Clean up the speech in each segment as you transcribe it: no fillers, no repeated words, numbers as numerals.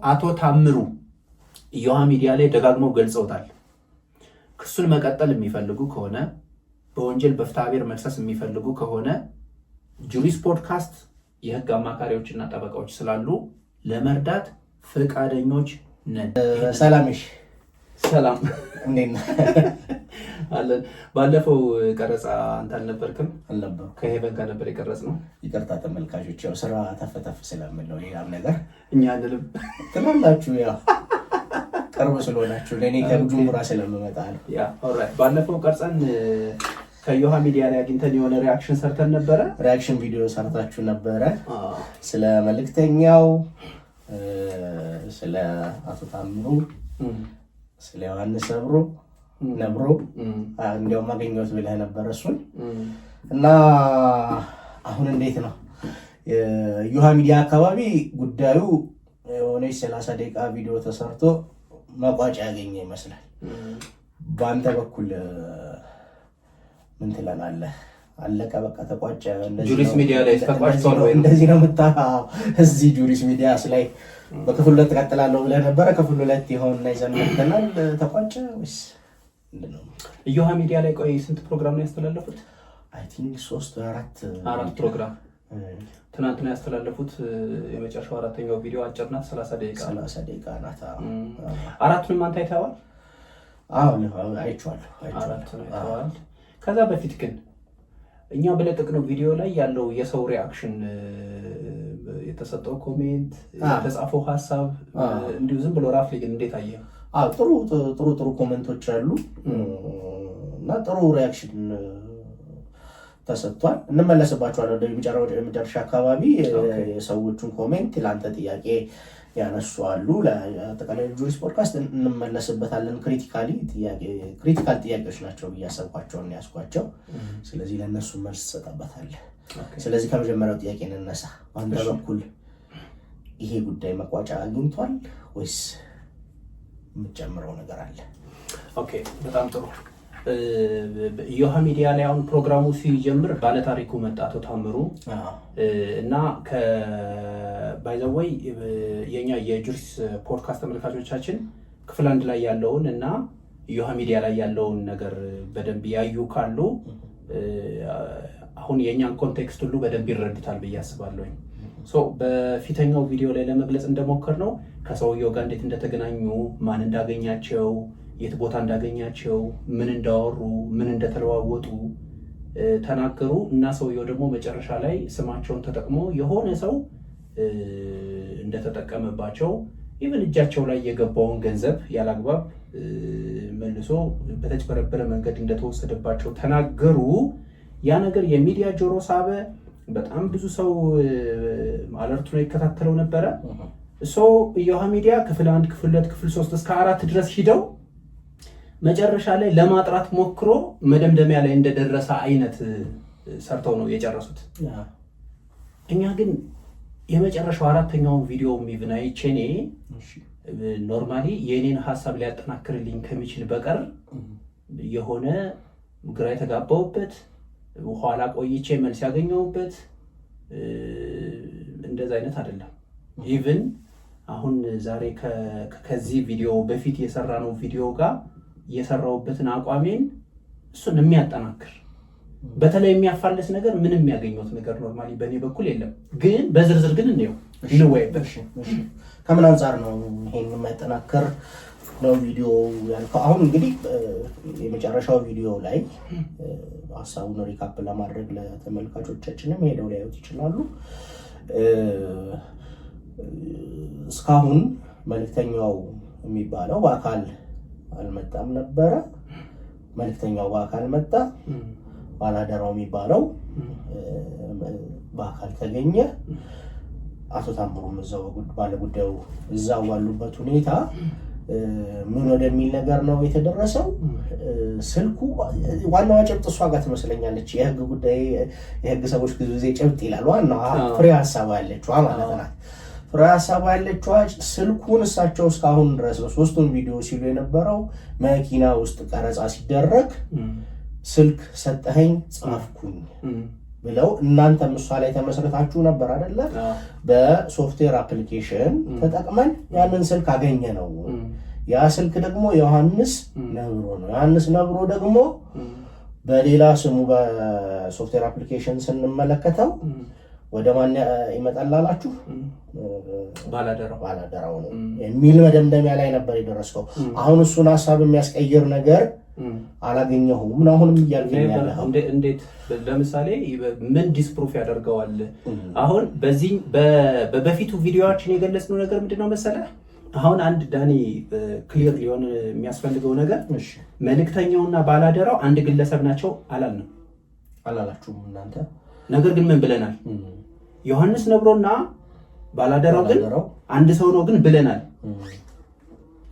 አቶ ታምሩ እዮሃ ሚዲያ ላይ ደጋግመው ገልጸውታል። ክሱን መቀጠል የሚፈልጉ ከሆነ በወንጀል በፍትሐብሔር መክሰስ የሚፈልጉ ከሆነ ጁሪስ ፖድካስት የህግ አማካሪዎችና ጠበቃዎች ስላሉ ለመርዳት ፈቃደኞች ነን። ሰላምሽ ሰላም እንዴት አለን። ባለፈው ቀረጻ አንተ አልነበርክም? አልነበርኩም። ከሄቨን ጋር ነበር የቀረጽነው። ይቅርታ ተመልካቾች፣ ያው ስራ ተፈተፍ ስለምለው ሌላም ነገር እኛ አንልም ትላላችሁ። ያው ቅርብ ስለሆናችሁ ለእኔ ከቡጁምቡራ ስለምመጣ ነው። ያ ኦልራይት። ባለፈው ቀርጸን ከእዮሃ ሚዲያ ላይ አግኝተን የሆነ ሪአክሽን ሰርተን ነበረ። ሪአክሽን ቪዲዮ ሰርታችሁ ነበረ ስለ መልእክተኛው፣ ስለ አቶ ታምሩ፣ ስለ ዮሐንስ ነብሮ እንዲያውም አገኘሁት ብለህ ነበር እሱን እና አሁን እንዴት ነው የእዮሃ ሚዲያ አካባቢ ጉዳዩ የሆነ 30 ደቂቃ ቪዲዮ ተሰርቶ መቋጫ ያገኘ ይመስላል። በአንተ በኩል ምን ትለናለህ? አለቀ በቃ ተቋጨ? ጁሪስ ሚዲያ ላይ ተቋጭቷል ወይ? እንደዚህ ነው እዚህ ጁሪስ ሚዲያስ ላይ በክፍል 2 ተቀጥላለሁ ብለህ ነበረ። ክፍል 2 ይሆንና ይዘን መጥተናል። ተቋጨ ወይስ ምንድነው? እዮሃ ሚዲያ ላይ ቆይ ስንት ፕሮግራም ነው ያስተላለፉት? አይ ቲንክ 3 ወይ 4 ፕሮግራም ትናንትና ያስተላለፉት። የመጨረሻው 4ኛው ቪዲዮ አጭር ናት፣ 30 ደቂቃ ናት። አራቱንም አንተ አይተኸዋል? አዎ አይቼዋለሁ። ከዛ በፊት ግን እኛ በለቀቅነው ቪዲዮ ላይ ያለው የሰው ሪአክሽን፣ የተሰጠው ኮሜንት፣ የተጻፈው ሀሳብ እንዲሁ ዝም ብሎ ራፍ ላይ እንዴት አየህ? ጥሩ ኮሜንቶች አሉ እና ጥሩ ሪአክሽን ተሰጥቷል። እንመለስባቸዋለን ወደ መጨረሻ አካባቢ። የሰዎቹን ኮሜንት ለአንተ ጥያቄ ያነሱ አሉ። ለአጠቃላይ ጁሪስ ፖድካስት እንመለስበታለን። ክሪቲካል ጥያቄዎች ናቸው ብያሰብኳቸውን ያስኳቸው። ስለዚህ ለእነሱ መልስ ትሰጠበታለህ። ስለዚህ ከመጀመሪያው ጥያቄ እንነሳ። በአንተ በኩል ይሄ ጉዳይ መቋጫ አግኝቷል ወይስ የምትጨምረው ነገር አለ? ኦኬ፣ በጣም ጥሩ። እዮሃ ሚዲያ ላይ አሁን ፕሮግራሙ ሲጀምር ባለታሪኩ መጣ አቶ ታምሩ እና ባይዘወይ የኛ የጁሪስ ፖድካስት ተመልካቾቻችን ክፍል 1 ላይ ያለውን እና እዮሃ ሚዲያ ላይ ያለውን ነገር በደንብ ያዩ ካሉ አሁን የኛን ኮንቴክስት ሁሉ በደንብ ይረዱታል ብዬ አስባለሁኝ። በፊተኛው ቪዲዮ ላይ ለመግለጽ እንደሞከር ነው ከሰውየው ጋር እንዴት እንደተገናኙ፣ ማን እንዳገኛቸው፣ የት ቦታ እንዳገኛቸው፣ ምን እንዳወሩ፣ ምን እንደተለዋወጡ ተናገሩ እና ሰውየው ደግሞ መጨረሻ ላይ ስማቸውን ተጠቅሞ የሆነ ሰው እንደተጠቀመባቸው፣ ኢቭን እጃቸው ላይ የገባውን ገንዘብ ያላግባብ መልሶ በተጭበረበረ መንገድ እንደተወሰደባቸው ተናገሩ። ያ ነገር የሚዲያ ጆሮ ሳበ። በጣም ብዙ ሰው አለርቱ ነው ይከታተለው ነበረ። እዮሃ ሚዲያ ክፍል 1፣ ክፍል 2፣ ክፍል 3 እስከ 4 ድረስ ሂደው መጨረሻ ላይ ለማጥራት ሞክሮ መደምደሚያ ላይ እንደደረሰ አይነት ሰርተው ነው የጨረሱት። እኛ ግን የመጨረሻው 4ኛውን ቪዲዮ ኢቭን አይቼ እኔ ኖርማሊ የኔን ሐሳብ ሊያጠናክርልኝ ከሚችል በቀር የሆነ ግራ የተጋባውበት ኋላ ቆይቼ መልስ ያገኘውበት እንደዛ አይነት አይደለም። ኢቭን አሁን ዛሬ ከዚህ ቪዲዮ በፊት የሰራነው ቪዲዮ ጋር የሰራውበትን አቋሜን እሱን የሚያጠናክር በተለይ የሚያፋልስ ነገር ምንም ያገኘሁት ነገር ኖርማሊ በእኔ በኩል የለም። ግን በዝርዝር ግን እንወያይበት። ከምን አንጻር ነው ይሄን የሚያጠናክር ነው ቪዲዮ ያልከው? አሁን እንግዲህ የመጨረሻው ቪዲዮ ላይ ሀሳቡን ሪካፕ ለማድረግ ለተመልካቾቻችንም ሄደው ሊያዩት ይችላሉ። እስካሁን መልእክተኛው የሚባለው በአካል አልመጣም ነበረ። መልእክተኛው በአካል መጣ። ባላደራው የሚባለው በአካል ተገኘ። አቶ ታምሩም እዛው ባለጉዳዩ እዛው ባሉበት ሁኔታ ምን ወደሚል ነገር ነው የተደረሰው። ስልኩ ዋናዋ ጭብጥ እሷ ጋር ትመስለኛለች። የህግ ጉዳይ የህግ ሰዎች ብዙ ጊዜ ጭብጥ ይላሉ። ዋናዋ ፍሬ ሀሳብ ያለችዋ ማለት ናት። ፍሬ ሀሳብ ያለችዋ ስልኩን እሳቸው እስካሁን ድረስ በሶስቱም ቪዲዮ ሲሉ የነበረው መኪና ውስጥ ቀረጻ ሲደረግ ስልክ ሰጠኸኝ ጻፍኩኝ ብለው እናንተም እሷ ላይ ተመስረታችሁ ነበር አይደለ? በሶፍትዌር አፕሊኬሽን ተጠቅመን ያንን ስልክ አገኘ ነው። ያ ስልክ ደግሞ ዮሐንስ ነብሮ ነው። ዮሐንስ ነብሮ ደግሞ በሌላ ስሙ በሶፍትዌር አፕሊኬሽን ስንመለከተው ወደ ማን ይመጣላላችሁ? ባላደራው ነው የሚል መደምደሚያ ላይ ነበር የደረስከው። አሁን እሱን ሐሳብ የሚያስቀይር ነገር አላገኘሁም። አሁንም እያልከኝ ያለው እንዴት? ለምሳሌ ምን ዲስፕሩፍ ያደርገዋል? አሁን በዚህ በፊቱ ቪዲዮዎችን የገለጽነው ነገር ምንድነው መሰለህ? አሁን አንድ ዳኒ ክሊር ሊሆን የሚያስፈልገው ነገር መልእክተኛውና ባላደራው አንድ ግለሰብ ናቸው አላላችሁም እናንተ። ነገር ግን ምን ብለናል? ዮሐንስ ነብሮና ባላደራው ግን አንድ ሰው ነው ግን ብለናል።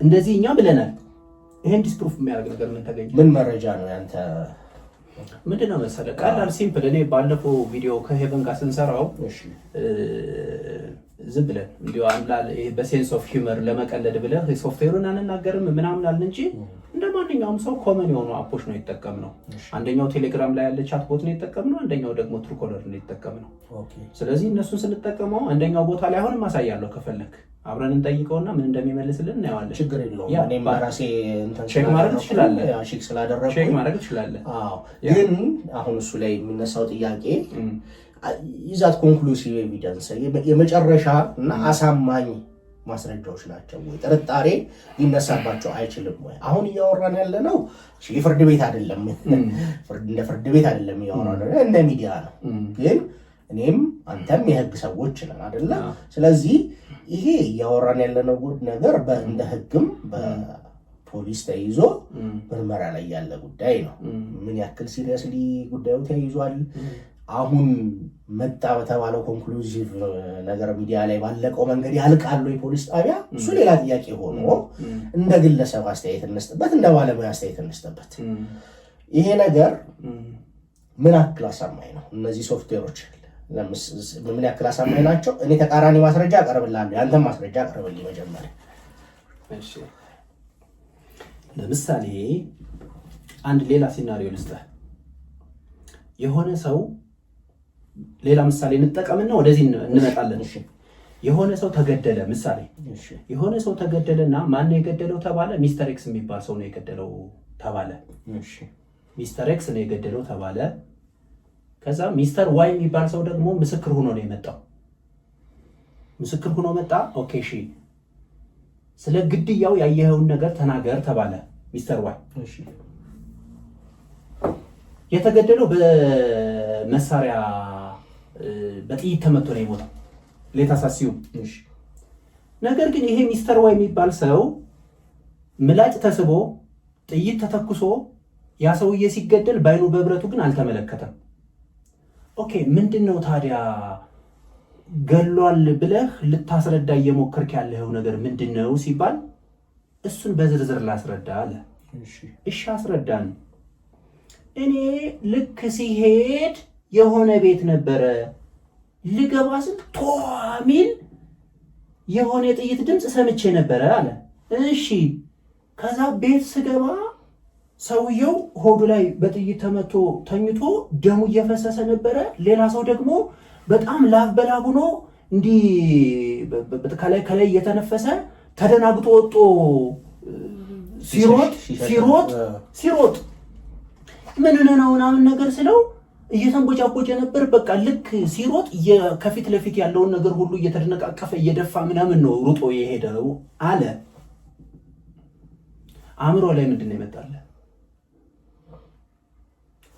እንደዚህ እኛ ብለናል። ይሄን ዲስፕሩፍ የሚያደርግ ነገር ምን ተገኘ? ምን መረጃ ነው ያንተ? ምንድነው መሰለህ? ቀላል ሲምፕል። እኔ ባለፈው ቪዲዮ ከሄቨን ጋር ስንሰራው ዝም ብለን እንዲሁ አምላል በሴንስ ኦፍ ሂውመር ለመቀለድ ብለህ ሶፍትዌሩን አንናገርም ምናምን አልን እንጂ እንደ ማንኛውም ሰው ኮመን የሆኑ አፖች ነው የተጠቀምነው። አንደኛው ቴሌግራም ላይ ያለ ቻት ቦት ነው የተጠቀምነው፣ አንደኛው ደግሞ ትሩኮለር ነው የተጠቀምነው። ስለዚህ እነሱን ስንጠቀመው አንደኛው ቦታ ላይ አሁንም አሳያለሁ፣ ከፈለክ አብረን እንጠይቀውና ምን እንደሚመልስልን እናየዋለን። ችግር የለውም። እኔም በራሴ ቼክ ማድረግ ትችላለህ። ቼክ ስላደረኩ ቼክ ማድረግ ትችላለህ። ግን አሁን እሱ ላይ የሚነሳው ጥያቄ ይዛት ኮንክሉሲቭ ኤቪደንስ የመጨረሻ እና አሳማኝ ማስረጃዎች ናቸው ወይ? ጥርጣሬ ሊነሳባቸው አይችልም ወይ? አሁን እያወራን ያለ ነው ፍርድ ቤት አይደለም፣ እንደ ፍርድ ቤት አይደለም እያወራን ያለ እንደ ሚዲያ ነው። ግን እኔም አንተም የህግ ሰዎች ነን አይደለ? ስለዚህ ይሄ እያወራን ያለነው ነገር እንደ ህግም በፖሊስ ተይዞ ምርመራ ላይ ያለ ጉዳይ ነው። ምን ያክል ሲሪየስሊ ጉዳዩ ተይዟል፣ አሁን መጣ በተባለው ኮንክሉሲቭ ነገር ሚዲያ ላይ ባለቀው መንገድ ያልቃሉ የፖሊስ ጣቢያ፣ እሱ ሌላ ጥያቄ ሆኖ እንደ ግለሰብ አስተያየት እንስጥበት፣ እንደ ባለሙያ አስተያየት እንስጥበት። ይሄ ነገር ምን ያክል አሳማኝ ነው? እነዚህ ሶፍትዌሮች ምን ያክል አሳማኝ ናቸው? እኔ ተቃራኒ ማስረጃ አቀርብልሃለሁ፣ ያንተም ማስረጃ አቀርብልኝ መጀመሪያ። ለምሳሌ አንድ ሌላ ሲናሪዮ ልስጥህ። የሆነ ሰው ሌላ ምሳሌ እንጠቀምና ወደዚህ እንመጣለን። የሆነ ሰው ተገደለ። ምሳሌ የሆነ ሰው ተገደለና ማን ነው የገደለው ተባለ? ሚስተር ኤክስ የሚባል ሰው ነው የገደለው ተባለ። ሚስተር ኤክስ ነው የገደለው ተባለ። ከዛ ሚስተር ዋይ የሚባል ሰው ደግሞ ምስክር ሆኖ ነው የመጣው። ምስክር ሆኖ መጣ። ኦኬ እሺ፣ ስለ ግድያው ያየኸውን ነገር ተናገር ተባለ። ሚስተር ዋይ የተገደለው በመሳሪያ በጥይት ተመቶ ነው የሞተው። ሌታሳሲው ነገር ግን ይሄ ሚስተር ዋይ የሚባል ሰው ምላጭ ተስቦ ጥይት ተተኩሶ ያ ሰውዬ ሲገደል ባይኑ በብረቱ ግን አልተመለከተም። ኦኬ ምንድነው ታዲያ ገሏል ብለህ ልታስረዳ እየሞከርክ ያለው ነገር ምንድነው ሲባል እሱን በዝርዝር ላስረዳ አለ። እሺ አስረዳን። እኔ ልክ ሲሄድ የሆነ ቤት ነበረ፣ ልገባ ስል ቶሚል የሆነ የጥይት ድምፅ ሰምቼ ነበረ አለ። እሺ ከዛ ቤት ስገባ ሰውየው ሆዱ ላይ በጥይት ተመቶ ተኝቶ ደሙ እየፈሰሰ ነበረ። ሌላ ሰው ደግሞ በጣም ላብ በላብ ሆኖ እንዲህ ከላይ እየተነፈሰ ተደናግጦ ወጦ ሲሮጥ ምን ነው ምናምን ነገር ስለው እየተንቦጫቦጨ ነበር። በቃ ልክ ሲሮጥ ከፊት ለፊት ያለውን ነገር ሁሉ እየተደነቃቀፈ እየደፋ ምናምን ነው ሩጦ የሄደው አለ። አእምሮ ላይ ምንድን ነው ይመጣል?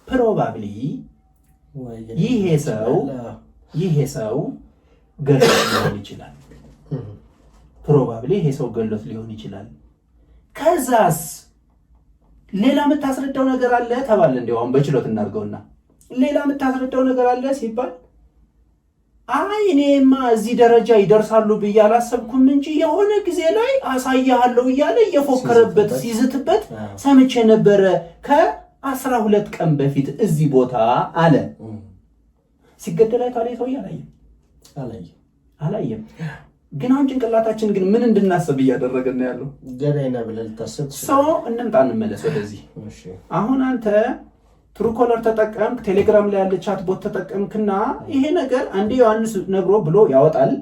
ፕሮባብሊ ይሄ ሰው ገሎት ሊሆን ይችላል። ፕሮባብሊ ይሄ ሰው ገሎት ሊሆን ይችላል። ከዛስ ሌላ የምታስረዳው ነገር አለ ተባለ። እንደው አሁን በችሎት እናድርገውና ሌላ የምታስረዳው ነገር አለ ሲባል አይ እኔማ እዚህ ደረጃ ይደርሳሉ ብዬ አላሰብኩም እንጂ የሆነ ጊዜ ላይ አሳያለሁ እያለ እየፎከረበት ሲዝትበት ሰምቼ ነበረ ከ12 ቀን በፊት እዚህ ቦታ አለ። ሲገደል አይቷል ሰውዬ? አላየም። ግን አሁን ጭንቅላታችን ግን ምን እንድናስብ እያደረገን ነው ያለው? ገዳይና ብለህ ልታስብ ሰው እንምጣ እንመለስ ወደዚህ። አሁን አንተ ትሩኮለር ተጠቀምክ፣ ቴሌግራም ላይ ያለ ቻት ቦት ተጠቀምክና ይሄ ነገር አንዴ ዮሐንስ ነግሮ ብሎ ያወጣል፣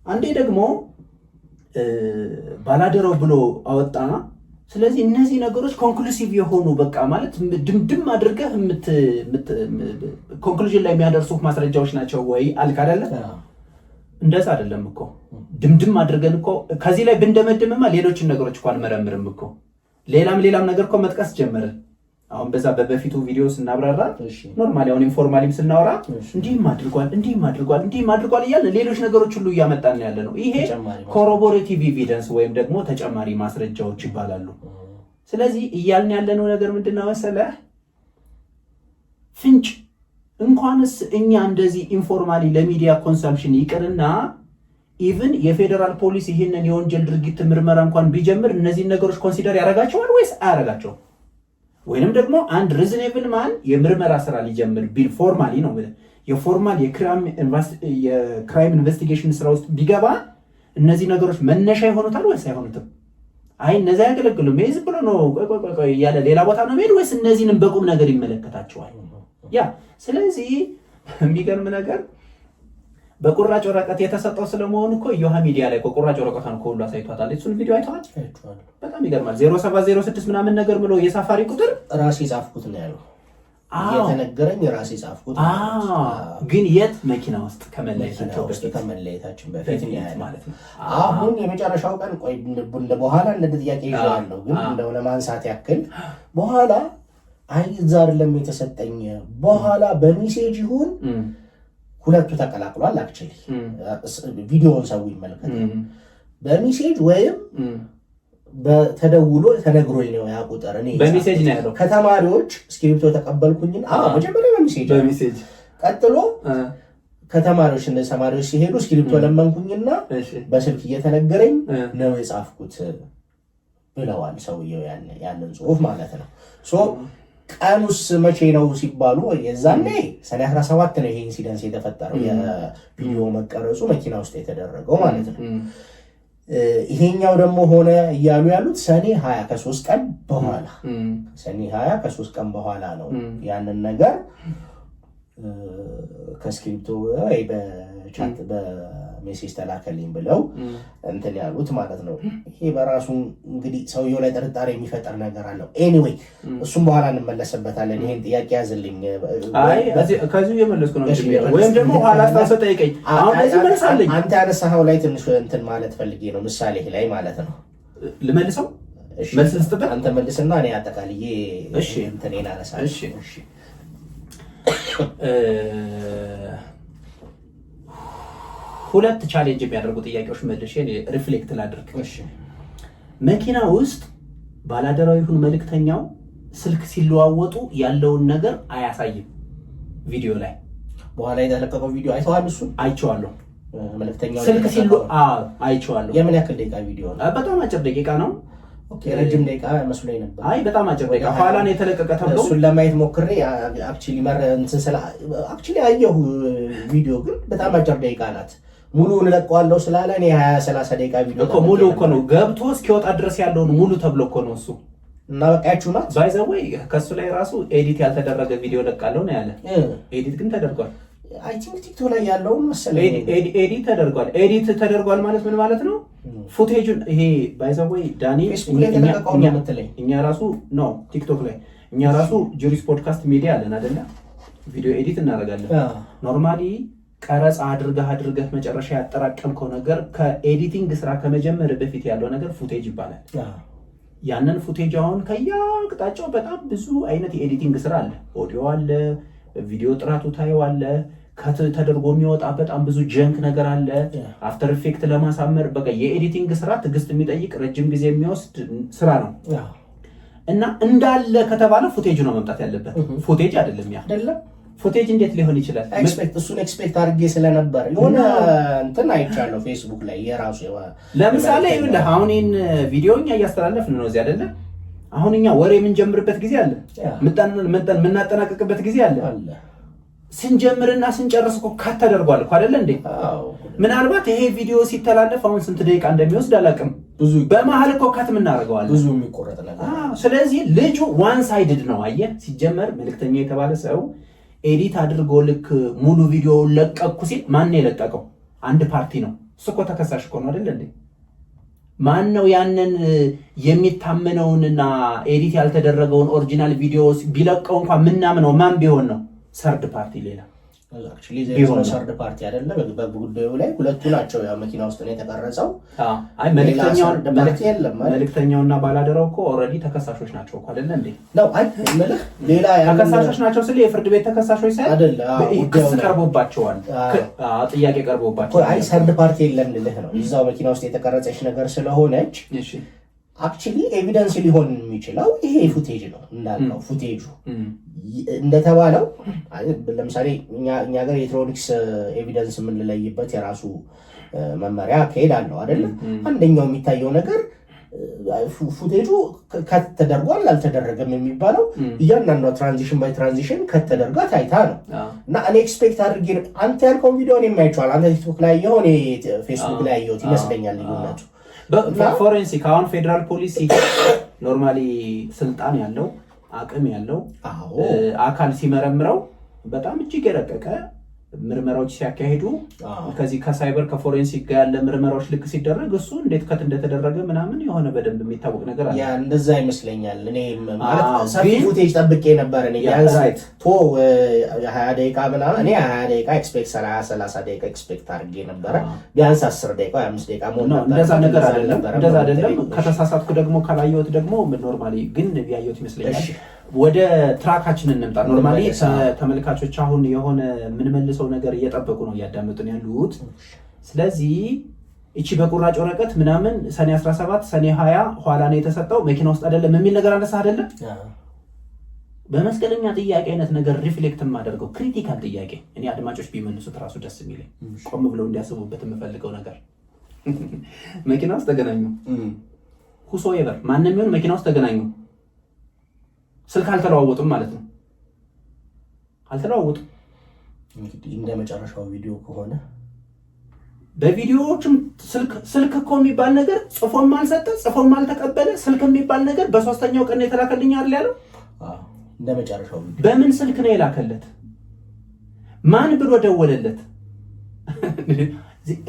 አንዴ ደግሞ ባላደረው ብሎ አወጣ። ስለዚህ እነዚህ ነገሮች ኮንክሉሲቭ የሆኑ በቃ ማለት ድምድም አድርገህ ኮንክሉዥን ላይ የሚያደርሱ ማስረጃዎች ናቸው ወይ አልክ አይደለ? እንደዛ አይደለም እኮ ድምድም አድርገን እኮ ከዚህ ላይ ብንደመድምማ ሌሎችን ነገሮች እኮ አልመረምርም እኮ ሌላም ነገር እኮ መጥቀስ ጀመርን። አሁን በዛ በፊቱ ቪዲዮ ስናብራራ ኖርማሊ አሁን ኢንፎርማሊም ስናወራ እንዲህም አድርጓል እያልን ሌሎች ነገሮች ሁሉ እያመጣን ያለ ነው። ይሄ ኮሮቦሬቲቭ ኤቪደንስ ወይም ደግሞ ተጨማሪ ማስረጃዎች ይባላሉ። ስለዚህ እያልን ያለነው ነገር ምንድነው መሰለህ? ፍንጭ እንኳንስ እኛ እንደዚህ ኢንፎርማሊ ለሚዲያ ኮንሰምፕሽን ይቅርና ኢቭን የፌዴራል ፖሊስ ይህንን የወንጀል ድርጊት ምርመራ እንኳን ቢጀምር እነዚህን ነገሮች ኮንሲደር ያደርጋቸዋል ወይስ አያደርጋቸውም? ወይንም ደግሞ አንድ ሪዝኔብል ማን የምርመራ ስራ ሊጀምር ቢል ፎርማሊ ነው የፎርማል የክራይም ኢንቨስቲጌሽን ስራ ውስጥ ቢገባ እነዚህ ነገሮች መነሻ ይሆኑታል ወይስ አይሆኑትም? አይ እነዚህ አያገለግሉም ይህ ዝም ብሎ ነው ያለ ሌላ ቦታ ነው ሄድ ወይስ እነዚህንም በቁም ነገር ይመለከታቸዋል? ያ ስለዚህ የሚገርም ነገር በቁራጭ ወረቀት የተሰጠው ስለመሆኑ እኮ ዮሐ ሚዲያ ላይ ቁራጭ ወረቀቷን ሁሉ አሳይቷታል። እሱን ቪዲዮ አይተዋል? በጣም ይገርማል። 0706 ምናምን ነገር ብሎ የሳፋሪ ቁጥር ራሴ ጻፍኩት ነው ያለው። የተነገረኝ ራሴ ጻፍኩት። ግን የት መኪና ውስጥ ከመለየታችን በፊት ማለት ነው። አሁን የመጨረሻው ቀን ቆይ በኋላ እንደዚህ ጥያቄ ይዣለሁ። ግን እንደው ለማንሳት ያክል በኋላ እዛ አይደለም የተሰጠኝ በኋላ በሜሴጅ ይሁን ሁለቱ ተቀላቅሏል። አክቹሊ ቪዲዮውን ሰው ይመለከታል። በሜሴጅ ወይም በተደውሎ ተነግሮኝ ነው ያ ቁጥር። እኔ በሜሴጅ ነው ያለው። ከተማሪዎች እስክሪፕቶ ተቀበልኩኝና መጀመሪያ በሜሴጅ ቀጥሎ ከተማሪዎች እነዚህ ተማሪዎች ሲሄዱ እስክሪፕቶ ለመንኩኝና በስልክ እየተነገረኝ ነው የጻፍኩት ብለዋል ሰውየው ያንን ጽሁፍ ማለት ነው። ቀኑስ መቼ ነው ሲባሉ የዛኔ ሰኔ 17 ነው ይሄ ኢንሲደንስ የተፈጠረው፣ የቪዲዮ መቀረጹ መኪና ውስጥ የተደረገው ማለት ነው። ይሄኛው ደግሞ ሆነ እያሉ ያሉት ሰኔ 20 ከ3 ቀን በኋላ ሰኔ 20 ከ3 ቀን በኋላ ነው ያንን ነገር ከስክሪፕቶ ወይ በቻት በሜሴጅ ተላከልኝ ብለው እንትን ያሉት ማለት ነው። ይሄ በራሱ እንግዲህ ሰውየው ላይ ጥርጣሬ የሚፈጠር ነገር አለው። ኤኒዌይ እሱም በኋላ እንመለስበታለን። ይሄን ጥያቄ ያዝልኝ። አይ ከዚህ የመለስኩ ነው ወይም ደግሞ ኋላ አስታውሰህ ጠይቀኝ። አሁን ለዚህ መልሳለኝ። አንተ ያነሳኸው ላይ ትንሽ እንትን ማለት ፈልጌ ነው ምሳሌ ላይ ማለት ነው። ልመልሰው መልስ ልስጥበት። አንተ መልስና እኔ አጠቃልዬ እንትኔን አነሳለሁ። እሺ ሁለት ቻሌንጅ የሚያደርጉ ጥያቄዎች መልሼ ሪፍሌክት ላድርግ። መኪና ውስጥ ባላደራው ይሁን መልእክተኛው ስልክ ሲለዋወጡ ያለውን ነገር አያሳይም። ቪዲዮ ላይ በኋላ የተለቀቀው ቪዲዮ አይተዋል? እሱን አይቼዋለሁ። መልእክተኛው ስልክ አይቼዋለሁ። የምን ያክል ደቂቃ ቪዲዮ ነው? በጣም አጭር ደቂቃ ነው። ረጅም ደቂቃ መስሎኝ ነበር። አይ በጣም አጭር ደቂቃ ኋላ ነው የተለቀቀ ተብሎ እሱን ለማየት ሞክሬ አክቹሊ አየሁ ቪዲዮ፣ ግን በጣም አጭር ደቂቃ ናት። ሙሉውን እለቀዋለሁ ስላለ እኔ 20-30 ደቂቃ ቪዲዮ እኮ ሙሉ እኮ ነው ገብቶ እስኪወጣ ድረስ ያለውን ሙሉ ተብሎ እኮ ነው እሱ እና በቃያችሁ ናት። ባይ ዘ ወይ ከሱ ላይ ራሱ ኤዲት ያልተደረገ ቪዲዮ ለቃለሁ ነው ያለ። ኤዲት ግን ተደርጓል። አይ ቲንክ ቲክቶክ ላይ ያለውን መሰለኝ ኤዲት ተደርጓል። ኤዲት ተደርጓል ማለት ምን ማለት ነው? ፉቴጁን ይሄ ባይ ዘ ወይ ዳኒ እኛ ራሱ ነው ቲክቶክ ላይ እኛ ራሱ ጁሪስ ፖድካስት ሚዲያ አለን አይደለ? ቪዲዮ ኤዲት እናደርጋለን። ኖርማሊ ቀረጻ አድርገህ መጨረሻ ያጠራቀምከው ነገር ከኤዲቲንግ ስራ ከመጀመር በፊት ያለው ነገር ፉቴጅ ይባላል። ያንን ፉቴጅ አሁን ከያቅጣጫው በጣም ብዙ አይነት የኤዲቲንግ ስራ አለ። ኦዲዮ አለ፣ ቪዲዮ ጥራቱ ታየዋለ፣ ከት ተደርጎ የሚወጣ በጣም ብዙ ጀንክ ነገር አለ። አፍተር ኢፌክት ለማሳመር በቃ የኤዲቲንግ ስራ ትዕግስት የሚጠይቅ ረጅም ጊዜ የሚወስድ ስራ ነው እና እንዳለ ከተባለ ፉቴጅ ነው መምጣት ያለበት። ፉቴጅ አይደለም ያ አይደለም ፉቴጅ እንዴት ሊሆን ይችላል? እሱን ኤክስፔክት አድርጌ ስለነበር የሆነ እንትን አይቻለሁ ፌስቡክ ላይ የራሱ ለምሳሌ ይኸውልህ አሁን ይህን ቪዲዮ እኛ እያስተላለፍን ነው እዚህ አይደለ? አሁን እኛ ወሬ የምንጀምርበት ጊዜ አለ፣ የምናጠናቀቅበት ጊዜ አለ። ስንጀምርና ስንጨርስ እኮ ካት ተደርጓል እኮ አይደለ እንዴ? ምናልባት ይሄ ቪዲዮ ሲተላለፍ አሁን ስንት ደቂቃ እንደሚወስድ አላውቅም። ብዙ በመሀል እኮ ካት ምናደርገዋለን ብዙ የሚቆረጥ ነገር። ስለዚህ ልጁ ዋን ሳይድድ ነው። አየህ ሲጀመር መልእክተኛ የተባለ ሰው ኤዲት አድርጎ ልክ ሙሉ ቪዲዮውን ለቀቅኩ ሲል ማን ነው የለቀቀው? አንድ ፓርቲ ነው። እሱ እኮ ተከሳሽ እኮ ነው አይደለ እንዴ? ማን ነው ያንን የሚታመነውንና ኤዲት ያልተደረገውን ኦሪጂናል ቪዲዮ ቢለቀው እንኳን ምናምነው ማን ቢሆን ነው? ሰርድ ፓርቲ ሌላ ሰርድ ፓርቲ አይደለ። በጉዳዩ ላይ ሁለቱ ናቸው። ያው መኪና ውስጥ ነው የተቀረጸው። አይ መልእክተኛውና ባላደራው እኮ ኦልሬዲ ተከሳሾች ናቸው እኮ አይደለ እንዴ? ነው አይ መልህ ሌላ ተከሳሾች ናቸው ስለ የፍርድ ቤት ተከሳሾች ሳይሆን አይደለ? ክስ ቀርቦባቸዋል፣ ጥያቄ ቀርቦባቸዋል። አይ ሰርድ ፓርቲ የለም ልልህ ነው። እዛው መኪና ውስጥ የተቀረጸች ነገር ስለሆነች እሺ አክቹሊ ኤቪደንስ ሊሆን የሚችለው ይሄ ፉቴጅ ነው እንዳልነው። ፉቴጁ እንደተባለው ለምሳሌ እኛ ጋር የኤሌክትሮኒክስ ኤቪደንስ የምንለይበት የራሱ መመሪያ አካሄድ አለው አይደለም። አንደኛው የሚታየው ነገር ፉቴጁ ከት ተደርጓል አልተደረገም የሚባለው እያንዳንዷ ትራንዚሽን ባይ ትራንዚሽን ከት ተደርጋ ታይታ ነው። እና እኔ ኤክስፔክት አድርጌ አንተ ያልከውን ቪዲዮ እኔ የማይቼዋለሁ። አንተ ቲክቶክ ላይ የሆነ ፌስቡክ ላይ ያየሁት ይመስለኛል ልዩነቱ። በፎሬንሲክ አሁን ፌዴራል ፖሊስ ኖርማሊ ስልጣን ያለው አቅም ያለው አካል ሲመረምረው በጣም እጅግ የረቀቀ ምርመራዎች ሲያካሂዱ ከዚህ ከሳይበር ከፎሬንሲክ ጋር ያለ ምርመራዎች ልክ ሲደረግ እሱ እንዴት ከት እንደተደረገ ምናምን የሆነ በደንብ የሚታወቅ ነገር አለ። ያ እንደዛ ይመስለኛል። እኔ ማለት ሰፊ ፉቴጅ ጠብቄ ነበር። እኔ ቢያንስ 20 ደቂቃ ምናምን እኔ 20 ደቂቃ ኤክስፔክት 30 ደቂቃ ኤክስፔክት አድርጌ ነበረ። ቢያንስ 10 ደቂቃ 5 ደቂቃ ሞላ ነበር። እንደዛ አይደለም። ከተሳሳትኩ ደግሞ ካላየሁት ደግሞ ኖርማሊ ግን ያየሁት ይመስለኛል። ወደ ትራካችን እንምጣ። ኖርማሊ ተመልካቾች አሁን የሆነ የምንመልሰው ነገር እየጠበቁ ነው እያዳመጡን ያሉት። ስለዚህ እቺ በቁራጭ ወረቀት ምናምን ሰኔ 17 ሰኔ 20 ኋላ ነው የተሰጠው መኪና ውስጥ አይደለም የሚል ነገር አነሳ አይደለም። በመስቀለኛ ጥያቄ አይነት ነገር ሪፍሌክት የማደርገው ክሪቲካል ጥያቄ እኔ አድማጮች ቢመልሱት ራሱ ደስ የሚለኝ ቆም ብለው እንዲያስቡበት የምፈልገው ነገር መኪና ውስጥ ተገናኙ ሁሶ ይበር ማንንም ይሁን መኪና ውስጥ ተገናኙ ስልክ አልተለዋወጡም ማለት ነው። አልተለዋወጡም። እንግዲህ እንደ መጨረሻው ቪዲዮ ከሆነ በቪዲዮዎችም ስልክ እኮ የሚባል ነገር ጽፎም አልሰጠ ጽፎም አልተቀበለ ስልክ የሚባል ነገር በሶስተኛው ቀን የተላከልኝ አይደል ያለው። እንደ መጨረሻው ቪዲዮ በምን ስልክ ነው የላከለት? ማን ብሎ ደወለለት?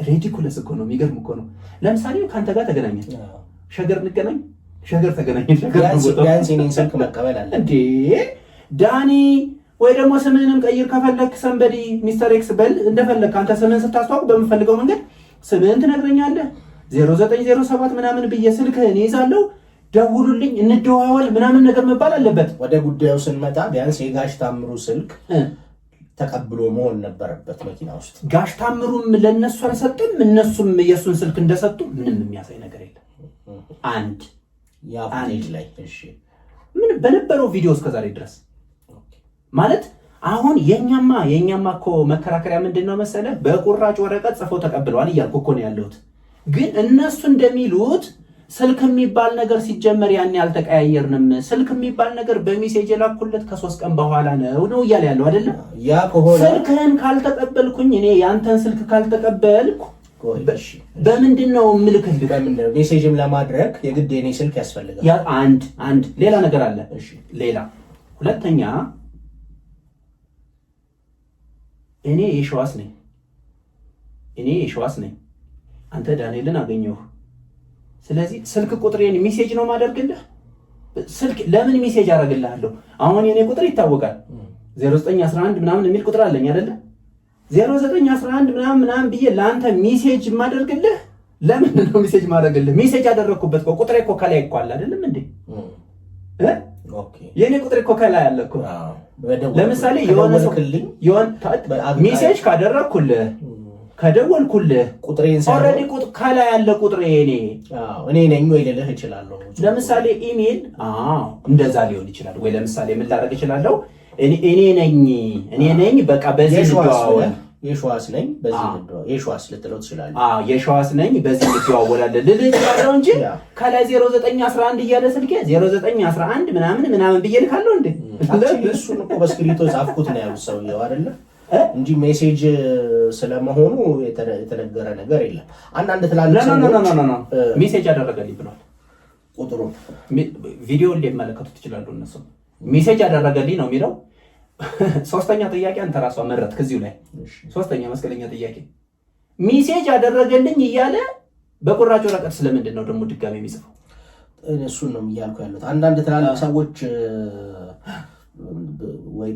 ሪዲኩለስ እኮ ነው። የሚገርም እኮ ነው። ለምሳሌ ካንተ ጋር ተገናኘ ሸገር እንገናኝ ሸገር ተገናኘ ቢያንስ የኔን ስልክ መቀበል አለ እንዴ ዳኒ ወይ ደግሞ ስምህንም ቀይር ከፈለክ ሰንበዲ ሚስተር ኤክስ በል እንደፈለክ አንተ ስምህን ስታስተዋውቅ በምፈልገው መንገድ ስምህን ትነግረኛለህ 0907 ምናምን ብዬ ስልክህን ይዛለሁ ደውሉልኝ እንደዋወል ምናምን ነገር መባል አለበት። ወደ ጉዳዩ ስንመጣ ቢያንስ የጋሽ ታምሩ ስልክ ተቀብሎ መሆን ነበረበት መኪና ውስጥ። ጋሽ ታምሩም ለነሱ አልሰጠም እነሱም የሱን ስልክ እንደሰጡ ምንም የሚያሳይ ነገር የለም። አንድ ላይ እሺ ምን በነበረው ቪዲዮ እስከዛሬ ድረስ ማለት አሁን የኛማ እኮ መከራከሪያ ምንድነው መሰለ በቁራጭ ወረቀት ጽፈው ተቀብለዋል እያልኩ እኮ ነው ያለሁት። ግን እነሱ እንደሚሉት ስልክ የሚባል ነገር ሲጀመር ያን ያልተቀያየርንም ስልክ የሚባል ነገር በሜሴጅ የላኩለት ከ3 ቀን በኋላ ነው እያለ ያለው አይደለ? ያ ከሆነ ስልክህን ካልተቀበልኩኝ እኔ ያንተን ስልክ ካልተቀበልኩ በምንድነው ምልክት በምንድነው ሜሴጅም ለማድረግ የግድ የኔ ስልክ ያስፈልጋል። ያ አንድ ሌላ ነገር አለ። እሺ ሌላ ሁለተኛ እኔ የሸዋስ ነኝ አንተ ዳንኤልን አገኘሁ። ስለዚህ ስልክ ቁጥሬን ሜሴጅ ነው ማደርግልህ። ስልክ ለምን ሜሴጅ አደርግልሃለሁ? አሁን የኔ ቁጥር ይታወቃል 0911 ምናምን የሚል ቁጥር አለኝ አይደለ? 0911 ምናምን ብዬ ለአንተ ሜሴጅ ማደርግልህ ለምን ነው ሜሴጅ ማድረግልህ? ሜሴጅ ያደረኩበት ቁጥሬ እኮ ከላይ እኮ አለ አይደለም እንዴ? ኦኬ የኔ ቁጥሬ እኮ ከላይ አለ እኮ። ለምሳሌ የሆነ ሰው ሜሴጅ ካደረኩልህ ከደወልኩልህ ቁጥሬን ኦሬዲ ከላይ ያለ ቁጥሬ እኔ ነኝ ወይ ልልህ እችላለሁ። ለምሳሌ ኢሜል እንደዛ ሊሆን ይችላል ወይ ለምሳሌ ምን ላደርግ እችላለሁ? እኔ ነኝ በቃ በዚህ ልደዋወል የሸዋስ ነኝ በዚህ ልደዋወል የሸዋስ ልትለው ትችላለህ። የሸዋስ ነኝ በዚህ ልደዋወላለን ልልህ እችላለሁ እንጂ ከላይ 0911 እያለ ስልኬ 0911 ምናምን ብዬ ልካለሁ እንዴ? እሱን እኮ በስክሪፕቶ ጻፍኩት ነው ያው ሰውዬው አይደለ? እንጂ ሜሴጅ ስለመሆኑ የተነገረ ነገር የለም። አንዳንድ ትላልቅ ሰዎች ሜሴጅ አደረገልኝ ብሏል። ቁጥሩን ቪዲዮን ሊመለከቱ ይችላሉ እነሱ። ሜሴጅ አደረገልኝ ነው የሚለው። ሶስተኛ ጥያቄ አንተ ራሷ መረጥ ከዚሁ ላይ ሶስተኛ መስቀለኛ ጥያቄ ሜሴጅ አደረገልኝ እያለ በቁራጭ ወረቀት ስለምንድን ነው ደግሞ ድጋሚ የሚጽፈው? እሱን ነው እያልኩ ያሉት። አንዳንድ ትላልቅ ሰዎች ወይ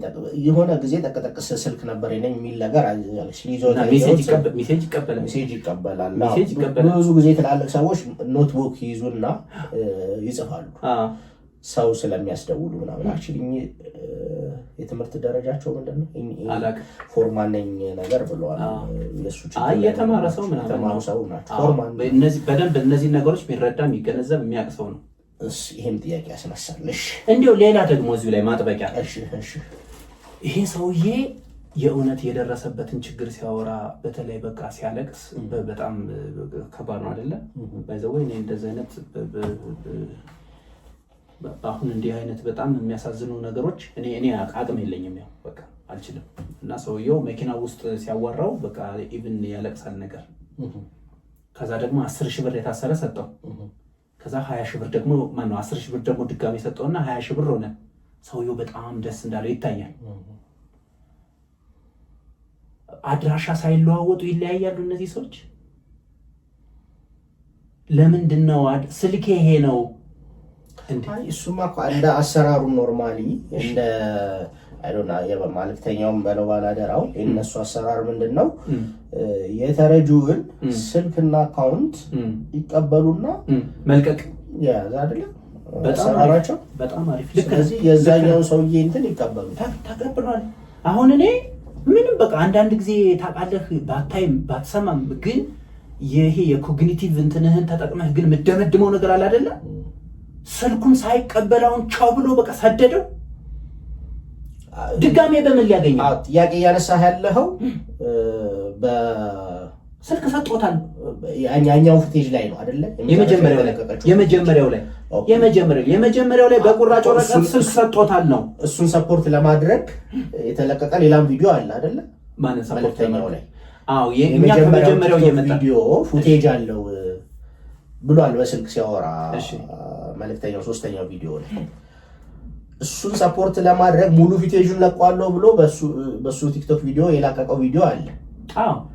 የሆነ ጊዜ ጠቅጠቅስ ስልክ ነበር የነኝ የሚል ነገር ሜሴጅ ይቀበላል። ብዙ ጊዜ ትላልቅ ሰዎች ኖትቡክ ይዙና ይጽፋሉ ሰው ስለሚያስደውሉ ምናምን። አክቹዋሊ የትምህርት ደረጃቸው ምንድነው ፎርማል ነኝ ነገር ብለዋል። የተማረ ሰው ምናምን ሰው ናቸው ፎርማል። በደንብ እነዚህ ነገሮች የሚረዳ የሚገነዘብ የሚያውቅ ሰው ነው። ይሄን ጥያቄ ያስነሳልሽ። እንዲያው ሌላ ደግሞ እዚሁ ላይ ማጥበቂያ ይሄ ሰውዬ የእውነት የደረሰበትን ችግር ሲያወራ በተለይ በቃ ሲያለቅስ በጣም ከባድ ነው አይደለ? ባይዘው እኔ እንደዚህ አይነት አሁን እንዲህ አይነት በጣም የሚያሳዝኑ ነገሮች እኔ አቅም የለኝም፣ ያው በቃ አልችልም። እና ሰውየው መኪና ውስጥ ሲያዋራው በቃ ኢቭን ያለቅሳል ነገር። ከዛ ደግሞ 10,000 ብር የታሰረ ሰጠው። ከዛ 20,000 ብር ደግሞ ማነው 10,000 ብር ደግሞ ድጋሚ ሰጠውና 20,000 ብር ሆነ። ሰውየው በጣም ደስ እንዳለው ይታያል። አድራሻ ሳይለዋወጡ ይለያያሉ እነዚህ ሰዎች። ለምንድን ነው ስልኬ ይሄ ነው? እሱማ እንደ አሰራሩ ኖርማሊ እንደ የማለክተኛውም በለው ባላደራው የእነሱ አሰራር ምንድን ነው? የተረጂውን ስልክና አካውንት ይቀበሉና መልቀቅ ያዝ አይደለም አሰራራቸው። በጣም አሪፍ። ስለዚህ የዛኛውን ሰውዬ እንትን ይቀበሉ ተቀብሏል። አሁን እኔ ምንም በቃ አንዳንድ ጊዜ ታውቃለህ ባታይም ባትሰማም ግን ይሄ የኮግኒቲቭ እንትንህን ተጠቅመህ ግን የምትደመድመው ነገር አለ አይደለ? ስልኩን ሳይቀበላውን ቻው ብሎ በቃ ሰደደው። ድጋሜ በምን ሊያገኝ? ጥያቄ እያነሳህ ያለኸው በስልክ ሰጥቶታል። ያኛው ፉቴጅ ላይ ነው አይደለ? የመጀመሪያው ላይ በቁራጭ ወረቀት ስልክ ሰጥቶታል ነው። እሱን ሰፖርት ለማድረግ የተለቀቀ ሌላም ቪዲዮ አለ አይደለ? ማንን ሰፖርት ላይ? አዎ የመጀመሪያው ቪዲዮ ፉቴጅ አለው ብሏል በስልክ ሲያወራ መልእክተኛው ሶስተኛው ቪዲዮ ላይ። እሱን ሰፖርት ለማድረግ ሙሉ ፊቴጁን ለቋለው ብሎ በሱ ቲክቶክ ቪዲዮ የላቀቀው ቪዲዮ አለ።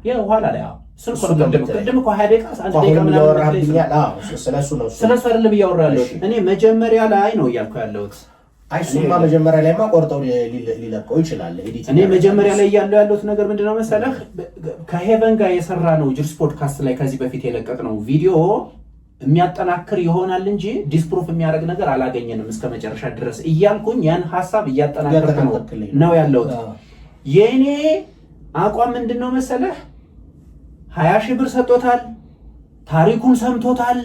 የኋላ ላይ ስልኩ ቅድም እኮ 20 ደቂቃ 1 ደቂቃ ምናምን ስለሱ አይደለም እያወራ ያለሁት እኔ መጀመሪያ ላይ ነው እያልኩ ያለሁት። እሱማ መጀመሪያ ላይማ ቆርጠው ሊለቀው ይችላል። እኔ መጀመሪያ ላይ ያለሁት ነገር ምንድነው መሰለህ? ከሄቨን ጋር የሰራ ነው ጅርስ ፖድካስት ላይ ከዚህ በፊት የለቀቅነው ቪዲዮ የሚያጠናክር ይሆናል እንጂ ዲስፕሩፍ የሚያደርግ ነገር አላገኘንም እስከ መጨረሻ ድረስ እያልኩኝ ያን ሐሳብ እያጠናከርኩ ነው ያለሁት። የኔ አቋም ምንድነው መሰለህ? 20,000 ብር ሰጥቶታል፣ ታሪኩን ሰምቶታል፣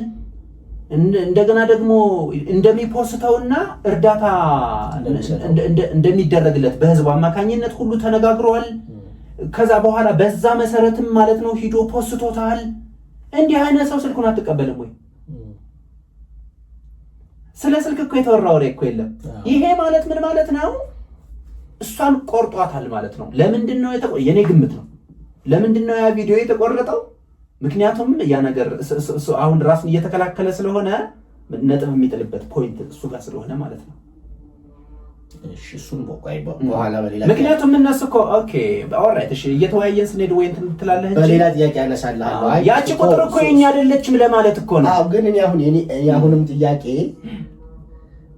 እንደገና ደግሞ እንደሚፖስተውና እርዳታ እንደሚደረግለት በህዝቡ አማካኝነት ሁሉ ተነጋግረዋል። ከዛ በኋላ በዛ መሰረትም ማለት ነው ሂዶ ፖስቶታል። እንዲህ አይነት ሰው ስልኩን አትቀበልም ወይ? ስለ ስልክ እኮ የተወራ ወሬ እኮ የለም። ይሄ ማለት ምን ማለት ነው? እሷን ቆርጧታል ማለት ነው። ለምንድን ነው የኔ ግምት ነው። ለምንድን ነው ያ ቪዲዮ የተቆረጠው? ምክንያቱም ያ ነገር አሁን ራሱን እየተከላከለ ስለሆነ ነጥብ የሚጥልበት ፖይንት እሱ ጋር ስለሆነ ማለት ነው። እሱን በኋላ በሌላ ምክንያቱም እነሱ እኮ ኦኬ ኦልራይት እሺ እየተወያየን ስንሄድ ወይ እንትን ትላለህ እንጂ በሌላ ጥያቄ ያነሳልሃል። ያቺ ቁጥር እኮ የኛ አይደለችም ለማለት እኮ ነው። ግን እኔ አሁንም ጥያቄ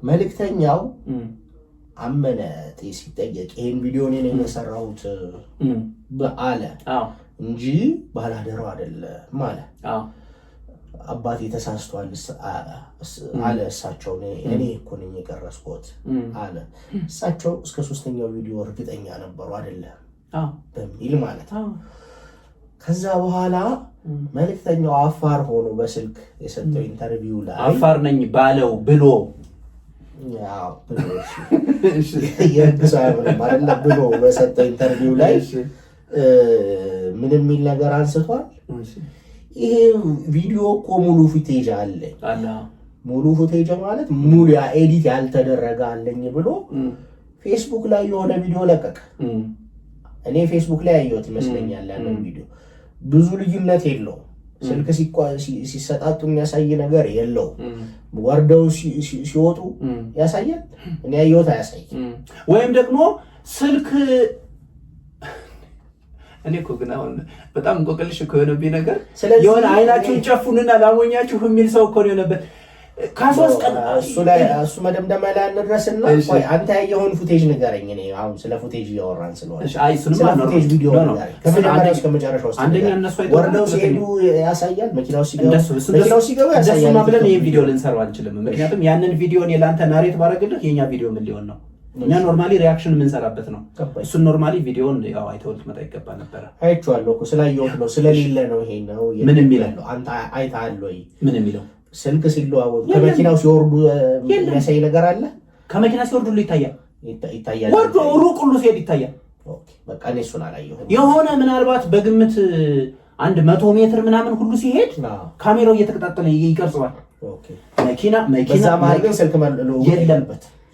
መልእክተኛው አመነ ሲጠየቅ ይሄን ቪዲዮ እኔ ነኝ የሰራሁት አለ እንጂ ባላደራው አይደለም አለ። አባቴ ተሳስቷል አለ። እሳቸው እኔ እኮ ነኝ የቀረስኩት አለ። እሳቸው እስከ 3ኛው ቪዲዮ እርግጠኛ ነበሩ አይደለም በሚል ማለት ነው። ከዛ በኋላ መልእክተኛው አፋር ሆኖ በስልክ የሰጠው ኢንተርቪው ላይ አፋር ነኝ ባለው ብሎ ብሎ በሰጠው ኢንተርቪው ላይ ምን የሚል ነገር አንስቷል። ይሄ ቪዲዮ እኮ ሙሉ ፉቴጅ አለ። ሙሉ ፉቴጅ ማለት ሙሉ ኤዲት ያልተደረገ አለኝ ብሎ ፌስቡክ ላይ የሆነ ቪዲዮ ለቀቀ። እኔ ፌስቡክ ላይ ያየሁት ይመስለኛል ያንን ቪዲዮ ብዙ ልዩነት የለው ስልክ ሲሰጣጡ የሚያሳይ ነገር የለው ወርደው ሲወጡ ያሳያል እኔ ያየሁት አያሳይ ወይም ደግሞ ስልክ እኔ እኮ ግን አሁን በጣም እንቆቅልሽ እኮ የሆነብኝ ነገር የሆነ አይናችሁን ጨፉንና ላሞኛችሁ የሚል ሰው እኮ ነው የሆነበት ካሶስ ቀን እሱ መደምደሚያ ላይ አንድረስና ቆይ አንተ ያየኸውን ፉቴጅ ንገረኝ እኔ አሁን ስለ ፉቴጅ እያወራን ስለሆነ አይ እሱንም ፉቴጅ ቪዲዮ ከመጀመሪያው እስከ መጨረሻው አንደኛ እነሱ አይተው ወርደው ሲሄዱ ያሳያል መኪናው ሲገቡ ያሳያል እንደሱ ብለን ይሄን ቪዲዮ ልንሰራው አንችልም ምክንያቱም ያንን ቪዲዮ እኔ ላንተ ናሬት ባረግልህ የኛ ቪዲዮ ምን ሊሆን ነው እኛ ኖርማሊ ሪአክሽን የምንሰራበት ነው እሱን ኖርማሊ ቪዲዮን ያው አይተውት መጣ ይገባ ነበር አይቼዋለሁ እኮ ስላየሁት ነው ስለሌለ ነው ይሄ ነው ምን የሚለው አንተ አይተሃል ወይ ምን የሚለው ስልክ ሲለዋወጡ ከመኪናው ሲወርዱ የሚያሳይ ነገር አለ ከመኪና ሲወርዱ ይታያል ወርዶ ሩቅ ሁሉ ሲሄድ ይታያል ኦኬ በቃ እኔ እሱን አላየሁም የሆነ ምናልባት በግምት 100 ሜትር ምናምን ሁሉ ሲሄድ ካሜራው እየተከታተለ ይቀርጸዋል ኦኬ መኪና በዛ ማለት ግን ስልክ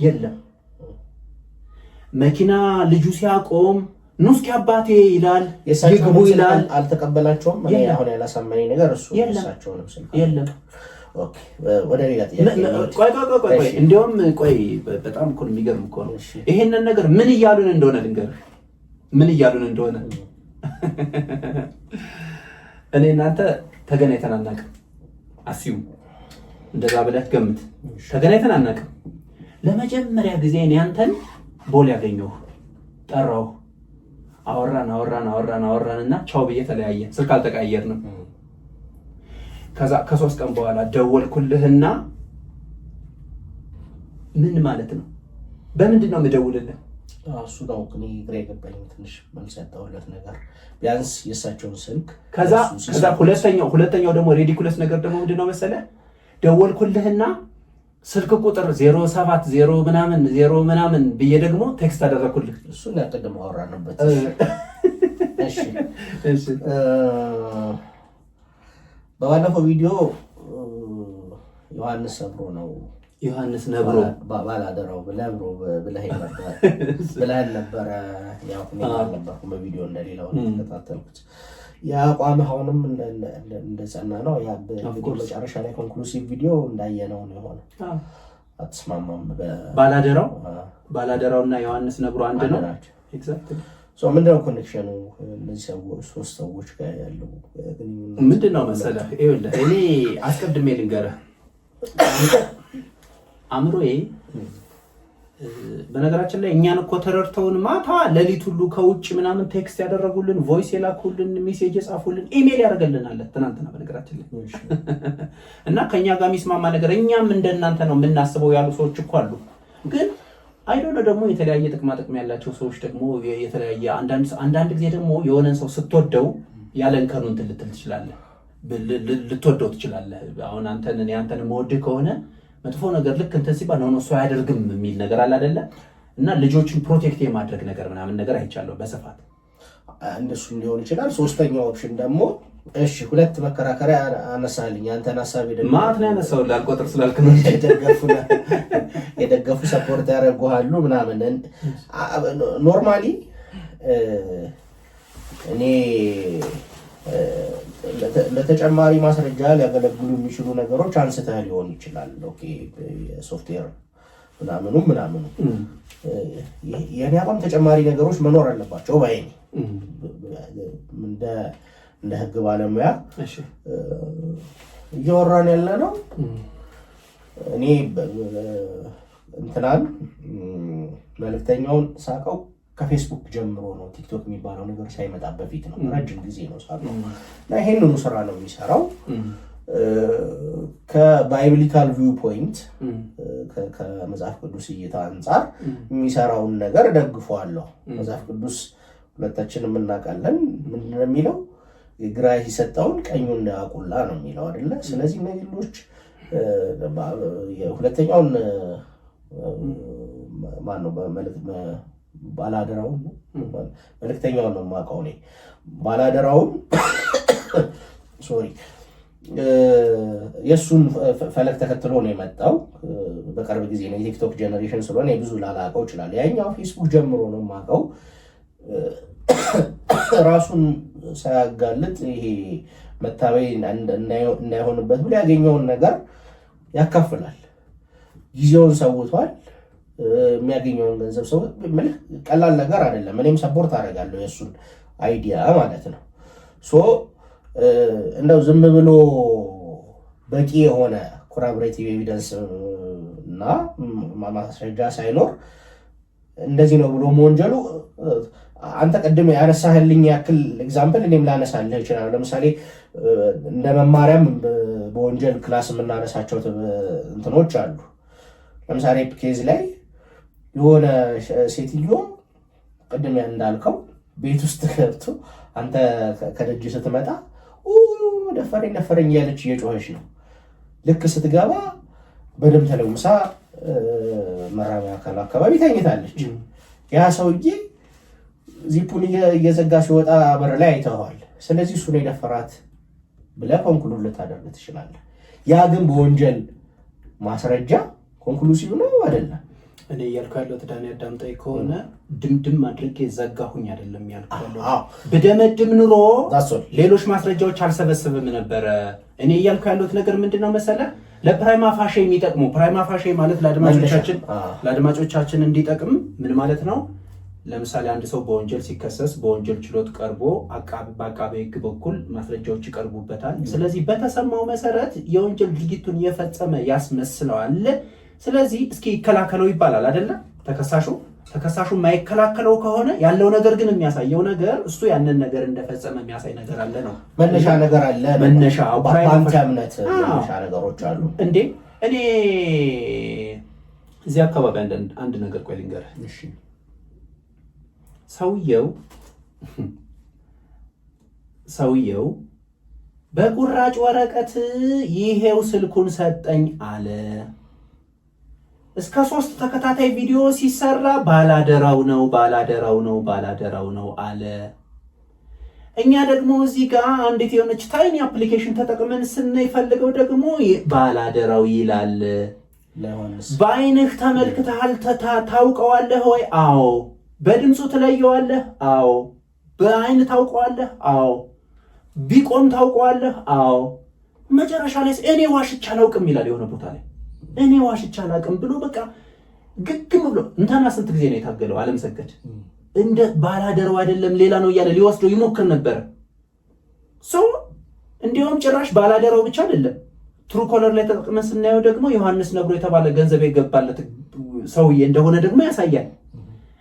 የለም መኪና ልጁ ሲያቆም ኑስኪ አባቴ ይላል ይግቡ ይላል አልተቀበላቸውም እኔ አሁን ያላሳመነኝ ነገር እሱ እሳቸውንም ስልክ የለም ኦኬ ወደ ሌላ ጥያቄ ቆይ እንደውም ቆይ በጣም እኮ የሚገርም እኮ ነው ይሄንን ነገር ምን እያሉን እንደሆነ ልንገርህ ምን እያሉን እንደሆነ እኔ እናንተ ተገናኝተን አናውቅም አስዩ እንደዛ ብለህ ገምት ተገናኝተን አናውቅም ለመጀመሪያ ጊዜ እኔ አንተን ቦል ያገኘው ጠራው አወራንና ቻው ብዬ ተለያየ ስልክ አልተቀያየርንም ከዛ ከ3 ቀን በኋላ ደወልኩልህና ምን ማለት ነው በምንድን ነው የምደውልልህ እሱ ነው ግን ግሬ ገባኝ ትንሽ መልስ ያጣውለት ነገር ቢያንስ የሳቸውን ስልክ ከዛ ሁለተኛው ደግሞ ሬዲኩለስ ነገር ደግሞ ምንድነው መሰለህ ደወልኩልህና ስልክ ቁጥር 070 ምናምን ብዬ ደግሞ ቴክስት አደረኩልህ እሱን ያቀደም አወራንበት እሺ በባለፈው ቪዲዮ ዮሐንስ ነብሮ ባላደራው ብለህ ነበር ያው ነበር በቪዲዮ እንደሌላው ተከታተልኩት ያቋም አሁንም እንደጸና ነው ያ በቪዲዮ መጨረሻ ላይ ኮንክሉሲቭ ቪዲዮ እንዳየነው ነው የሆነ አትስማማም ባላደራውና ዮሐንስ ነብሮ አንድ ነው ኤግዛክትሊ ምንድነው ኮኔክሽኑ እነዚህ ሶስት ሰዎች ጋር ያለው ምንድነው መሰለህ ይኸውልህ እኔ አስቀድሜ ልንገርህ አምሮዬ በነገራችን ላይ እኛን እኮ ተረድተውን ማታ ሌሊት ሁሉ ከውጭ ምናምን ቴክስት ያደረጉልን ቮይስ የላኩልን ሜሴጅ የጻፉልን ኢሜል ያደርገልናል ትናንትና በነገራችን ላይ እና ከኛ ጋር የሚስማማ ነገር እኛም እንደናንተ ነው የምናስበው ያሉ ሰዎች እኮ አሉ ግን አይዶነ ደግሞ የተለያየ ጥቅም ያላቸው ሰዎች ደግሞ የተለያየ አንዳንድ ጊዜ ደግሞ የሆነን ሰው ስትወደው ያለንከኑ እንትን ልትል ትችላለህ ልትወደው ትችላለህ አሁን አንተን መወድህ ከሆነ መጥፎ ነገር ልክ እንትን ሲባል ነው እሱ አያደርግም የሚል ነገር አለ አይደለ እና ልጆችን ፕሮቴክት የማድረግ ነገር ምናምን ነገር አይቻለሁ በስፋት እንደሱ ሊሆን ይችላል ሶስተኛው ኦፕሽን ደግሞ እሺ ሁለት መከራከሪያ አነሳልኝ አንተን ሐሳብ ደግሞ ማት ነው ያነሳው ላልቆጥር ስላልክ ነው የደገፉ ሰፖርት ያደርጉሃሉ ምናምን ኖርማሊ እኔ ለተጨማሪ ማስረጃ ሊያገለግሉ የሚችሉ ነገሮች አንስተህ ሊሆን ይችላል ኦኬ ሶፍትዌር ምናምኑ የኔ አቋም ተጨማሪ ነገሮች መኖር አለባቸው ባይኔ እንደ ህግ ባለሙያ እያወራን ያለ ነው እኔ እንትናን መልእክተኛውን ሳቀው ከፌስቡክ ጀምሮ ነው ቲክቶክ የሚባለው ነገር ሳይመጣ በፊት ነው ረጅም ጊዜ ነው ሳቀው እና ይሄንኑ ስራ ነው የሚሰራው ከባይብሊካል ቪው ፖይንት ከመጽሐፍ ቅዱስ እይታ አንፃር የሚሰራውን ነገር ደግፈዋለሁ መጽሐፍ ቅዱስ ሁለታችንም እናውቃለን ምንድነው የሚለው ግራ ይሰጣውን ቀኙን ያቁላ ነው የሚለው አይደለ ስለዚህ እነዚህ ልጆች የሁለተኛውን ማን ነው ባላደራው መልእክተኛውን ነው የማውቀው እኔ ባላደራው ሶሪ የሱን ፈለግ ተከትሎ ነው የመጣው በቅርብ ጊዜ ነው የቲክቶክ ጄነሬሽን ስለሆነ ብዙ ላላቀው ይችላል ያኛው ፌስቡክ ጀምሮ ነው የማውቀው ራሱን ሳያጋልጥ ይሄ መታበይ እንዳይሆንበት ብሎ ያገኘውን ነገር ያካፍላል። ጊዜውን ሰውቷል። የሚያገኘውን ገንዘብ ሰው ቀላል ነገር አይደለም። እኔም ሰፖርት አደርጋለሁ የእሱን አይዲያ ማለት ነው። እንደው ዝም ብሎ በቂ የሆነ ኮራቦሬቲቭ ኤቪደንስ እና ማስረጃ ሳይኖር እንደዚህ ነው ብሎ መወንጀሉ አንተ ቅድም ያነሳህልኝ ያክል ኤግዛምፕል እኔም ላነሳልህ ይችላል። ለምሳሌ እንደ መማሪያም በወንጀል ክላስ የምናነሳቸው እንትኖች አሉ። ለምሳሌ ኬዝ ላይ የሆነ ሴትዮ ቅድም እንዳልከው ቤት ውስጥ ገብቶ አንተ ከደጅ ስትመጣ ደፈረኝ እያለች እየጮኸች ነው። ልክ ስትገባ በደም ተለውሳ መራቢያ አካል አካባቢ ተኝታለች። ያ ሰውዬ ዚፑን እየዘጋ ሲወጣ በር ላይ አይተዋል። ስለዚህ እሱ ነው የደፈራት ብለህ ኮንክሉድ ልታደርግ ትችላለህ። ያ ግን በወንጀል ማስረጃ ኮንክሉሲቭ ነው አይደለም። እኔ እያልኩ ያለሁት ዳኒ አዳምጠኝ ከሆነ ድምድም አድርጌ ዘጋሁኝ አይደለም ያልኩ ያለሁት። ብደመድም ኑሮ ሌሎች ማስረጃዎች አልሰበስብም ነበረ። እኔ እያልኩ ያለሁት ነገር ምንድነው መሰለህ? ለፕራይማ ፋሼ የሚጠቅሙ ፕራይማ ፋሼ ማለት ለአድማጮቻችን እንዲጠቅም ምን ማለት ነው? ለምሳሌ አንድ ሰው በወንጀል ሲከሰስ በወንጀል ችሎት ቀርቦ በአቃቤ ሕግ በኩል ማስረጃዎች ይቀርቡበታል። ስለዚህ በተሰማው መሰረት የወንጀል ድርጊቱን የፈጸመ ያስመስለዋል። ስለዚህ እስኪ ይከላከለው ይባላል አይደለ? ተከሳሹ የማይከላከለው ከሆነ ያለው ነገር ግን የሚያሳየው ነገር እሱ ያንን ነገር እንደፈጸመ የሚያሳይ ነገር አለ ነው። መነሻ ነገር አለ። መነሻው በአንተ እምነት መነሻ ነገሮች አሉ እንዴ? እኔ እዚህ አካባቢ አንድ ነገር ቆይ ልንገርህ። እሺ፣ ሰውየው በቁራጭ ወረቀት ይሄው ስልኩን ሰጠኝ አለ። እስከ 3 ተከታታይ ቪዲዮ ሲሰራ ባላደራው ነው አለ። እኛ ደግሞ እዚህ ጋር አንዲት የሆነች ታይኒ አፕሊኬሽን ተጠቅመን ስንፈልገው ደግሞ ባላደራው ይላል። በአይንህ ተመልክተሃል? ታውቀዋለህ ወይ? አዎ። በድምፁ ትለየዋለህ? አዎ። በአይን ታውቀዋለህ? አዎ። ቢቆም ታውቀዋለህ? አዎ። መጨረሻ ላይ እኔ ዋሽቻ አላውቅም ይላል የሆነ ቦታ ላይ እኔ ዋሽቻ አላውቅም ብሎ በቃ ግግም ብሎ እንትና ስንት ጊዜ ነው የታገለው አለም ሰገድ እንደ ባላደረው አይደለም ሌላ ነው እያለ ሊወስደው ይሞክር ነበር። እንዲያውም ጭራሽ ባላደረው ብቻ አይደለም ትሩ ኮለር ላይ ተጠቅመን ስናየው ደግሞ ዮሐንስ ነብሮ የተባለ ገንዘብ የገባለት ሰውዬ እንደሆነ ደግሞ ያሳያል።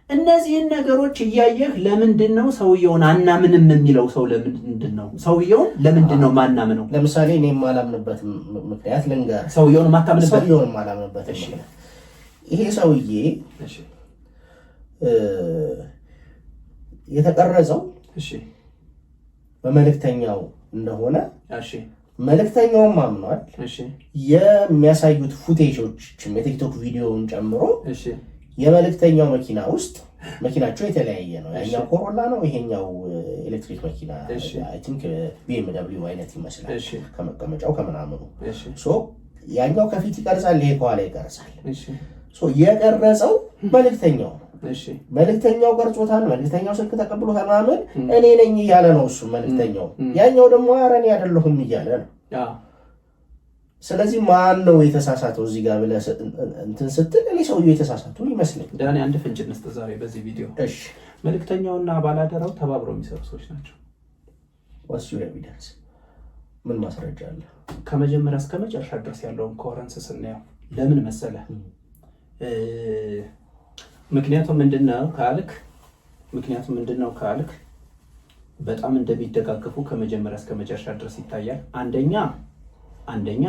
እነዚህን ነገሮች እያየህ ለምንድን ነው ሰውየውን አናምንም የሚለው? ሰው ለምንድን ነው ሰውየውን ማናምነው? ለምሳሌ እኔ የማላምንበት ምክንያት ልንገር። ሰውየውን ማታምንበት? ሰውየውን ማላምንበት ይሄ ሰውዬ የተቀረጸው በመልእክተኛው እንደሆነ መልእክተኛውም አምኗል። የሚያሳዩት ፉቴጆችም የቲክቶክ ቪዲዮውን ጨምሮ የመልእክተኛው መኪና ውስጥ መኪናቸው የተለያየ ነው። ያኛው ኮሮላ ነው፣ ይሄኛው ኤሌክትሪክ መኪና አይ ቲንክ BMW አይነት ይመስላል ከመቀመጫው ከምናምኑ። ያኛው ከፊት ይቀርጻል፣ ይሄ ከኋላ ይቀርጻል። የቀረጸው መልእክተኛው ነው። መልእክተኛው ቀርጾታል። መልእክተኛው ስልክ ተቀብሎ ተማመን እኔ ነኝ እያለ ነው እሱ መልእክተኛው። ያኛው ደግሞ ኧረ እኔ አይደለሁም እያለ ነው። ስለዚህ ማን ነው የተሳሳተው እዚህ ጋር ብለህ እንትን ስትል እኔ ሰውዬው የተሳሳተው ይመስለኝ። ዳኒ አንድ ፍንጭ እንስጥ ዛሬ በዚህ ቪዲዮ። እሺ፣ መልእክተኛውና ባላደራው ተባብረው የሚሰሩ ሰዎች ናቸው። ዋስ ዩ ኤቪደንስ? ምን ማስረጃ አለ? ከመጀመሪያ እስከ መጨረሻ ድረስ ያለውን ኮረንስ ስናየው ለምን መሰለህ? ምክንያቱም ምንድነው ካልክ በጣም እንደሚደጋገፉ ከመጀመሪያ እስከ መጨረሻ ድረስ ይታያል። አንደኛ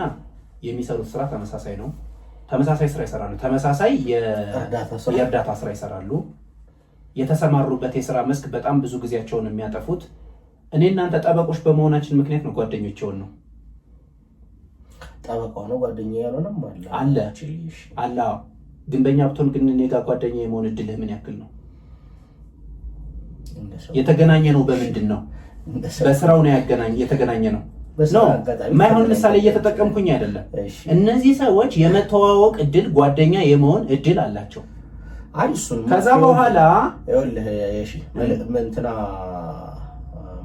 የሚሰሩት ስራ ተመሳሳይ ነው። ተመሳሳይ ስራ ይሰራሉ። ተመሳሳይ የእርዳታ ስራ ይሰራሉ። የተሰማሩበት የስራ መስክ በጣም ብዙ ጊዜያቸውን የሚያጠፉት እኔ እናንተ ጠበቆች በመሆናችን ምክንያት ነው። ጓደኞቼውን ነው ጠበቃው ነው ጓደኛ ያልሆነም አለ። ግን በእኛ ብትሆን ግን እኔ ጋር ጓደኛ የመሆን እድልህ ምን ያክል ነው? የተገናኘ ነው። በምንድን ነው? በስራው ነው የተገናኘ ነው። ማይሆን ምሳሌ እየተጠቀምኩኝ አይደለም። እነዚህ ሰዎች የመተዋወቅ እድል ጓደኛ የመሆን እድል አላቸው። እሱን ከዛ በኋላ ይኸውልህ እሺ እንትና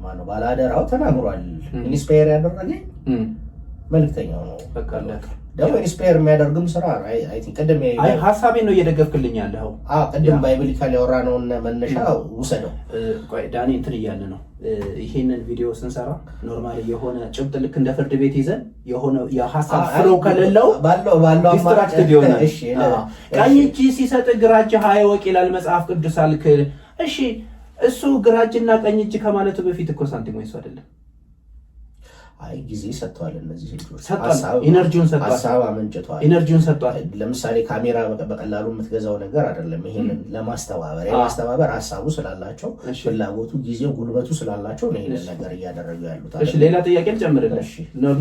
ማነው ባላደራው ተናግሯል። ኢንስፓየር ያደረገኝ መልክተኛው ነው። በቃ ደግሞ ኢንስፓየር የሚያደርግም ስራ አይ ቲንክ ቀደም ሐሳቤን ነው እየደገፍክልኝ ያለው። ቀደም ባይብሊካል ያወራነውን መነሻ ውሰደው። ቆይ ዳኒ እንትን እያለ ነው ይሄንን ቪዲዮ ስንሰራ ኖርማሊ የሆነ ጭብጥ ልክ እንደ ፍርድ ቤት ይዘን የሆነ የሐሳብ ፍሎ ከሌለው ባለው ዲስትራክት ይሆናል። ቀኝ እጅ ሲሰጥ ግራ እጅህ አይወቅ ይላል መጽሐፍ ቅዱስ አልክ። እሺ እሱ ግራ እጅና ቀኝ እጅ ከማለቱ በፊት እኮ ሳንቲም ወይስ አይደለም? አይ ጊዜ ሰጥቷል። እነዚህ ልጆች ኢነርጂውን ሰጥቷል፣ ሐሳብ አመንጭቷል፣ ኢነርጂውን ሰጥቷል። ለምሳሌ ካሜራ በቀላሉ የምትገዛው ነገር አይደለም። ይሄንን ለማስተባበር ሐሳቡ ስላላቸው ፍላጎቱ፣ ጊዜው፣ ጉልበቱ ስላላቸው ነው ይሄንን ነገር እያደረጉ ያሉት። እሺ ሌላ ጥያቄ ልጨምርልህ።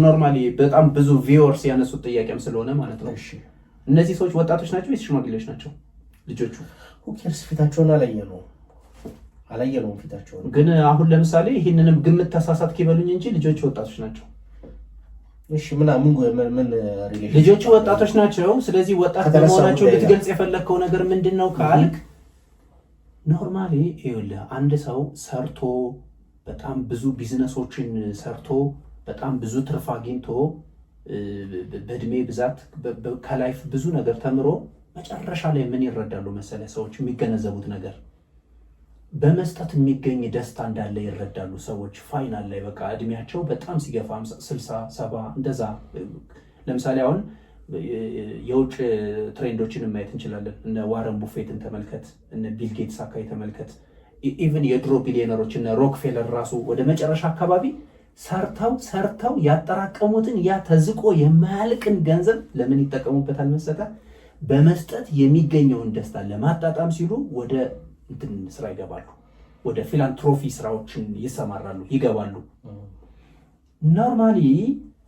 ኖርማሊ በጣም ብዙ ቪውወርስ ያነሱት ጥያቄም ስለሆነ ማለት ነው። እሺ እነዚህ ሰዎች ወጣቶች ናቸው ወይስ ሽማግሌዎች ናቸው? ልጆቹ ሁኬርስ ፊታቸውን አላየነውም ፊታቸውን። ግን አሁን ለምሳሌ ይህንንም ግምት ተሳሳትክ ይበሉኝ እንጂ ልጆቹ ወጣቶች ናቸው። እሺ ምን ሪሌሽን ልጆቹ ወጣቶች ናቸው። ስለዚህ ወጣት በመሆናቸው ልትገልጽ የፈለግከው ነገር ምንድን ነው ካልክ ኖርማሊ ይኸውልህ አንድ ሰው ሰርቶ በጣም ብዙ ቢዝነሶችን ሰርቶ በጣም ብዙ ትርፍ አግኝቶ በእድሜ ብዛት ከላይፍ ብዙ ነገር ተምሮ መጨረሻ ላይ ምን ይረዳሉ መሰለ ሰዎች የሚገነዘቡት ነገር በመስጠት የሚገኝ ደስታ እንዳለ ይረዳሉ ሰዎች። ፋይናል ላይ በቃ እድሜያቸው በጣም ሲገፋ 60 70 እንደዛ። ለምሳሌ አሁን የውጭ ትሬንዶችን ማየት እንችላለን። እነ ዋረን ቡፌትን ተመልከት፣ እነ ቢል ጌትስ አካባቢ ተመልከት። ኢቭን የድሮ ቢሊዮነሮች እነ ሮክፌለር ራሱ ወደ መጨረሻ አካባቢ ሰርተው ያጠራቀሙትን ያ ተዝቆ የማያልቅን ገንዘብ ለምን ይጠቀሙበታል መሰለህ? በመስጠት የሚገኘውን ደስታ ለማጣጣም ሲሉ ወደ እንትን ስራ ይገባሉ። ወደ ፊላንትሮፊ ስራዎችን ይሰማራሉ፣ ይገባሉ። ኖርማሊ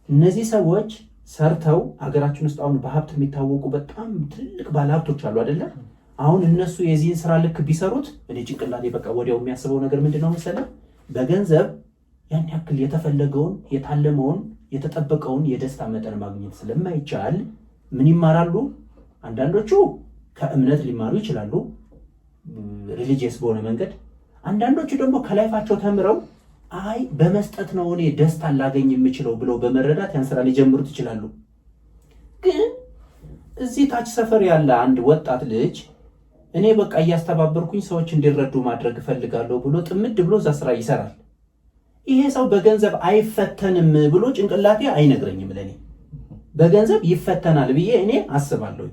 እነዚህ ሰዎች ሰርተው ሀገራችን ውስጥ አሁን በሀብት የሚታወቁ በጣም ትልቅ ባለሀብቶች አሉ አይደለም? አሁን እነሱ የዚህን ስራ ልክ ቢሰሩት እኔ ጭንቅላቴ በቃ ወዲያው የሚያስበው ነገር ምንድነው መሰለህ? በገንዘብ ያን ያክል የተፈለገውን የታለመውን የተጠበቀውን የደስታ መጠን ማግኘት ስለማይቻል ምን ይማራሉ? አንዳንዶቹ ከእምነት ሊማሩ ይችላሉ ሪሊጂየስ በሆነ መንገድ። አንዳንዶቹ ደግሞ ከላይፋቸው ተምረው አይ በመስጠት ነው እኔ ደስታ ላገኝ የምችለው ብለው በመረዳት ያን ስራ ሊጀምሩት ይችላሉ። ግን እዚህ ታች ሰፈር ያለ አንድ ወጣት ልጅ እኔ በቃ እያስተባበርኩኝ ሰዎች እንዲረዱ ማድረግ እፈልጋለሁ ብሎ ጥምድ ብሎ እዛ ስራ ይሰራል። ይሄ ሰው በገንዘብ አይፈተንም ብሎ ጭንቅላቴ አይነግረኝም። ለኔ በገንዘብ ይፈተናል ብዬ እኔ አስባለሁ።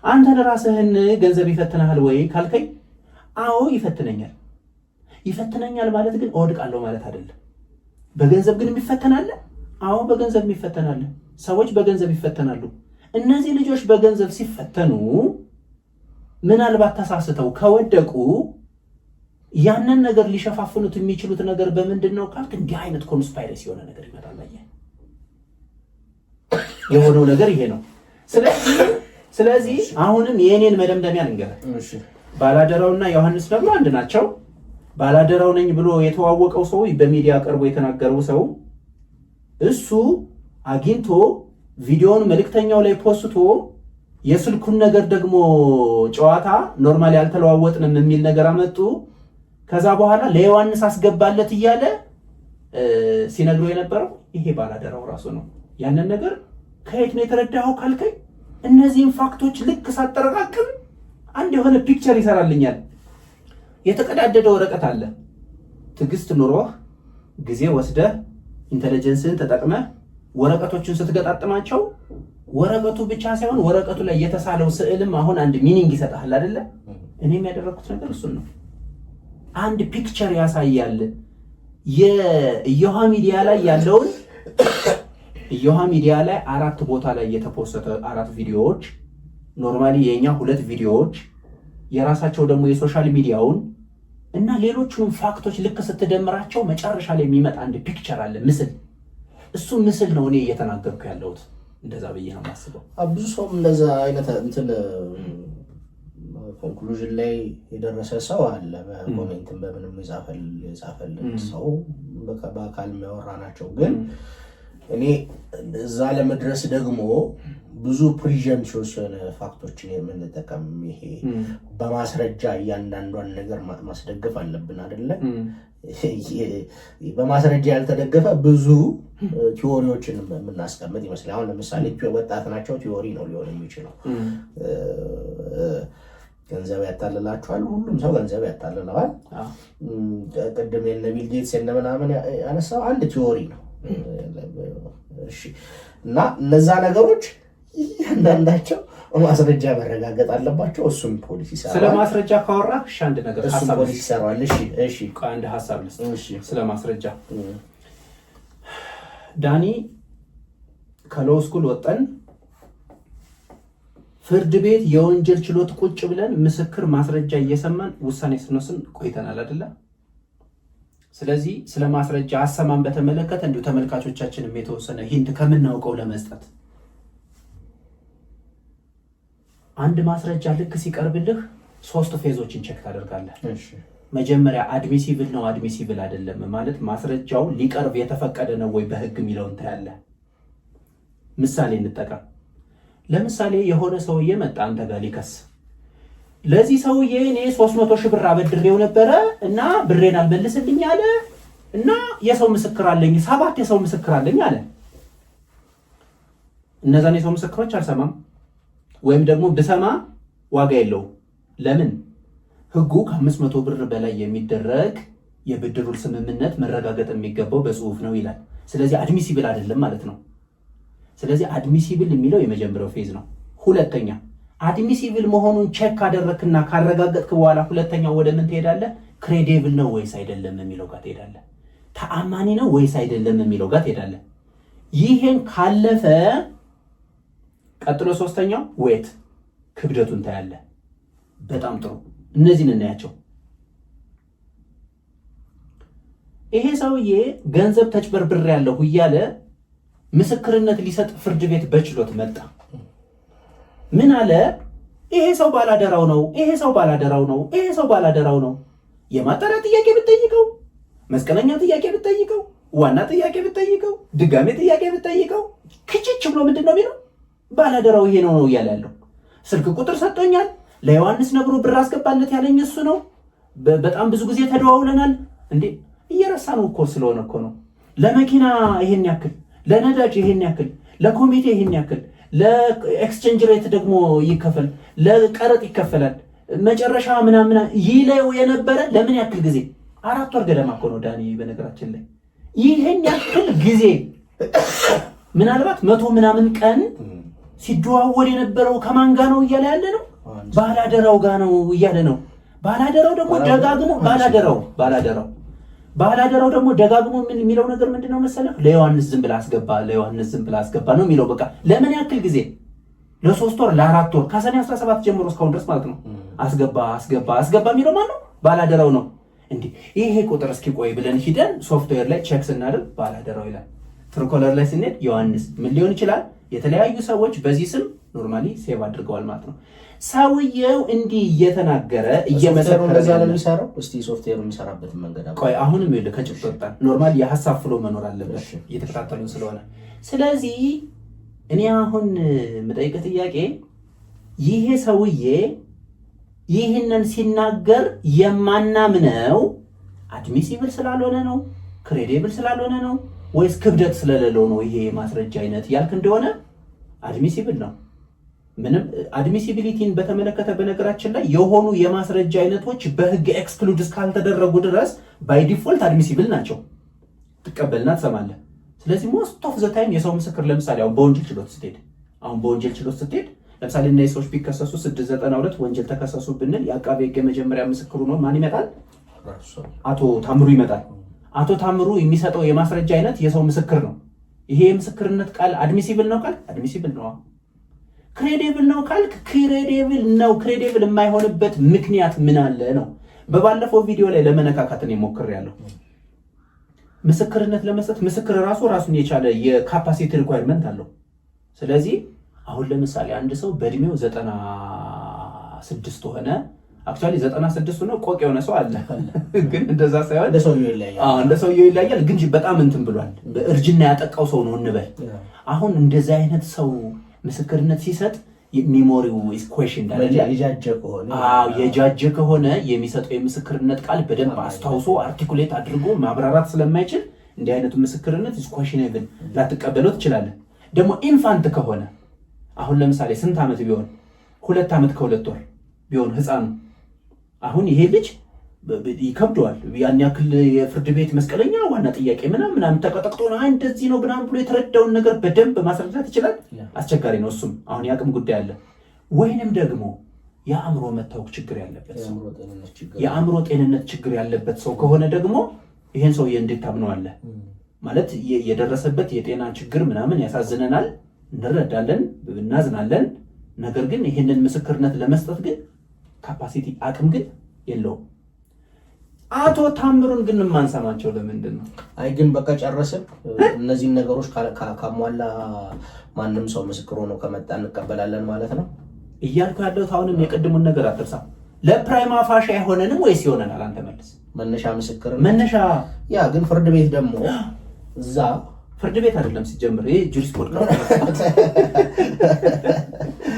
አንተ ለራስህን ገንዘብ ይፈትናል ወይ ካልከኝ፣ አዎ ይፈትነኛል። ይፈትነኛል ማለት ግን እወድቃለሁ ማለት አይደለም። በገንዘብ ግን የሚፈተናል? አዎ በገንዘብ የሚፈተናል። ሰዎች በገንዘብ ይፈተናሉ። እነዚህ ልጆች በገንዘብ ሲፈተኑ ምናልባት ተሳስተው ከወደቁ ያንን ነገር ሊሸፋፍኑት የሚችሉት ነገር በምንድን ነው ካልክ፣ እንዲህ አይነት ኮንስፓይረሲ የሆነ ነገር ይመጣል። የሆነው ነገር ይሄ ነው። ስለዚህ አሁንም የእኔን መደምደሚያ ልንገርህ። ባላደራውና ዮሐንስ ደግሞ አንድ ናቸው። ባላደራው ነኝ ብሎ የተዋወቀው ሰው በሚዲያ ቀርቦ የተናገረው ሰው እሱ አግኝቶ ቪዲዮውን መልእክተኛው ላይ ፖስቶ የስልኩን ነገር ደግሞ ጨዋታ ኖርማሊ አልተለዋወጥንም የሚል ነገር አመጡ። ከዛ በኋላ ለዮሐንስ አስገባለት እያለ ሲነግረው የነበረው ይሄ ባላደራው ራሱ ነው። ያንን ነገር ከየት ነው የተረዳኸው ካልከኝ፣ እነዚህን ፋክቶች ልክ ሳጠረቃቅም አንድ የሆነ ፒክቸር ይሰራልኛል። የተቀዳደደ ወረቀት አለ። ትዕግስት ኑሮህ ጊዜ ወስደህ ኢንተለጀንስን ተጠቅመህ ወረቀቶችን ስትገጣጥማቸው ወረቀቱ ብቻ ሳይሆን ወረቀቱ ላይ የተሳለው ስዕልም አሁን አንድ ሚኒንግ ይሰጣል አይደለ? እኔም ያደረኩት ነገር እሱን ነው። አንድ ፒክቸር ያሳያል። የኢዮሃ ሚዲያ ላይ ያለውን ኢዮሃ ሚዲያ ላይ 4 ቦታ ላይ የተፖሰተ 4 ቪዲዮዎች፣ ኖርማሊ የኛ 2 ቪዲዮዎች፣ የራሳቸው ደግሞ የሶሻል ሚዲያውን እና ሌሎቹንም ፋክቶች ልክ ስትደምራቸው መጨረሻ ላይ የሚመጣ አንድ ፒክቸር አለ፣ ምስል። እሱ ምስል ነው እኔ እየተናገርኩ ያለሁት። እንደዛ ብዬ ነው የማስበው። ብዙ ሰውም እንደዛ አይነት እንትን ኮንክሉዥን ላይ የደረሰ ሰው አለ። በኮሜንትም በምንም የጻፈልን ሰው በአካል የሚያወራ ናቸው። ግን እኔ እዛ ለመድረስ ደግሞ ብዙ ፕሪጀምፕሽንስ የሆነ ፋክቶችን የምንጠቀም ይሄ በማስረጃ እያንዳንዷን ነገር ማስደገፍ አለብን አይደለ? በማስረጃ ያልተደገፈ ብዙ ቲዎሪዎችን የምናስቀምጥ ይመስላል። አሁን ለምሳሌ ወጣት ናቸው ቲዎሪ ነው ሊሆን የሚችለው። ገንዘብ ያታልላችኋል። ሁሉም ሰው ገንዘብ ያታልለዋል። ቅድም የነ ቢል ጌትስ የነ ምናምን ያነሳው አንድ ቲዎሪ ነው። እሺ እና እነዛ ነገሮች እያንዳንዳቸው ማስረጃ መረጋገጥ አለባቸው። እሱም ፖሊሲ ይሰራል። ስለ ማስረጃ ካወራህ አንድ ነገር እሱም ፖሊሲ ይሰራል። እሺ አንድ ሐሳብ ልስጥ። ስለ ማስረጃ ዳኒ ከሎው ስኩል ወጣን ፍርድ ቤት የወንጀል ችሎት ቁጭ ብለን ምስክር ማስረጃ እየሰማን ውሳኔ ስንወስን ቆይተናል አይደለ? ስለዚህ ስለ ማስረጃ አሰማን በተመለከተ እንዲሁ ተመልካቾቻችንም የተወሰነ ሂንት ከምናውቀው ለመስጠት አንድ ማስረጃ ልክ ሲቀርብልህ 3 ፌዞችን ቼክ ታደርጋለህ። መጀመሪያ አድሚሲብል ነው አድሚሲብል አይደለም ማለት ማስረጃው ሊቀርብ የተፈቀደ ነው ወይ በህግ የሚለውን ታያለህ። ምሳሌ እንጠቀም። ለምሳሌ የሆነ ሰውዬ መጣ አንተ ጋር ሊከስ። ለዚህ ሰውዬ እኔ 300 ሺህ ብር አበድሬው ነበረ እና ብሬን አልመልስልኝ አለ እና የሰው ምስክር አለኝ 7 የሰው ምስክር አለኝ አለ። እነዛን የሰው ምስክሮች አልሰማም ወይም ደግሞ ብሰማ ዋጋ የለው። ለምን? ህጉ ከ500 ብር በላይ የሚደረግ የብድሩ ስምምነት መረጋገጥ የሚገባው በጽሁፍ ነው ይላል። ስለዚህ አድሚሲብል አይደለም ማለት ነው። ስለዚህ አድሚሲብል የሚለው የመጀመሪያው ፌዝ ነው። ሁለተኛ አድሚሲብል መሆኑን ቼክ ካደረክና ካረጋገጥክ በኋላ ሁለተኛው ወደ ምን ትሄዳለህ? ክሬዲብል ነው ወይስ አይደለም የሚለው ጋር ትሄዳለህ። ተአማኒ ነው ወይስ አይደለም የሚለው ጋር ትሄዳለህ። ይሄን ካለፈ ቀጥሎ ሶስተኛው ዌት ክብደቱን ታያለህ። በጣም ጥሩ። እነዚህን እናያቸው። ይሄ ሰውዬ ገንዘብ ተጭበርብር ያለሁ እያለ ምስክርነት ሊሰጥ ፍርድ ቤት በችሎት መጣ። ምን አለ? ይሄ ሰው ባላደራው ነው፣ ይሄ ሰው ባላደራው ነው፣ ይሄ ሰው ባላደራው ነው። የማጣሪያ ጥያቄ ብትጠይቀው፣ መስቀለኛ ጥያቄ ብትጠይቀው፣ ዋና ጥያቄ ብትጠይቀው፣ ድጋሜ ጥያቄ ብትጠይቀው ክችች ብሎ ምንድነው የሚለው? ባላደራው ይሄ ነው እያለ ያለው። ስልክ ቁጥር ሰጥቶኛል፣ ለዮሐንስ ነግሮ ብር አስገባለት ያለኝ እሱ ነው። በጣም ብዙ ጊዜ ተደዋውለናል። እንዴ እየረሳነው እኮ ስለሆነ እኮ ነው። ለመኪና ይሄን ያክል፣ ለነዳጅ ይሄን ያክል፣ ለኮሚቴ ይሄን ያክል፣ ለኤክስቼንጅ ሬት ደግሞ ይከፈል፣ ለቀረጥ ይከፈላል፣ መጨረሻ ምናምን ይለው የነበረ ለምን ያክል ጊዜ? 4 ወር ገደማ እኮ ነው ዳኒ። በነገራችን ላይ ይሄን ያክል ጊዜ ምናልባት 100 ምናምን ቀን ሲደዋወል የነበረው ከማን ጋር ነው እያለ ያለ ነው? ባላደራው ጋር ነው እያለ ነው። ባላደራው ደግሞ ደጋግሞ ባላደራው ደግሞ ደጋግሞ ምን የሚለው ነገር ምንድነው መሰለህ? ለዮሐንስ ዝም ብላ አስገባ፣ ለዮሐንስ ዝም ብላ አስገባ ነው የሚለው። በቃ ለምን ያክል ጊዜ? ለ3 ወር ለ4 ወር ከሰኔ 17 ጀምሮ እስካሁን ድረስ ማለት ነው። አስገባ የሚለው ማን ነው? ባላደራው ነው። እንዴ ይሄ ቁጥር እስኪ ቆይ ብለን ሂደን ሶፍትዌር ላይ ቼክ ስናደርግ ባላደራው ይላል። ትሩኮለር ላይ ስንሄድ ዮሐንስ ምን ሊሆን ይችላል? የተለያዩ ሰዎች በዚህ ስም ኖርማሊ ሴቭ አድርገዋል ማለት ነው። ሰውየው እንዲህ እየተናገረ እየመሰከረ እንደዛ ነው የሚሰራው። እስቲ ሶፍትዌር የሚሰራበት መንገድ ቆይ አሁንም ይኸውልህ ከጭብጥ ወጣን። ኖርማሊ የሐሳብ ፍሎ መኖር አለበት እየተከታተሉን ስለሆነ። ስለዚህ እኔ አሁን የምጠይቅህ ጥያቄ ይሄ ሰውዬ ይህንን ሲናገር የማናምነው አድሚሲብል ስላልሆነ ነው? ክሬዲብል ስላልሆነ ነው? ወይስ ክብደት ስለሌለው ነው? ይሄ ማስረጃ አይነት ያልክ እንደሆነ አድሚሲብል ነው። ምንም አድሚሲቢሊቲን በተመለከተ በነገራችን ላይ የሆኑ የማስረጃ አይነቶች በህግ ኤክስክሉድ እስካልተደረጉ ድረስ ባይ ዲፎልት አድሚሲብል ናቸው። ትቀበልና ትሰማለህ። ስለዚህ ሞስት ኦፍ ዘ ታይም የሰው ምስክር ለምሳሌ አሁን በወንጀል ችሎት ስትሄድ ለምሳሌ እነዚህ ሰዎች ቢከሰሱ 692 ወንጀል ተከሰሱ ብንል የአቃቤ ህግ የመጀመሪያ ምስክሩ ነው ማን ይመጣል? አቶ ታምሩ ይመጣል። አቶ ታምሩ የሚሰጠው የማስረጃ አይነት የሰው ምስክር ነው። ይሄ የምስክርነት ቃል አድሚሲብል ነው ካልክ አድሚሲብል ነው። ክሬዲብል ነው ካልክ ክሬዲብል ነው። ክሬዲብል የማይሆንበት ምክንያት ምን አለ ነው። በባለፈው ቪዲዮ ላይ ለመነካካትን ሞክሬያለሁ። ምስክርነት ለመስጠት ምስክር ራሱን የቻለ የካፓሲቲ ሪኳየርመንት አለው። ስለዚህ አሁን ለምሳሌ አንድ ሰው በእድሜው 96 ሆነ። አክቹአሊ 96 ነው ቆቅ የሆነ ሰው አለ። ግን እንደዛ ሳይሆን እንደ ሰውየው ይለያያል። ግን በጣም እንትን ብሏል። በእርጅና ያጠቃው ሰው ነው እንበል። አሁን እንደዛ አይነት ሰው ምስክርነት ሲሰጥ ሚሞሪው ኢዝ ኩዌሽን የጃጀ ከሆነ የሚሰጠው የምስክርነት ቃል በደንብ አስታውሶ አርቲኩሌት አድርጎ ማብራራት ስለማይችል እንዲህ አይነቱ ምስክርነት ኢዝ ኩዌሽኔብል ላትቀበለው ትችላለህ። ደግሞ ኢንፋንት ከሆነ አሁን ለምሳሌ ስንት ዓመት ቢሆን 2 ዓመት ከ2 ወር ቢሆን ህፃኑ አሁን ይሄ ልጅ ይከብደዋል። ያን ያክል የፍርድ ቤት መስቀለኛ ዋና ጥያቄ ምናምን ተቀጠቅጦ ነው እንደዚህ ነው ምናምን ብሎ የተረዳውን ነገር በደንብ ማስረዳት ይችላል? አስቸጋሪ ነው። እሱም አሁን የአቅም ጉዳይ አለ። ወይንም ደግሞ የአእምሮ መታወክ ችግር ያለበት ሰው የአእምሮ ጤንነት ችግር ያለበት ሰው ከሆነ ደግሞ ይሄን ሰው እንዴት ታምነዋለህ? ማለት የደረሰበት የጤና ችግር ምናምን ያሳዝነናል፣ እንረዳለን፣ እናዝናለን። ነገር ግን ይሄንን ምስክርነት ለመስጠት ግን ካፓሲቲ አቅም ግን የለውም። አቶ ታምሩን ግን ማንሰማቸው ለምንድን ነው? አይ ግን በቃ ጨረስን። እነዚህን ነገሮች ካሟላ ማንም ሰው ምስክር ሆኖ ከመጣ እንቀበላለን ማለት ነው እያልኩ ያለሁት። አሁንም የቅድሙን ነገር አትርሳ። ለፕራይማ ፋሻ አይሆነንም ወይስ ይሆነናል? አንተ መልስ። መነሻ ምስክር መነሻ ያ ግን ፍርድ ቤት ደግሞ እዛ ፍርድ ቤት አይደለም ሲጀምር፣ ይሄ ጁሪስ ፖድካስት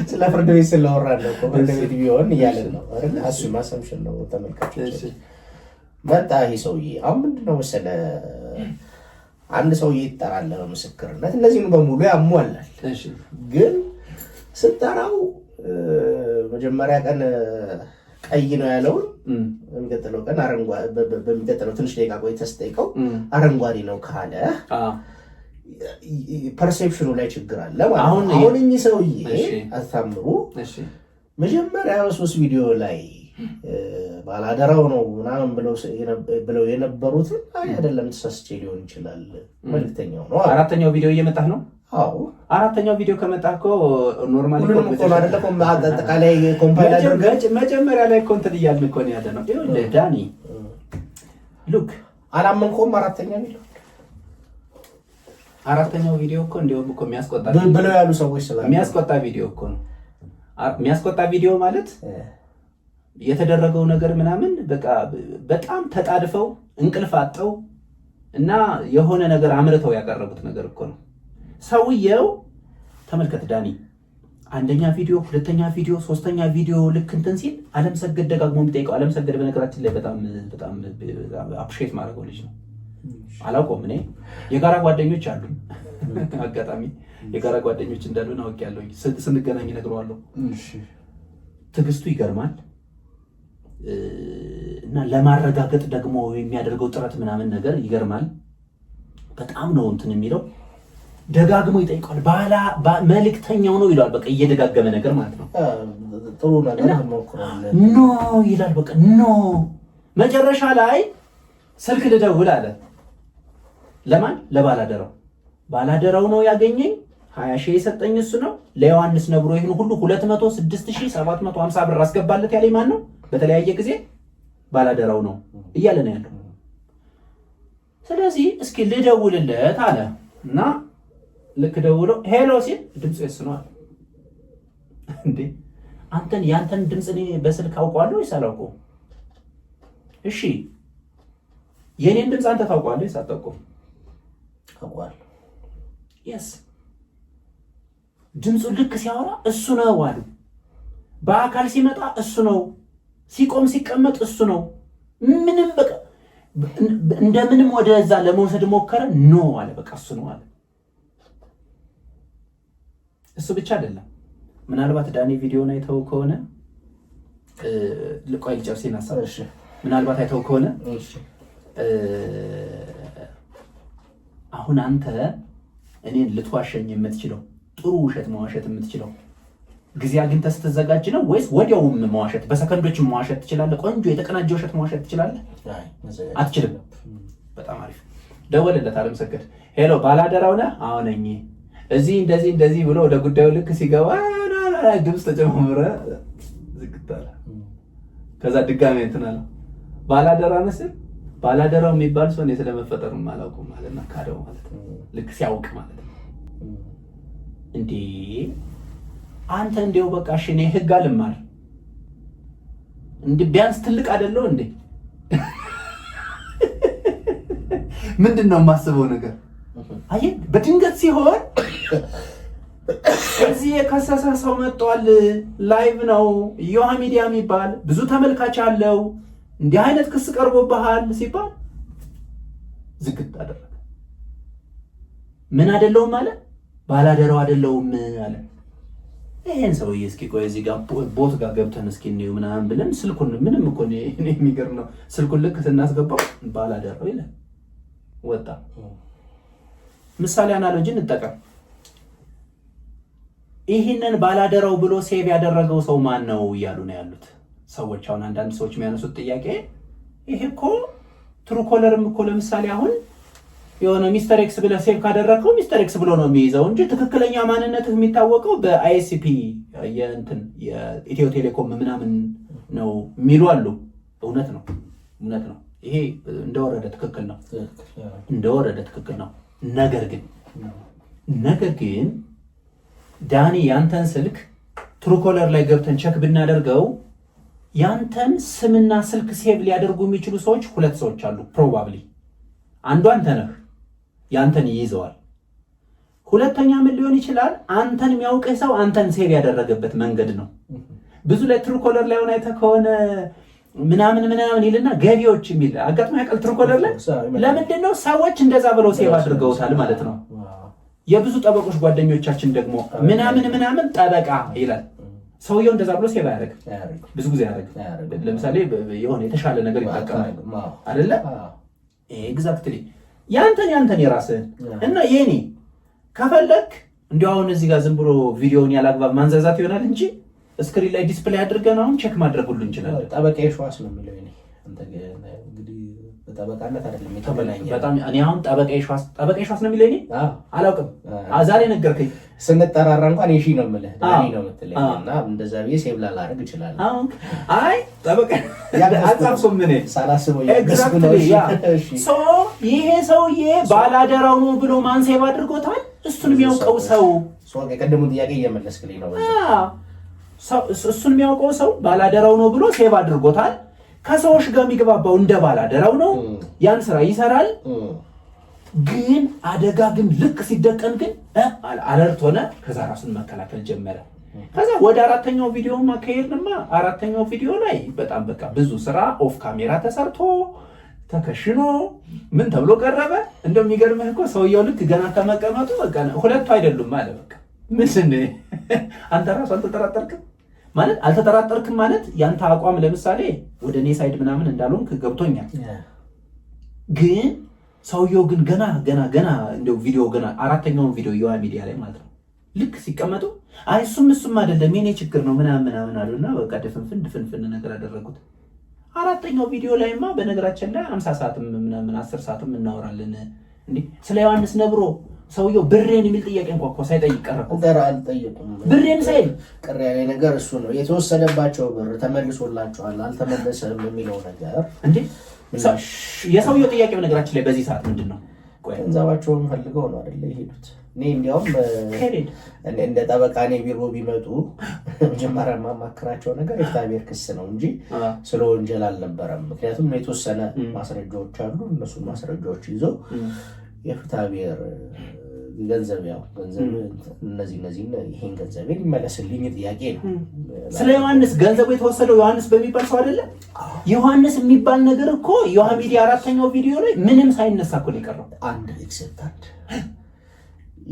ስለ ፍርድ ቤት ስለወራን ነው። ፍርድ ቤት ቢሆን እያለን ነው አይደል? እሱ ማሰምሽን ነው ተመልካቾች። መጣ ይሄ ሰውዬ። አሁን ምንድነው መሰለህ አንድ ሰውዬ ይጠራል ለምስክርነት፣ እነዚህን በሙሉ ያሟላል። ግን ስጠራው መጀመሪያ ቀን ቀይ ነው ያለውን በሚቀጥለው ቀን አረንጓዴ፣ በሚቀጥለው ትንሽ ደቂቃ ቆይተህ ስትጠይቀው አረንጓዴ ነው ካለ ፐርሴፕሽኑ ላይ ችግር አለ ማለት ነው። አሁን እኚህ ሰውዬ አታምሩ መጀመሪያ 3 ቪዲዮ ላይ ባላደራው ነው ምናምን ብለው የነበሩትን አይደለም ተሳስቼ ሊሆን ይችላል መልክተኛው ነው። 4ኛው ቪዲዮ እየመጣህ ነው? አዎ 4ኛው ቪዲዮ ከመጣህ እኮ ኖርማሊ አጠቃላይ ኮምፓይል አድርገህ መጀመሪያ ላይ ኮንተንት እያልን እኮ ነው ያለ ነው። ይኸውልህ ዳኒ ሉክ አላመንከውም? 4ኛው ቪዲዮ እኮ እንደውም እኮ የሚያስቆጣ ብለው ያሉ ሰዎች ስላሉ የሚያስቆጣ ቪዲዮ እኮ ነው። የሚያስቆጣ ቪዲዮ ማለት የተደረገው ነገር ምናምን በቃ በጣም ተጣድፈው እንቅልፍ አጠው እና የሆነ ነገር አምርተው ያቀረቡት ነገር እኮ ነው። ሰውየው ተመልከት ዳኒ፣ 1ኛ ቪዲዮ፣ 2ኛ ቪዲዮ፣ 3ኛ ቪዲዮ ልክ እንትን ሲል አለምሰገድ ደጋግሞ የሚጠይቀው አለምሰገድ በነገራችን ላይ በጣም አፕሪሼት ማድረገው ልጅ ነው። አላውቀውም እኔ የጋራ ጓደኞች አሉ። አጋጣሚ የጋራ ጓደኞች እንዳሉን አውቄያለሁ። ስንገናኝ እነግረዋለሁ። ትዕግስቱ ይገርማል። እና ለማረጋገጥ ደግሞ የሚያደርገው ጥረት ምናምን ነገር ይገርማል። በጣም ነው እንትን የሚለው ደጋግሞ ይጠይቃል። መልእክተኛው ነው ይላል። በቃ እየደጋገመ ነገር ማለት ነው። ጥሩ ነገር ሞክሯል። ኖ ይላል። በቃ ኖ መጨረሻ ላይ ስልክ ልደውል አለ። ለማን? ለባላደራው። ባላደራው ነው ያገኘኝ 20 ሺህ የሰጠኝ እሱ ነው። ለዮሐንስ ነግሮ ይሄን ሁሉ 206,750 ብር አስገባለት ያለኝ ማን ነው? በተለያየ ጊዜ ባላደራው ነው እያለ ነው ያለው። ስለዚህ እስኪ ልደውልለት አለ እና ልክ ደውሎ ሄሎ ሲል ድምፁ የስነዋል። እንዴ ያንተን ድምፅ እኔ በስልክ አውቀዋለሁ ወይስ አላውቀውም? እሺ የኔን ድምፅ አንተ ታውቀዋለህ ወይስ አታውቀውም? አውቀዋለሁ። የስ ድምፁ ልክ ሲያወራ እሱ ነው አሉ። በአካል ሲመጣ እሱ ነው፣ ሲቆም ሲቀመጥ እሱ ነው። ምንም በቃ እንደምንም ወደዛ ለመውሰድ ሞከረ። ኖ አለ። በቃ እሱ ነው አለ። እሱ ብቻ አይደለም። ምናልባት ዳኒ ቪዲዮን አይተው ከሆነ ልቆይ ልጨርሴን ሀሳብ። ምናልባት አይተው ከሆነ አሁን አንተ እኔን ልትዋሸኝ የምትችለው ጥሩ ውሸት መዋሸት የምትችለው ጊዜ አግኝተህ ስትዘጋጅ ነው ወይስ ወዲያውም መዋሸት? በሰከንዶች መዋሸት ትችላለህ? ቆንጆ የተቀናጀ ውሸት መዋሸት ትችላለህ? አትችልም። በጣም አሪፍ። ደወልለት አለምሰገድ። ሄሎ ባላደራው ነህ? አዎ ነኝ። እዚህ እንደዚህ ብሎ ወደ ጉዳዩ ልክ ሲገባ ድምፅ ተጨማምረ ዝግታለ። ከዛ ድጋሜ እንትን አለ። ባላደራ መስል ባላደራው የሚባል ሰው እኔ ስለመፈጠሩም አላውቅም ማለት ነው። ካደው ማለት ነው። ልክ ሲያውቅ ማለት ነው። እንዴ አንተ እንደው በቃ እሺ እኔ ህግ አልማር እንዴ ቢያንስ ትልቅ አይደለው እንዴ? ምንድነው የማስበው ነገር? አይ በድንገት ሲሆን እዚህ የከሰሰ ሰው መጥቷል፣ ላይቭ ነው ዮሃ ሚዲያ የሚባል ብዙ ተመልካች አለው፣ እንዲህ አይነት ክስ ቀርቦብሃል ሲባል ዝግት አደረገ። ምን አይደለውም አለ፣ ባላደራው አይደለውም አለ። ይሄን ሰውዬ እስኪ ቆይ እዚህ ጋር ቦት ጋር ገብተን እስኪ እንየው ምናምን ብለን ስልኩን ምንም እኮ ነው የሚገርም ነው። ስልኩን ልክ ስናስገባው ባላደራው ይላል ወጣ። ምሳሌ አናሎጂ እንጠቀም። ይህንን ባላደራው ብሎ ሴቭ ያደረገው ሰው ማን ነው እያሉ ነው ያሉት ሰዎች። አሁን አንዳንድ ሰዎች የሚያነሱት ጥያቄ ይሄ እኮ ትሩኮለርም እኮ ለምሳሌ አሁን የሆነ ሚስተር ኤክስ ብለህ ሴቭ ካደረግከው ሚስተር ኤክስ ብሎ ነው የሚይዘው እንጂ ትክክለኛ ማንነትህ የሚታወቀው በአይኤስፒ የኢትዮ ቴሌኮም ምናምን ነው የሚሉ አሉ። እውነት ነው። ይሄ እንደወረደ ትክክል ነው። ነገር ግን ዳኒ ያንተን ስልክ ትሩኮለር ላይ ገብተን ቸክ ብናደርገው ያንተን ስምና ስልክ ሴቭ ሊያደርጉ የሚችሉ ሰዎች 2 ሰዎች አሉ። ፕሮባብሊ አንዱ አንተ ነህ፣ ያንተን ይይዘዋል። ሁለተኛ ምን ሊሆን ይችላል? አንተን የሚያውቅህ ሰው አንተን ሴቭ ያደረገበት መንገድ ነው። ብዙ ላይ ትሩኮለር ላይ ሆነ አይተህ ከሆነ ምናምን ይልና ገቢዎች የሚል አጋጥሞ ያውቃል። ትሩኮለር ላይ ለምንድን ነው ሰዎች እንደዛ ብለው ሴቭ አድርገውታል ማለት ነው። የብዙ ጠበቆች ጓደኞቻችን ደግሞ ምናምን ጠበቃ ይላል። ሰውየው እንደዛ ብሎ ሴቭ አያደርግም። ብዙ ጊዜ ያደርግ። ለምሳሌ የሆነ የተሻለ ነገር ይጠቀማል አይደለ? ኤግዛክትሊ ያንተን የራስህን እና የኔ ከፈለክ እንዲያው አሁን እዚህ ጋር ዝም ብሎ ቪዲዮውን ያላግባብ ማንዘዛት ይሆናል እንጂ ስክሪን ላይ ዲስፕሌይ አድርገን አሁን ቼክ ማድረግ ሁሉ እንችላለን። ጠበቃ የሸዋስ ነው የሚለው እኔ አንተ እንግዲህ በጠበቃነት አይደለም የተበላኝ። በጣም እኔ አሁን ጠበቃ የሸዋስ ነው የሚለው እኔ አላውቅም። ዛሬ ነገርከኝ። ስንጠራራ እንኳን የሺ ነው የምልህ ዳኒ ነው የምትለኝ እና እንደዛ ብዬ ሴቭ ላላደርግ እችላለሁ። አይ ጠበቃ አልጻፍኩም እኔ ሳላስበው ይሄ ሰውዬ ባላደራው ነው ብሎ ማን ሴቭ አድርጎታል? እሱን የሚያውቀው ሰው የቀደሙን ጥያቄ እየመለስክልኝ ነው። እሱን የሚያውቀው ሰው ባላደራው ነው ብሎ ሴቭ አድርጎታል። ከሰዎች ጋር የሚግባባው እንደ ባላደራው ነው፣ ያን ስራ ይሰራል። ግን አደጋ ግን ልክ ሲደቀን ግን አለርት ሆነ። ከዛ ራሱን መከላከል ጀመረ። ከዛ ወደ 4ኛው ቪዲዮ ማከየርንማ 4ኛው ቪዲዮ ላይ በጣም በቃ ብዙ ስራ ኦፍ ካሜራ ተሰርቶ ተከሽኖ ምን ተብሎ ቀረበ። እንደሚገርምህ እኮ ሰውየው ልክ ገና ከመቀመጡ በቃ ሁለቱ አይደሉም አለ። በቃ ምን አንተ ራሱ አልተጠራጠርክም ማለት ያንተ አቋም ለምሳሌ ወደ እኔ ሳይድ ምናምን እንዳልሆንክ ገብቶኛል። ግን ሰውየው ግን ገና እንደው ቪዲዮ ገና 4ኛውን ቪዲዮ ዮሃ ሚዲያ ላይ ማለት ነው ልክ ሲቀመጡ አይ እሱም አይደለም የኔ ችግር ነው ምናምን አሉና በቃ ድፍንፍን ነገር አደረጉት። 4ኛው ቪዲዮ ላይማ በነገራችን ላይ 50 ሰዓትም ምናምን 10 ሰዓትም እናወራለን እንዴ ስለ ዮሐንስ ነብሮ ሰውየው ብሬን የሚል ጥያቄ እንኳን እኮ ሳይጠይቅ ቀረኩ። አልጠየቁም። ብሬን ሳይል ቅር ያለ ነገር እሱ ነው። የተወሰደባቸው ብር ተመልሶላቸዋል አልተመለሰም የሚለው ነገር እንዴ የሰውየው ጥያቄ በነገራችን ላይ በዚህ ሰዓት ምንድን ነው? ገንዘባቸውን ፈልገው ነው አይደለ የሄዱት። እኔ እንዲያውም እንደ ጠበቃ እኔ ቢሮ ቢመጡ መጀመሪያ የማማክራቸው ነገር የፍትሐብሔር ክስ ነው እንጂ ስለ ወንጀል አልነበረም። ምክንያቱም የተወሰነ ማስረጃዎች አሉ። እነሱን ማስረጃዎች ይዘው የፍትሐብሔር ገንዘብ እነዚህ ይሄን ገንዘቤን ይመለስልኝ ጥያቄ ነው። ስለ ዮሐንስ ገንዘቡ የተወሰደው ዮሐንስ በሚባል ሰው አይደለ? ዮሐንስ የሚባል ነገር እኮ ዮሃ ሚዲያ 4ኛው ቪዲዮ ላይ ምንም ሳይነሳ እኮ ነው የቀረው። አንድ ኤክሰፕት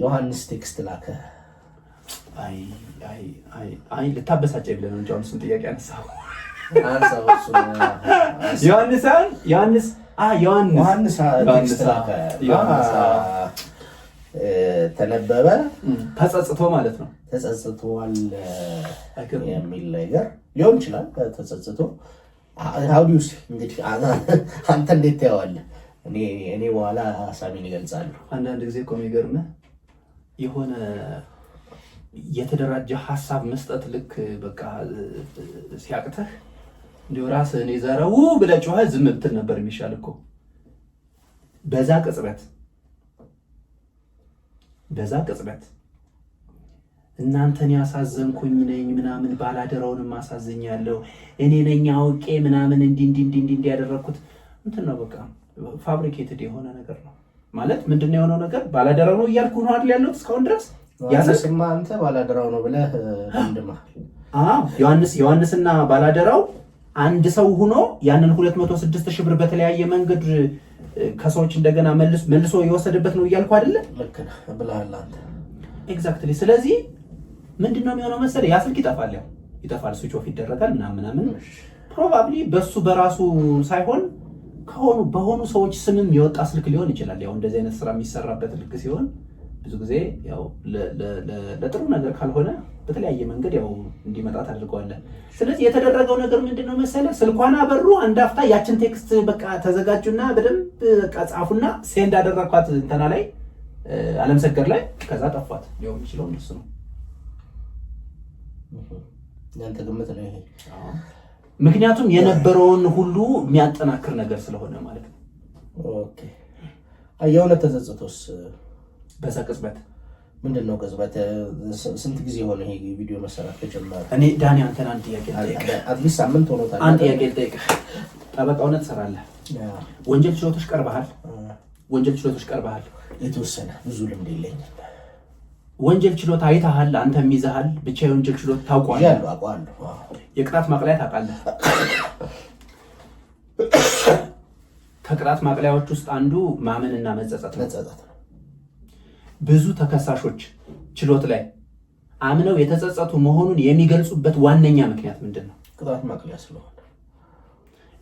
ዮሐንስ ቴክስት ላከ። አይ ልታበሳጨኝ ብለህ ነው እንጂ አሁን እሱን ጥያቄ አነሳው። ዮሐንስ ቴክስት ላከ ተነበበ። ተጸጽቶ ማለት ነው። ተጸጽቷል የሚል ነገር ሊሆን ይችላል። ተጸጽቶ ሀውዲውስ እንግዲህ አንተ እንዴት ታየዋለህ? እኔ በኋላ ሀሳቤን እገልጻለሁ። አንዳንድ ጊዜ እኮ የሚገርምህ የሆነ የተደራጀ ሀሳብ መስጠት ልክ በቃ ሲያቅተህ እንዲሁ ራስህን የዘረው ብለህ ጮኸህ ዝም ብትል ነበር የሚሻል እኮ። በዛ ቅጽበት እናንተን ያሳዘንኩኝ ነኝ ምናምን ባላደራውንም አሳዝኛለሁ እኔ ነኝ አውቄ ምናምን እንዲህ ያደረኩት እንትን ነው። በቃ ፋብሪኬትድ የሆነ ነገር ነው ማለት ምንድነው የሆነው ነገር ባላደራው ነው እያልኩ ነው አይደል ያለሁት እስካሁን ድረስ ዮሐንስማ አንተ ባላደራው ነው ብለህ ደምድማ። ዮሐንስና ባላደራው አንድ ሰው ሆኖ ያንን 206,000 ብር በተለያየ መንገድ ከሰዎች እንደገና መልሶ የወሰደበት ነው እያልኩ አይደለ? ልክ ነህ ብለሃል አንተ። ኤግዛክትሊ። ስለዚህ ምንድነው የሚሆነው መሰለህ? ያ ስልክ ይጠፋል፣ ስዊች ኦፍ ይደረጋል ምናምን። ፕሮባብሊ በሱ በራሱ ሳይሆን በሆኑ ሰዎች ስምም የወጣ ስልክ ሊሆን ይችላል። ያው እንደዚህ አይነት ስራ የሚሰራበት ልክ ሲሆን ብዙ ጊዜ ያው ለጥሩ ነገር ካልሆነ በተለያየ መንገድ ያው እንዲመጣ ታደርገዋለህ። ስለዚህ የተደረገው ነገር ምንድነው መሰለህ? ስልኳን አበሩ። አንድ አፍታ ያችን ቴክስት በቃ ተዘጋጁና በደንብ በቃ ጻፉና ሴንድ አደረኳት እንትና ላይ አለምሰገድ ላይ። ከዛ ጠፋት። ሊሆን ይችላል እሱ ነው። ያንተ ግምት ነው ይሄ? ምክንያቱም የነበረውን ሁሉ የሚያጠናክር ነገር ስለሆነ ማለት ነው። ኦኬ። የእውነት ተጸጽቶስ በዛ ቅጽበት ምንድነው ቅጽበት? ስንት ጊዜ ሆነ ይሄ ቪዲዮ መሰራት ከጀመረ? እኔ ዳኒ አንተን አንድ ጥያቄ አትሊስት ሳምንት ሆኖታል። አንድ ጥያቄ ልጠይቅህ። ጠበቃ ሆነህ ትሰራለህ። ወንጀል ችሎቶች ቀርበሃል? የተወሰነ ብዙ ልምድ የለኝም። ወንጀል ችሎት አይተሃል? አንተም ይዘሃል? ብቻ የወንጀል ችሎት ታውቀዋለህ? አውቀዋለሁ። የቅጣት ማቅለያ ታውቃለህ? ከቅጣት ማቅለያዎች ውስጥ አንዱ ማመንና መጸጸት ነው። ብዙ ተከሳሾች ችሎት ላይ አምነው የተጸጸቱ መሆኑን የሚገልጹበት ዋነኛ ምክንያት ምንድን ነው? ቅጣት ማቅለያ ስለሆነ።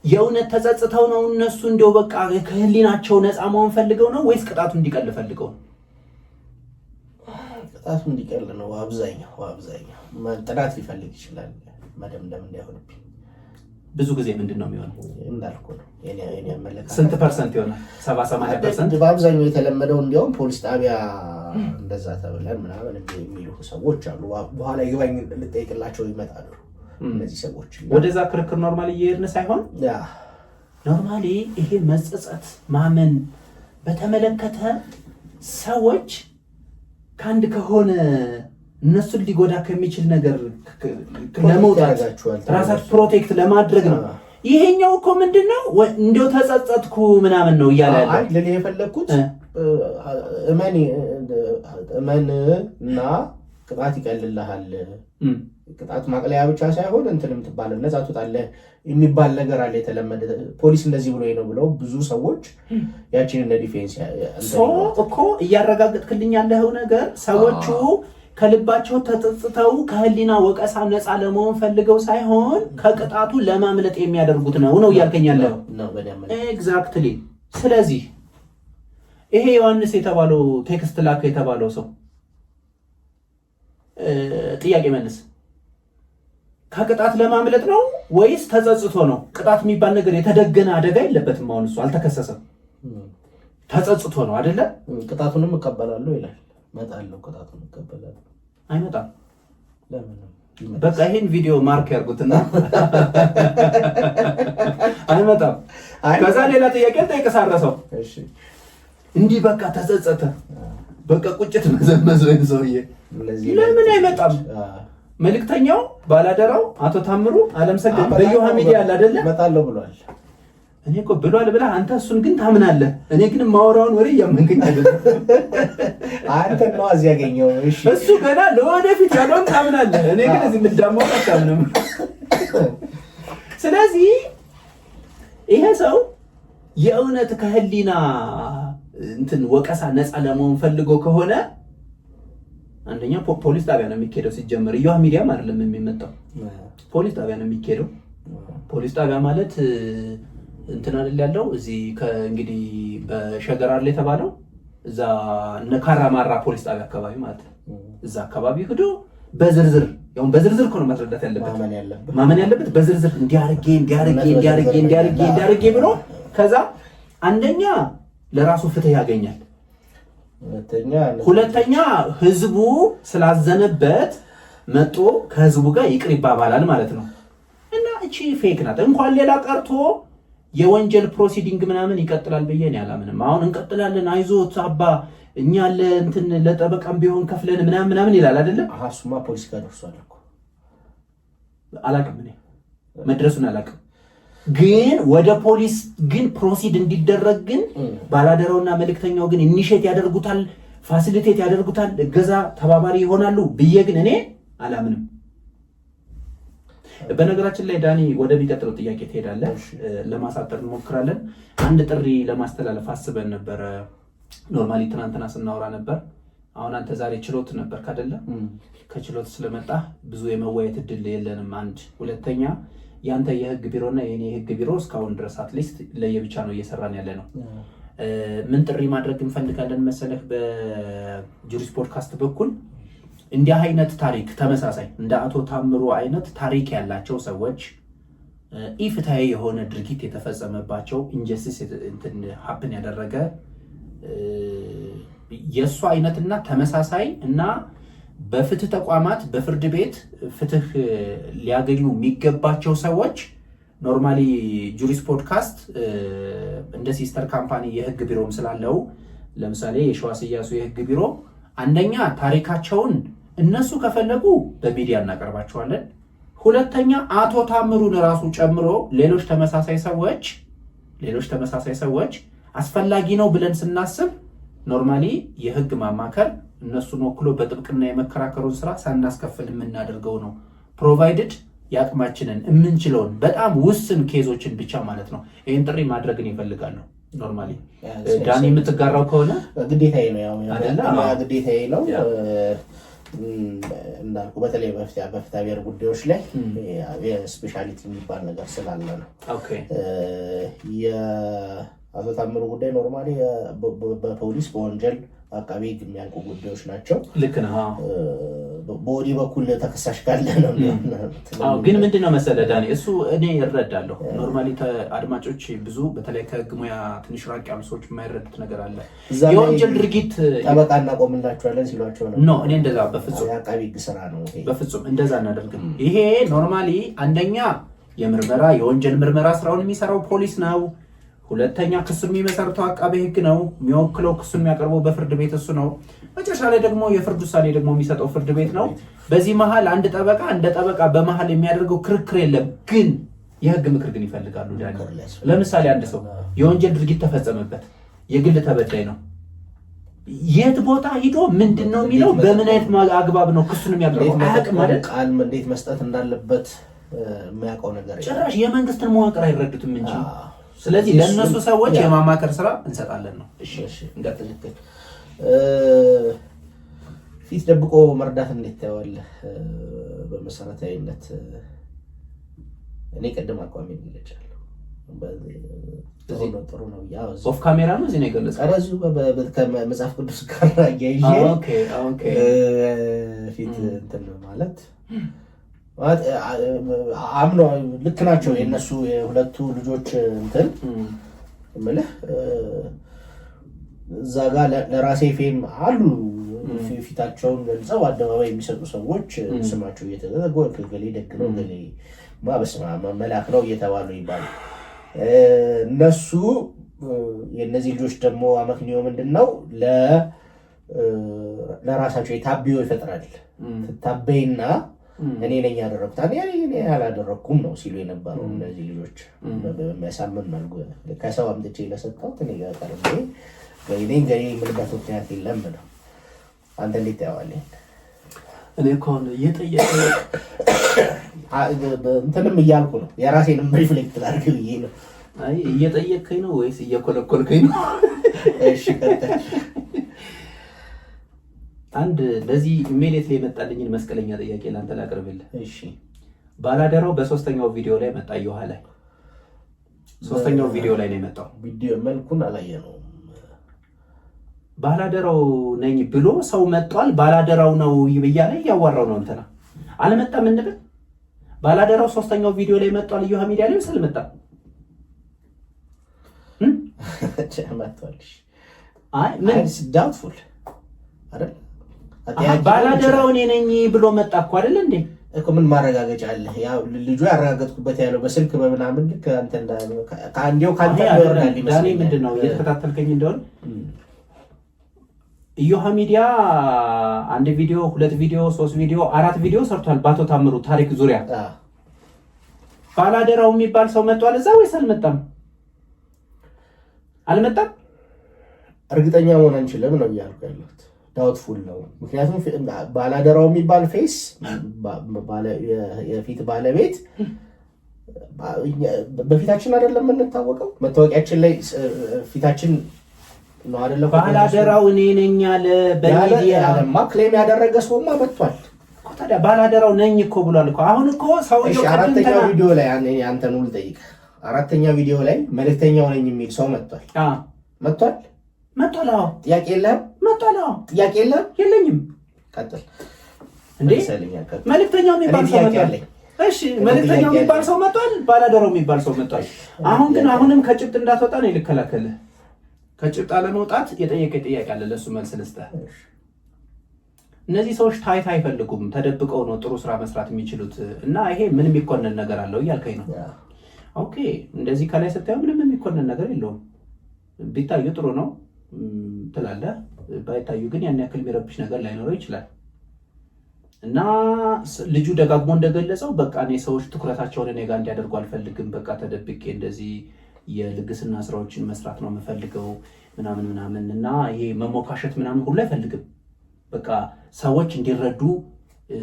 የእውነት ተጸጽተው ነው እነሱ እንደው በቃ ከህሊናቸው ነፃ መሆን ፈልገው ነው ወይስ ቅጣቱ እንዲቀል ፈልገው ነው? ቅጣቱ እንዲቀል ነው አብዛኛው። ጥናት ሊፈልግ ይችላል መደምደም እንዳይሆንብኝ። ብዙ ጊዜ ምንድን ነው የሚሆነው? እንዳልኩ ነው የኔ አመለካከት። ስንት ፐርሰንት ይሆናል? 70-80%? በአብዛኛው የተለመደው እንዲያውም ፖሊስ ጣቢያ እንደዛ ተብለን ምናምን የሚሉ ሰዎች አሉ። በኋላ ይግባኝ ልጠይቅላቸው ይመጣሉ እነዚህ ሰዎች። ወደዛ ክርክር ኖርማሊ እየሄድን ሳይሆን ኖርማሊ ይሄ መጸጸት ማመን በተመለከተ ሰዎች ከአንድ ከሆነ እነሱን ሊጎዳ ከሚችል ነገር ለመውጣት ራሳቸው ፕሮቴክት ለማድረግ ነው። ይሄኛው እኮ ምንድነው እንደው ተጸጸትኩ ምናምን ነው እያለ ያለው። ለኔ የፈለኩት እመንና ቅጣት ይቀልልሃል። ቅጣት ማቅለያ ብቻ ሳይሆን እንትንም ትባላለህ፣ ነፃ ትወጣለህ የሚባል ነገር አለ የተለመደ። ፖሊስ እንደዚህ ብሎ ነው ብለው ብዙ ሰዎች ያቺን እንደ ዲፌንስ እኮ እያረጋገጥክልኝ ያለው ነገር ሰዎቹ ከልባቸው ተጸጽተው ከህሊና ወቀሳ ነፃ ለመሆን ፈልገው ሳይሆን ከቅጣቱ ለማምለጥ የሚያደርጉት ነው እያልከኝ ያለው ነው። ኤግዛክትሊ። ስለዚህ ይሄ ዮሐንስ የተባለው ቴክስት ላከ የተባለው ሰው ጥያቄ መልስ። ከቅጣት ለማምለጥ ነው ወይስ ተጸጽቶ ነው? ቅጣት የሚባል ነገር የተደገነ አደጋ የለበትም። አሁን እሱ አልተከሰሰም፣ ተጸጽቶ ነው አይደለ? ቅጣቱንም እቀበላለሁ ይላል። መጣለው ቅጣቱን እቀበላለሁ። አይመጣም። ለምን? በቃ ይሄን ቪዲዮ ማርክ ያርጉትና አይመጣም። ከዛ ሌላ ጥያቄ ጠይቀሳረሰው። እሺ እንዲህ በቃ ተጸጸተ፣ በቃ ቁጭት መዘመዘው ሰውዬ ለምን አይመጣም? መልእክተኛው ባላደራው አቶ ታምሩ አለምሰገድ በዮሐ ሚዲያ አለ አይደለ? መጣለው ብሏል። እኔ እኮ ብሏል ብለህ አንተ እሱን ግን ታምናለህ። እኔ ግን ማወራውን ወሬ እያመንከኝ አይደለም። አንተ ነው እዚህ ያገኘው። እሺ እሱ ገና ለወደፊት ያለውን ታምናለህ። እኔ ግን እዚህ ምዳማው አታምንም። ስለዚህ ይሄ ሰው የእውነት ከህሊና እንትን ወቀሳ ነፃ ለመሆን ፈልጎ ከሆነ አንደኛ ፖሊስ ጣቢያ ነው የሚኬደው። ሲጀመር ዮሐ ሚዲያም አይደለም የሚመጣው፣ ፖሊስ ጣቢያ ነው የሚኬደው። ፖሊስ ጣቢያ ማለት እንትን አይደል ያለው እዚህ ከእንግዲህ በሸገር አይደል የተባለው እዛ ነካራማራ ፖሊስ ጣቢያ አካባቢ ማለት ነው። እዛ አካባቢ ሄዶ በዝርዝር ያው በዝርዝር እኮ ነው ማስረዳት ያለበት፣ ማመን ያለበት በዝርዝር እንዲያርጌ ብሎ ከዛ አንደኛ ለራሱ ፍትህ ያገኛል፣ ሁለተኛ ህዝቡ ስላዘነበት መጦ ከህዝቡ ጋር ይቅር ይባባላል ማለት ነው። እና እቺ ፌክ ናት። እንኳን ሌላ ቀርቶ የወንጀል ፕሮሲዲንግ ምናምን ይቀጥላል ብዬ እኔ አላምንም። አሁን እንቀጥላለን አይዞት አባ እኛ ለእንትን ለጠበቃም ቢሆን ከፍለን ምናምን ይላል አይደለ? እሱማ ፖሊስ ጋር ደርሷል እኮ። አላውቅም እኔ መድረሱን አላውቅም። ግን ወደ ፖሊስ ግን ፕሮሲድ እንዲደረግ ግን ባላደራውና መልእክተኛው ግን ኢኒሼት ያደርጉታል። ፋሲሊቴት ያደርጉታል፣ እገዛ ተባባሪ ይሆናሉ ብዬ ግን እኔ አላምንም። በነገራችን ላይ ዳኒ ወደሚቀጥለው ጥያቄ ትሄዳለህ። ለማሳጠር እንሞክራለን። አንድ ጥሪ ለማስተላለፍ አስበን ነበረ። ኖርማሊ ትናንትና ስናወራ ነበር። አሁን አንተ ዛሬ ችሎት ነበር ካደለ? ከችሎት ስለመጣ ብዙ የመወያየት እድል የለንም። አንድ ሁለተኛ ያንተ የህግ ቢሮና የኔ የህግ ቢሮ እስካሁን ድረስ አትሊስት ለየብቻ ነው እየሰራን ያለ ነው። ምን ጥሪ ማድረግ እንፈልጋለን መሰለህ? በጁሪስ ፖድካስት በኩል እንዲህ አይነት ታሪክ ተመሳሳይ እንደ አቶ ታምሩ አይነት ታሪክ ያላቸው ሰዎች ኢፍትሃዊ የሆነ ድርጊት የተፈጸመባቸው ኢንጀስቲስ ሀፕን ያደረገ የእሱ አይነትና ተመሳሳይ እና በፍትህ ተቋማት በፍርድ ቤት ፍትህ ሊያገኙ የሚገባቸው ሰዎች ኖርማሊ ጁሪስ ፖድካስት እንደ ሲስተር ካምፓኒ የህግ ቢሮም ስላለው ለምሳሌ የሸዋስ እያሱ የህግ ቢሮ አንደኛ ታሪካቸውን እነሱ ከፈለጉ በሚዲያ እናቀርባቸዋለን። ሁለተኛ አቶ ታምሩን ራሱ ጨምሮ ሌሎች ተመሳሳይ ሰዎች አስፈላጊ ነው ብለን ስናስብ ኖርማሊ የህግ ማማከር እነሱን ወክሎ በጥብቅና የመከራከሩን ስራ ሳናስከፍል የምናደርገው ነው። ፕሮቫይድድ የአቅማችንን የምንችለውን በጣም ውስን ኬዞችን ብቻ ማለት ነው። ይህን ጥሪ ማድረግን ይፈልጋሉ። ኖርማሊ ዳኒ የምትጋራው ከሆነ ግዴታዬ ነው። እንዳልኩ በተለይ በፍትሐ ብሔር ጉዳዮች ላይ የስፔሻሊቲ የሚባል ነገር ስላለ ነው። የአቶ ታምሩ ጉዳይ ኖርማሊ በፖሊስ በወንጀል አቃቤ ሕግ የሚያልቁ ጉዳዮች ናቸው። ልክ ነህ። በወዲህ በኩል ተከሳሽ ካለ ነው። ግን ምንድነው መሰለህ ዳኒ፣ እሱ እኔ እረዳለሁ። ኖርማሊ አድማጮች ብዙ በተለይ ከህግ ሙያ ትንሽ ራቅ ያሉ ሰዎች የማይረዱት ነገር አለ። የወንጀል ድርጊት ጠበቃ እናቆምላቸዋለን ሲሏቸው ነው። እኔ እንደዛ በፍጹም የአቃቤ ሕግ ስራ ነው። በፍጹም እንደዛ እናደርግም። ይሄ ኖርማሊ አንደኛ የወንጀል ምርመራ ስራውን የሚሰራው ፖሊስ ነው። ሁለተኛ ክሱን የሚመሰርተው አቃቤ ሕግ ነው። የሚወክለው ክሱን የሚያቀርበው በፍርድ ቤት እሱ ነው። መጨረሻ ላይ ደግሞ የፍርድ ውሳኔ ደግሞ የሚሰጠው ፍርድ ቤት ነው። በዚህ መሀል አንድ ጠበቃ እንደ ጠበቃ በመሀል የሚያደርገው ክርክር የለም። ግን የህግ ምክር ግን ይፈልጋሉ። ለምሳሌ አንድ ሰው የወንጀል ድርጊት ተፈጸመበት፣ የግል ተበዳይ ነው። የት ቦታ ሂዶ ምንድን ነው የሚለው፣ በምን አይነት አግባብ ነው ክሱን የሚያቀርበው አያውቅም አይደል? ቃል እንዴት መስጠት እንዳለበት የሚያውቀው ነገር ጭራሽ የመንግስትን መዋቅር አይረዱትም እንጂ። ስለዚህ ለእነሱ ሰዎች የማማከር ስራ እንሰጣለን ነው። እሺ እንዳትልከል ፊት ደብቆ መርዳት እንዴት ታየዋለህ? በመሰረታዊነት እኔ ቀደም አቋሚ ይገልጫለሁ። ጥሩ ነው። ኦፍ ካሜራ ነው እዚህ ነው የገለጸው። ቀረዙ ከመጽሐፍ ቅዱስ ጋር አያይዤ ፊት እንትን ማለት አምኖ ልክ ናቸው የነሱ የሁለቱ ልጆች እንትን እምልህ እዛ ጋር ለራሴ ፌም አሉ ፊታቸውን ገልጸው አደባባይ የሚሰጡ ሰዎች ስማቸው እየተዘጎ ገሌ ደግ ነው ገሌ በስመ አብ መላክ ነው እየተባሉ ይባላል። እነሱ የእነዚህ ልጆች ደግሞ አመክንዮ ምንድን ነው? ለራሳቸው የታቢዮ ይፈጥራል። ትታበይና እኔ ነኝ ያደረኩት እኔ ያላደረኩም ነው ሲሉ የነበረው እነዚህ ልጆች በሚያሳምን መልኩ ከሰው አምጥቼ ለሰጠሁት እኔ ጋር ቀርቤ ገሌ የምልበት ምክንያት የለም ነው። አንተ እንዴት ታየዋለህ? እኔ እኮ አሁን እየጠየቀኝ እንትንም እያልኩ ነው የራሴንም ሪፍሌክት ላድርግ ብዬ ነው። አይ እየጠየቀኝ ነው ወይስ እየኮለኮልከኝ ነው? እሺ ቀጥታ አንድ ለዚህ ኢሜዲየት ላይ የመጣልኝን መስቀለኛ ጥያቄ ላንተ ላቅርብልህ። እሺ ባላደራው በሶስተኛው ቪዲዮ ላይ መጣ። ይኋላ ሶስተኛው ቪዲዮ ላይ ነው የመጣው። ቪዲዮ መልኩን አላየነውም። ባላደራው ነኝ ብሎ ሰው መጥቷል። ባላደራው ነው ይብያለ ያዋራው ነው እንትና አልመጣም እንበል። ባላደራው ሶስተኛው ቪዲዮ ላይ መጥቷል። ይሁ ሚዲያ ላይ አልመጣም። መጥቷልሽ። አይ ምን ዳውትፉል አይደል? ባላደራው እኔ ነኝ ብሎ መጣ እኮ አይደል እንዴ? እኮ ምን ማረጋገጫ አለ? ያው ልጁ ያረጋገጥኩበት ያለው በስልክ በምናምን ልክ አንተ ከአንዴው ካንተ ይወርዳል ይመስላል። ዳኒ ምንድነው እየተከታተልከኝ እንደሆነ ኢዮሃ ሚዲያ አንድ ቪዲዮ፣ ሁለት ቪዲዮ፣ ሶስት ቪዲዮ፣ አራት ቪዲዮ ሰርቷል በአቶ ታምሩ ታሪክ ዙሪያ። ባላደራው የሚባል ሰው መጥቷል እዛ ወይስ አልመጣም? አልመጣም። እርግጠኛ መሆን አንችልም ነው እያልኩ ያለሁት። ዳውትፉል ነው። ምክንያቱም ባላደራው የሚባል ፌስ የፊት ባለቤት በፊታችን አይደለም የምንታወቀው፣ መታወቂያችን ላይ ፊታችን ነው አይደለም። ባላደራው እኔ ነኝ አለ በሚዲያ ክሌም ያደረገ ሰውማ መጥቷል። ታዲያ ባላደራው ነኝ እኮ ብሏል እኮ። አሁን እኮ ሰውዬው አራተኛው ቪዲዮ ላይ አንተን ሁሉ ጠይቅ። አራተኛው ቪዲዮ ላይ መልእክተኛው ነኝ የሚል ሰው መጥቷል። መጥቷል። አዎ ጥያቄ የለህም? መጥቷል። አዎ ጥያቄ የለህም? የለኝም። ቀጥል እንዴ። መልእክተኛው የሚባል ሰው መጥቷል። እሺ መልእክተኛው የሚባል ሰው መጥቷል። ባላደራው የሚባል ሰው መጥቷል። አሁን ግን አሁንም ከጭብጥ እንዳትወጣ ነው ልከላከልህ። ከጭብጥ አለመውጣት የጠየቀ ጥያቄ አለ፣ ለሱ መልስ ልስጥህ። እነዚህ ሰዎች ታይታ አይፈልጉም፣ ተደብቀው ነው ጥሩ ስራ መስራት የሚችሉት እና ይሄ ምን የሚኮነን ነገር አለው እያልከኝ ነው? ኦኬ እንደዚህ ከላይ ስታየው ምንም የሚኮነን ነገር የለውም። ቢታዩ ጥሩ ነው ትላለህ፣ ባይታዩ ግን ያን ያክል የሚረብሽ ነገር ላይኖረው ይችላል። እና ልጁ ደጋግሞ እንደገለጸው በቃ እኔ ሰዎች ትኩረታቸውን እኔ ጋር እንዲያደርጉ አልፈልግም፣ በቃ ተደብቄ እንደዚህ የልግስና ስራዎችን መስራት ነው የምፈልገው ምናምን እና ይሄ መሞካሸት ምናምን ሁሉ አይፈልግም። በቃ ሰዎች እንዲረዱ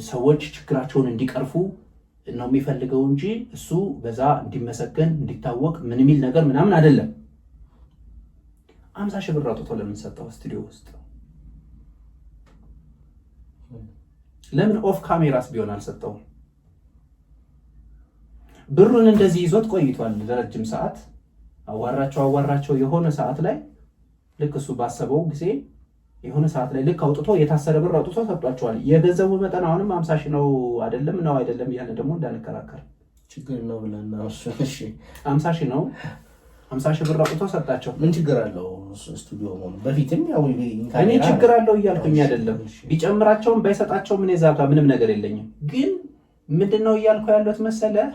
ሰዎች ችግራቸውን እንዲቀርፉ ነው የሚፈልገው እንጂ እሱ በዛ እንዲመሰገን እንዲታወቅ ምን የሚል ነገር ምናምን አይደለም። 50 ሺህ ብር አውጥቶ ለምን ሰጠው? ስቱዲዮ ውስጥ ለምን ኦፍ ካሜራስ ቢሆን አልሰጠውም? ብሩን እንደዚህ ይዞት ቆይቷል ለረጅም ሰዓት። አዋራቸው የሆነ ሰዓት ላይ ልክ እሱ ባሰበው ጊዜ የሆነ ሰዓት ላይ ልክ አውጥቶ የታሰረ ብር አውጥቶ ሰጧቸዋል። የገንዘቡ መጠን አሁንም 50 ሺህ ነው አይደለም እያለ ደግሞ እንዳንከራከር ችግር ነው ብለን ነው። እሺ 50 ሺህ ነው። 50 ሺህ ብር አውጥቶ ሰጣቸው። ምን ችግር አለው? ስቱዲዮ ነው በፊትም ያው እኔ ችግር አለው እያልኩኝ አይደለም። ቢጨምራቸውም ባይሰጣቸውም እኔ እዛ ጋር ምንም ነገር የለኝም። ግን ምንድነው እያልኩ ያለሁት መሰለህ፣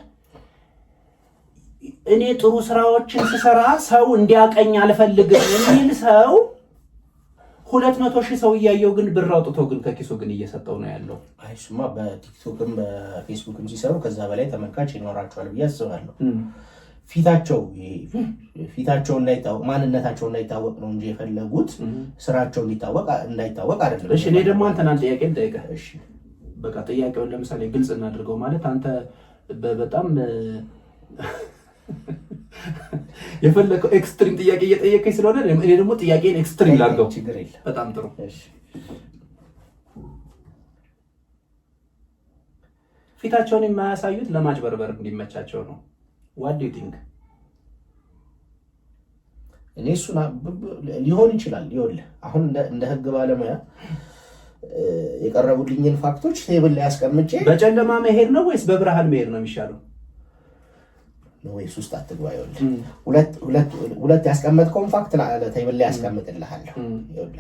እኔ ጥሩ ስራዎችን ስሰራ ሰው እንዲያቀኝ አልፈልግም የሚል ሰው 200 ሺህ ሰው እያየው ግን ብር አውጥቶ ግን ከኪሱ ግን እየሰጠው ነው ያለው። አይሱማ በቲክቶክም በፌስቡክም ሲሰሩ ከዛ በላይ ተመልካች ይኖራቸዋል ብዬ አስባለሁ። ፊታቸው እንዳይታወቅ ማንነታቸው እንዳይታወቅ ነው እንጂ የፈለጉት ስራቸው እንዳይታወቅ አይደለም። እሺ እኔ ደግሞ አንተን አንድ ጥያቄ ልጠይቅህ። እሺ በቃ ጥያቄውን ለምሳሌ ግልጽ እናድርገው። ማለት አንተ በጣም የፈለከው ኤክስትሪም ጥያቄ እየጠየቀኝ ስለሆነ እኔ ደግሞ ጥያቄን ኤክስትሪም ላድርገው። በጣም ጥሩ። እሺ ፊታቸውን የማያሳዩት ለማጭበርበር እንዲመቻቸው ነው። what do you think? እኔ እሱና ሊሆን ይችላል። ይኸውልህ አሁን እንደ ህግ ባለሙያ የቀረቡልኝን ፋክቶች ቴብል ላይ አስቀምጬ በጨለማ መሄድ ነው ወይስ በብርሃን መሄድ ነው የሚሻለው? ወይስ ውስጥ አትግባ። ይኸውልህ ሁለት ያስቀመጥከውን ፋክት ቴብል ላይ ያስቀምጥልሃለሁ።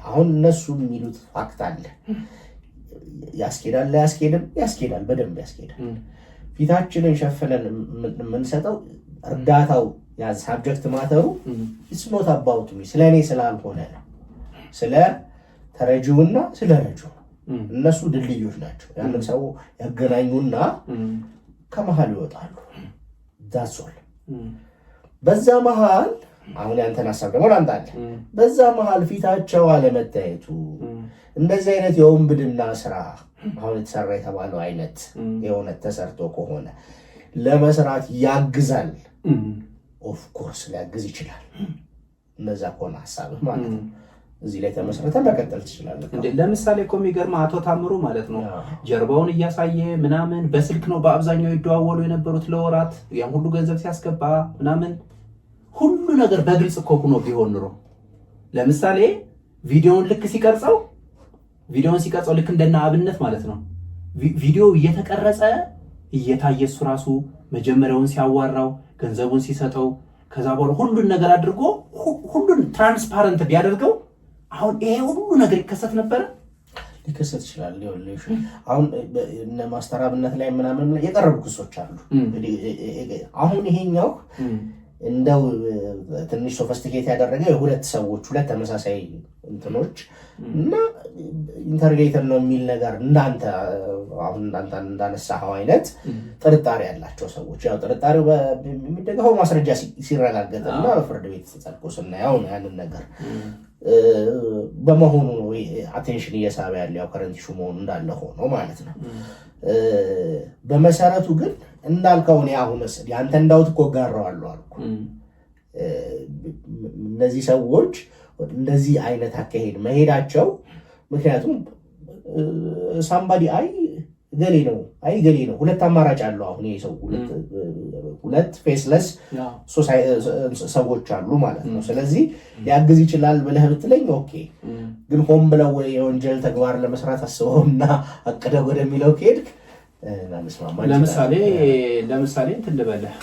አሁን እነሱ የሚሉት ፋክት አለ። ያስኬዳል ያስኬዳል፣ በደንብ ያስኬዳል። ፊታችንን ሸፍነን የምንሰጠው እርዳታው ያ ሳብጀክት ማተሩ it's not about me ስለኔ ስላልሆነ ነው። ስለ ተረጂውና ስለ ረጂው እነሱ ድልድዮች ናቸው። ያንን ሰው ያገናኙና ከመሃል ይወጣሉ። that's all። በዛ መሃል አሁን ያንተን ሐሳብ ደግሞ ላንጣለ። በዛ መሃል ፊታቸው አለመታየቱ እንደዚህ አይነት የወንብድና ስራ አሁን የተሰራ የተባለው አይነት የሆነ ተሰርቶ ከሆነ ለመስራት ያግዛል። ኦፍ ኮርስ ሊያግዝ ይችላል። እነዛ ከሆነ ሐሳብህ ማለት ነው። እዚህ ላይ ተመስረተ መቀጠል ትችላለህ። እንዴ ለምሳሌ እኮ የሚገርምህ አቶ ታምሩ ማለት ነው ጀርባውን እያሳየ ምናምን በስልክ ነው በአብዛኛው ይደዋወሉ የነበሩት ለወራት ያን ሁሉ ገንዘብ ሲያስገባ ምናምን ሁሉ ነገር በግልጽ እኮ ሆኖ ቢሆን ኑሮ ለምሳሌ ቪዲዮውን ሲቀርጸው ልክ እንደና አብነት ማለት ነው ቪዲዮ እየተቀረጸ እየታየ እሱ ራሱ መጀመሪያውን ሲያዋራው ገንዘቡን ሲሰጠው ከዛ በኋላ ሁሉን ነገር አድርጎ ሁሉን ትራንስፓረንት ቢያደርገው አሁን ይሄ ሁሉ ነገር ይከሰት ነበር። ሊከሰት ይችላል። አሁን እነ ማስተር አብነት ላይ ምናምን የቀረቡ ክሶች አሉ። አሁን ይሄኛው እንደው ትንሽ ሶፊስቲኬት ያደረገ የሁለት ተመሳሳይ እንትኖች እና ኢንተርኔተር ነው የሚል ነገር እንዳንተ እንዳነሳኸው አይነት ጥርጣሬ ያላቸው ሰዎች ያው ጥርጣሬው የሚደገፈው ማስረጃ ሲረጋገጥና በፍርድ ቤት ተጸድቆ ስናየው ነው ያንን ነገር በመሆኑ ነው አቴንሽን እየሳበ ያለው ያው ከረንት ኢሹ መሆኑ እንዳለ ሆኖ ማለት ነው። በመሰረቱ ግን እንዳልከው እኔ አሁን ያንተ እንዳውት እኮ ጋራዋለሁ አልኩ። እነዚህ ሰዎች እንደዚህ አይነት አካሄድ መሄዳቸው ምክንያቱም ሳምባዲ ገሌ ነው ሁለት አማራጭ አለው። አሁን ይሄ ሰው ሁለት ፌስለስ ሰዎች አሉ ማለት ነው። ስለዚህ ሊያግዝ ይችላል ብለህ ብትለኝ ኦኬ። ግን ሆን ብለው የወንጀል ተግባር ለመስራት አስበውና አቅደው ወደሚለው ከሄድክ ለምሳሌ እንትን ልበልህ፣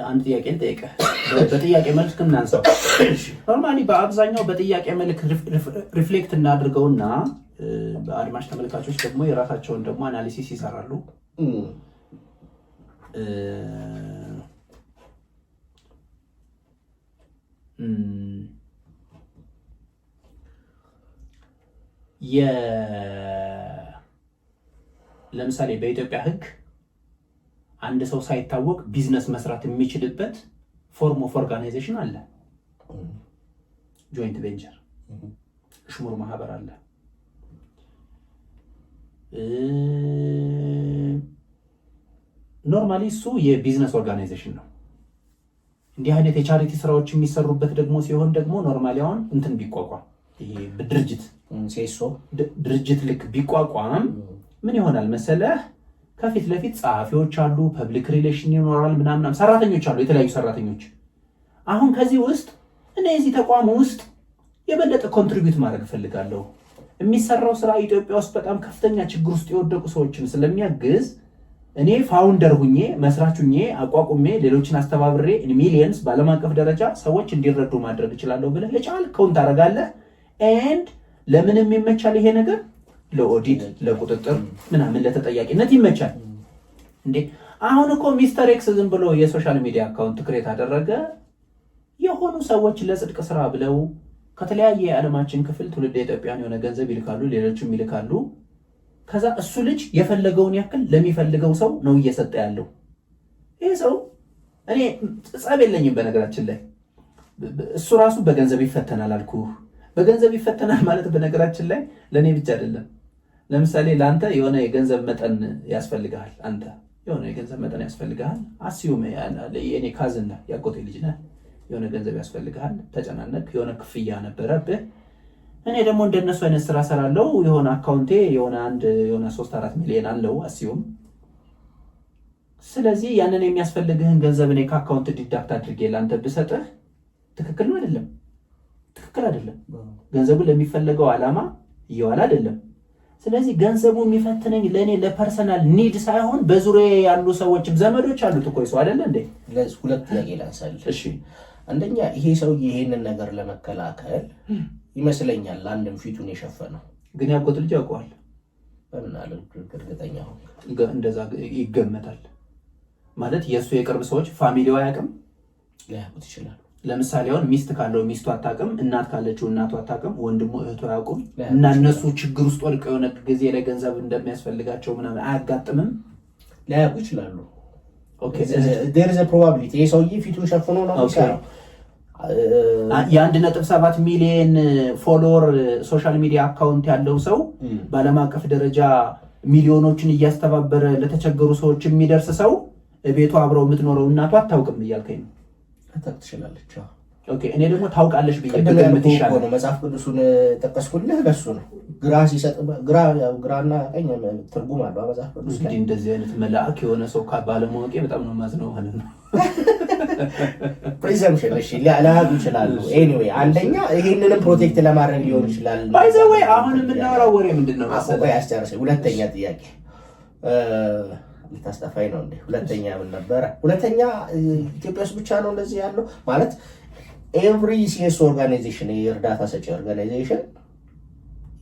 አንድ ጥያቄ ልጠይቅህ። በጥያቄ መልክ እናንሳው። ኖርማሊ በአብዛኛው በጥያቄ መልክ ሪፍሌክት እናድርገውና በአድማጭ ተመልካቾች ደግሞ የራሳቸውን ደግሞ አናሊሲስ ይሰራሉ። ለምሳሌ በኢትዮጵያ ሕግ አንድ ሰው ሳይታወቅ ቢዝነስ መስራት የሚችልበት ፎርም ኦፍ ኦርጋናይዜሽን አለ። ጆይንት ቬንቸር ሽሙር ማህበር አለ። ኖርማሊ እሱ የቢዝነስ ኦርጋናይዜሽን ነው። እንዲህ አይነት የቻሪቲ ስራዎች የሚሰሩበት ደግሞ ሲሆን ደግሞ ኖርማሊ አሁን እንትን ቢቋቋም ይሄ ድርጅት ልክ ቢቋቋም ምን ይሆናል መሰለህ? ከፊት ለፊት ጸሐፊዎች አሉ፣ ፐብሊክ ሪሌሽን ይኖራል፣ ምናምን ሰራተኞች አሉ፣ የተለያዩ ሰራተኞች። አሁን ከዚህ ውስጥ እኔ እዚህ ተቋም ውስጥ የበለጠ ኮንትሪቢዩት ማድረግ እፈልጋለሁ። የሚሰራው ስራ ኢትዮጵያ ውስጥ በጣም ከፍተኛ ችግር ውስጥ የወደቁ ሰዎችን ስለሚያግዝ እኔ ፋውንደር ሁኜ መስራች ሁኜ አቋቁሜ ሌሎችን አስተባብሬ ሚሊየንስ በዓለም አቀፍ ደረጃ ሰዎች እንዲረዱ ማድረግ እችላለሁ ብለህ ለቻልከውን ታደርጋለህ። ኤንድ ለምንም ይመቻል ይሄ ነገር ለኦዲት ለቁጥጥር ምናምን ለተጠያቂነት ይመቻል እንዴ። አሁን እኮ ሚስተር ኤክስ ዝም ብሎ የሶሻል ሚዲያ አካውንት ክሬት አደረገ። የሆኑ ሰዎች ለጽድቅ ስራ ብለው ከተለያየ የዓለማችን ክፍል ትውልደ ኢትዮጵያን የሆነ ገንዘብ ይልካሉ፣ ሌሎችም ይልካሉ። ከዛ እሱ ልጅ የፈለገውን ያክል ለሚፈልገው ሰው ነው እየሰጠ ያለው። ይሄ ሰው እኔ ጸብ የለኝም በነገራችን ላይ እሱ ራሱ በገንዘብ ይፈተናል አልኩ። በገንዘብ ይፈተናል ማለት በነገራችን ላይ ለእኔ ብቻ አይደለም። ለምሳሌ ለአንተ የሆነ የገንዘብ መጠን ያስፈልግሃል። አንተ የሆነ የገንዘብ መጠን ያስፈልግሃል። አስዩም የኔ ካዝና ያጎቴ ልጅ ነህ። የሆነ ገንዘብ ያስፈልግሃል። ተጨናነቅ፣ የሆነ ክፍያ ነበረብህ። እኔ ደግሞ እንደነሱ አይነት ስራ ሰራለው። የሆነ አካውንቴ የሆነ 3-4 ሚሊዮን አለው አስዩም። ስለዚህ ያንን የሚያስፈልግህን ገንዘብ እኔ ከአካውንት ዲዳክት አድርጌ ለአንተ ብሰጥህ ትክክል ነው አይደለም? ትክክል አይደለም። ገንዘቡ ለሚፈለገው ዓላማ እየዋለ አይደለም። ስለዚህ ገንዘቡ የሚፈትነኝ ለእኔ ለፐርሰናል ኒድ ሳይሆን በዙሪያ ያሉ ሰዎችም ዘመዶች አሉት እኮ ሰው አይደለ እንዴ? ሁለት ጥያቄ ላንሳልህ። እሺ፣ አንደኛ ይሄ ሰውዬ ይሄንን ነገር ለመከላከል ይመስለኛል አንድም ፊቱን የሸፈነው ግን ያጎት ልጅ ያውቀዋል። በምን አለ እርግጠኛ ሆንክ? እንደዛ ይገመታል ማለት የእሱ የቅርብ ሰዎች ፋሚሊው አያውቅም፣ ሊያውቁት ይችላል። ለምሳሌ አሁን ሚስት ካለው ሚስቱ አታውቅም፣ እናት ካለችው እናቱ አታውቅም፣ ወንድሙ እህቱ አያውቁም። እና እነሱ ችግር ውስጥ ወድቀው የሆነ ጊዜ ላይ ገንዘብ እንደሚያስፈልጋቸው ምናምን አያጋጥምም፣ ሊያውቁ ይችላሉ። ኦኬ there is a probability ይሄ ሰውዬ ፊቱን ሸፍኖ ነው የሚሰራው። የ1.7 ሚሊዮን ፎሎወር ሶሻል ሚዲያ አካውንት ያለው ሰው በዓለም አቀፍ ደረጃ ሚሊዮኖችን እያስተባበረ ለተቸገሩ ሰዎች የሚደርስ ሰው ቤቱ አብረው የምትኖረው እናቱ አታውቅም እያልከኝ ነው? አታውቅ ትችላለች። ኦኬ እኔ ደግሞ ታውቃለሽ ብዬ በግምት ይሻላል። መጽሐፍ ቅዱስን ጠቀስኩልህ። ለሱ ነው ግራ ሲሰጥ ግራና ቀኝ ትርጉም አለው መጽሐፍ ቅዱስ ላይ። እንደዚህ አይነት መልአክ የሆነ ሰው ባለማወቄ በጣም ነው የማዝነው ማለት ነው። ፕሪዘምፕሽን እሺ ሊያላጉ ይችላሉ። ኤኒዌይ አንደኛ ይሄንንም ፕሮቴክት ለማድረግ ሊሆን ይችላል። ባይ ዘ ወይ አሁን የምናወራው ወሬ ምንድነው መሰለህ? ቆይ አስጨርሰኝ። ሁለተኛ ጥያቄ ልታስጠፋኝ ነው እንዴ? ሁለተኛ ምን ነበረ? ሁለተኛ ኢትዮጵያ ውስጥ ብቻ ነው እንደዚህ ያለው ማለት ኤቭሪ ሲኤስ ኦርጋናይዜሽን የእርዳታ ሰጪ ኦርጋናይዜሽን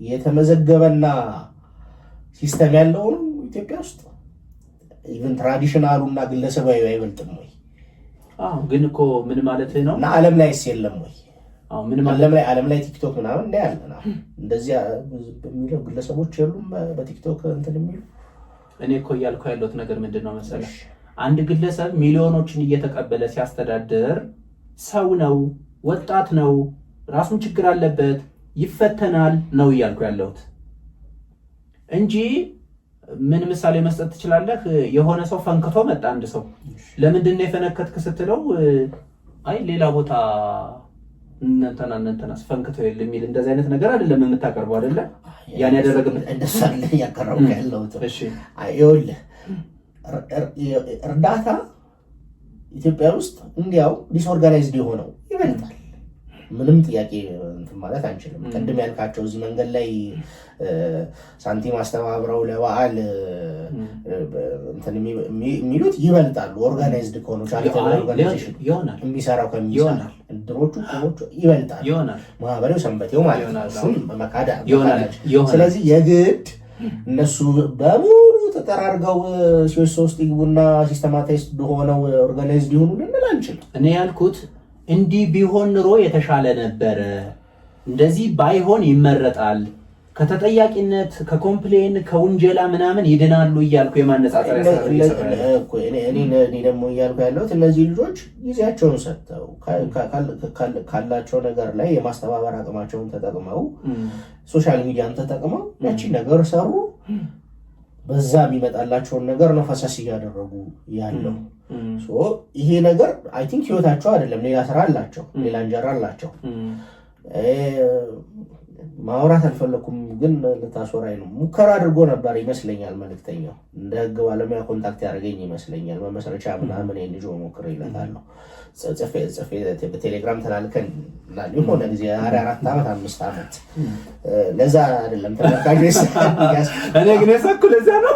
የተመዘገበና ሲስተም ያለው ነው ኢትዮጵያ ውስጥ። ኢቭን ትራዲሽናሉና ግለሰባዊ አይበልጥም ወይ? ግን እኮ ምን ማለት ነው? እና ዓለም ላይስ የለም ወይ? ምን ማለት ነው? ዓለም ላይ ቲክቶክ ምናምን እንደ ያለና እንደዚህ በሚለው ግለሰቦች የሉም በቲክቶክ እንትን የሚሉ። እኔ እኮ እያልኩ ያለሁት ነገር ምንድነው መሰለህ? አንድ ግለሰብ ሚሊዮኖችን እየተቀበለ ሲያስተዳድር ሰው ነው፣ ወጣት ነው፣ ራሱን ችግር አለበት ይፈተናል ነው እያልኩ ያለሁት እንጂ ምን ምሳሌ መስጠት ትችላለህ? የሆነ ሰው ፈንክቶ መጣ አንድ ሰው ለምንድን ነው የፈነከትክ ስትለው አይ ሌላ ቦታ እናንተና ፈንክቶ የሚል እንደዚህ አይነት ነገር አይደለም የምታቀርበው አይደለ? ያን ያደረገበት እንደሱ አይደለም ያቀረበው ያለው። እሺ አይውልህ እርዳታ ኢትዮጵያ ውስጥ እንዲያው ዲስኦርጋናይዝድ የሆነው ይበልጣል። ምንም ጥያቄ እንትን ማለት አንችልም። ቅድም ያልካቸው እዚህ መንገድ ላይ ሳንቲም አስተባብረው ለበዓል እንትን የሚሉት ይበልጣሉ። ኦርጋናይዝድ ከሆኑ ቻሪታሪ ኦርጋናይዜሽን ይሆናል የሚሰራው ከሚሰራ ድሮቹ ቆሞቹ ይበልጣል። ማህበሬው ሰንበቴው ማለት ነው። እሱም መካዳ ይሆናል። ስለዚህ የግድ እነሱ በሙሉ ተጠራርገው ሲወስ ውስጥ ይግቡና ሲስተማታይዝድ ሆነው ኦርጋናይዝድ ይሆኑ ልንል አንችልም። እኔ ያልኩት እንዲህ ቢሆን ኑሮ የተሻለ ነበረ፣ እንደዚህ ባይሆን ይመረጣል፣ ከተጠያቂነት ከኮምፕሌን ከውንጀላ ምናምን ይድናሉ እያልኩ የማነጻጸሪያ እኔ ደግሞ እያልኩ ያለሁት እነዚህ ልጆች ጊዜያቸውን ሰጥተው ካላቸው ነገር ላይ የማስተባበር አቅማቸውን ተጠቅመው ሶሻል ሚዲያን ተጠቅመው ያቺን ነገር ሰሩ። በዛ የሚመጣላቸውን ነገር ነው ፈሰስ እያደረጉ ያለው። ይሄ ነገር አይ ቲንክ ህይወታቸው አይደለም፣ ሌላ ስራ አላቸው፣ ሌላ እንጀራ አላቸው። ማውራት አልፈለኩም ግን ልታስወራኝ ነው። ሙከራ አድርጎ ነበር ይመስለኛል መልእክተኛው። እንደ ህግ ባለሙያ ኮንታክት ያደርገኝ ይመስለኛል። መመስረቻ ምናምን ልጅ ሞክር ይለታለሁ ጽፌ በቴሌግራም ተላልከን ሆነ ጊዜ 4 ዓመት 5 ዓመት ለዛ አይደለም ተመካጆች እኔ ግን የሳኩ ለዛ ነው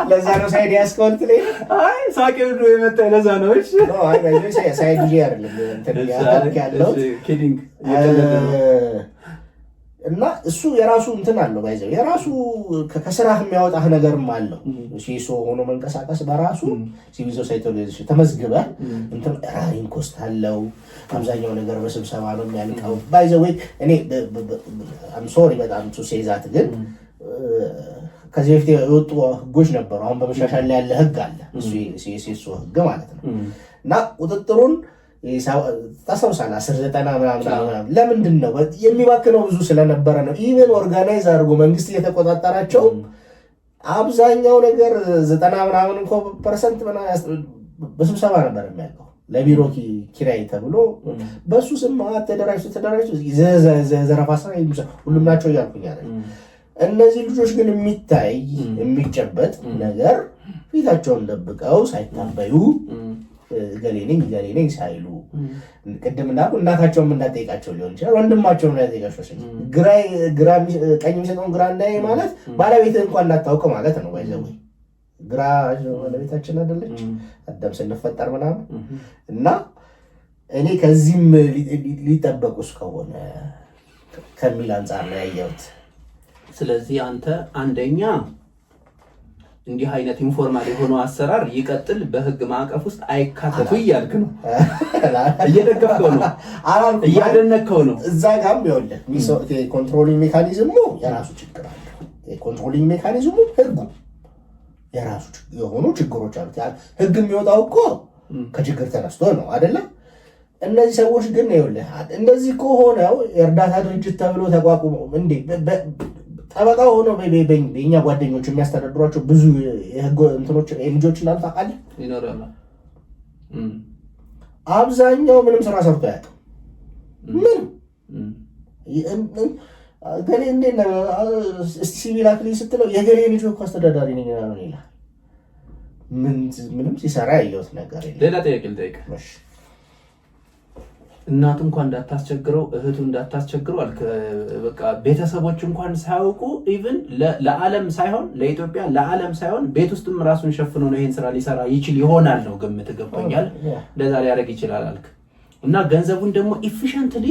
ለዛ ነው ሳይድ ያስቆልት ላይ አይ ሳቄው ነው የመጣ ለዛ ነው። እሺ አይ ባይዘ ሳይድ ጂ አይደለም እንትን ያለው ኪዲንግ እና እሱ የራሱ እንትን አለው ባይዘው የራሱ ከስራህ የሚያወጣህ ነገርም አለው። ሲሶ ሆኖ መንቀሳቀስ በራሱ ሲቪል ሶሳይቲ ተመዝግበ እንትን ራይን ኮስት አለው። አብዛኛው ነገር በስብሰባ ነው የሚያልቀው። ባይዘው እኔ አም ሶሪ በጣም ቱ ሴይ ዛት ግን ከዚህ በፊት የወጡ ህጎች ነበሩ። አሁን በመሻሻል ላይ ያለ ህግ አለ፣ እሱ ሲሶ ህግ ማለት ነው። እና ቁጥጥሩን ታስታውሳለህ 1990 ምናምን ለምንድን ነው የሚባክነው? ብዙ ስለነበረ ነው። ኢቨን ኦርጋናይዝ አድርጎ መንግስት እየተቆጣጠራቸው አብዛኛው ነገር 90 ምናምን እንኳ ፐርሰንት በስብሰባ ነበር የሚያውቀው። ለቢሮ ኪራይ ተብሎ በሱ ስም ተደራጅቶ ዘረፋ ስራ ሁሉም ናቸው እያልኩኝ አይደል። እነዚህ ልጆች ግን የሚታይ የሚጨበጥ ነገር ፊታቸውን ደብቀው ሳይታበዩ ገሌ ነኝ ሳይሉ ቅድም እንዳልኩ እናታቸውም እንዳጠይቃቸው ሊሆን ይችላል፣ ወንድማቸውም እንዳጠይቃቸው ግራ ቀኝ የሚሰጠውን ግራ እንዳይ ማለት ባለቤትህ እንኳን እንዳታውቅ ማለት ነው። ባይዘው ግራ ባለቤታችን አይደለች አዳም ስንፈጠር ምናምን እና እኔ ከዚህም ሊጠበቁ እስከሆነ ከሚል አንጻር ነው ያየሁት። ስለዚህ አንተ አንደኛ እንዲህ አይነት ኢንፎርማል የሆነው አሰራር ይቀጥል፣ በህግ ማዕቀፍ ውስጥ አይካተቱ እያልክ ነው። እየደገፍከው ነው፣ እያደነከው ነው። እዛ ጋርም ይኸውልህ ኮንትሮሊንግ ሜካኒዝሙ የራሱ ችግር አለ። የኮንትሮሊንግ ሜካኒዝሙ ህጉ የራሱ የሆኑ ችግሮች አሉት። ህግ የሚወጣው እኮ ከችግር ተነስቶ ነው አይደለም። እነዚህ ሰዎች ግን ይኸውልህ እንደዚህ ከሆነው የእርዳታ ድርጅት ተብሎ ተቋቁመው እንዴ ጠበቃ ሆኖ በእኛ ጓደኞች የሚያስተዳድሯቸው ብዙ የህግ እንትኖች ኤንጂኦች እንዳሉ ታውቃለህ? ይኖራሉ። አብዛኛው ምንም ስራ ሰርቶ አያውቅም። ምን ገሌ እንዴት ነው እስቲ ሲቪል አክሊል ስትለው የገሌ ልጅ እኮ አስተዳዳሪ ነኝ ይላል። ምንም ሲሰራ ያየሁት ነገር የለም። ሌላ ጥያቄ ልጠይቅህ። እናቱ እንኳን እንዳታስቸግረው እህቱ እንዳታስቸግረው አልክ። በቃ ቤተሰቦች እንኳን ሳያውቁ ኢቭን ለዓለም ሳይሆን ለኢትዮጵያ ለዓለም ሳይሆን ቤት ውስጥም ራሱን ሸፍኖ ነው ይሄን ስራ ሊሰራ ይችል ይሆናል ነው ግምት ገብቶኛል። ለዛ ሊያደርግ ይችላል አልክ እና ገንዘቡን ደግሞ ኢፊሸንትሊ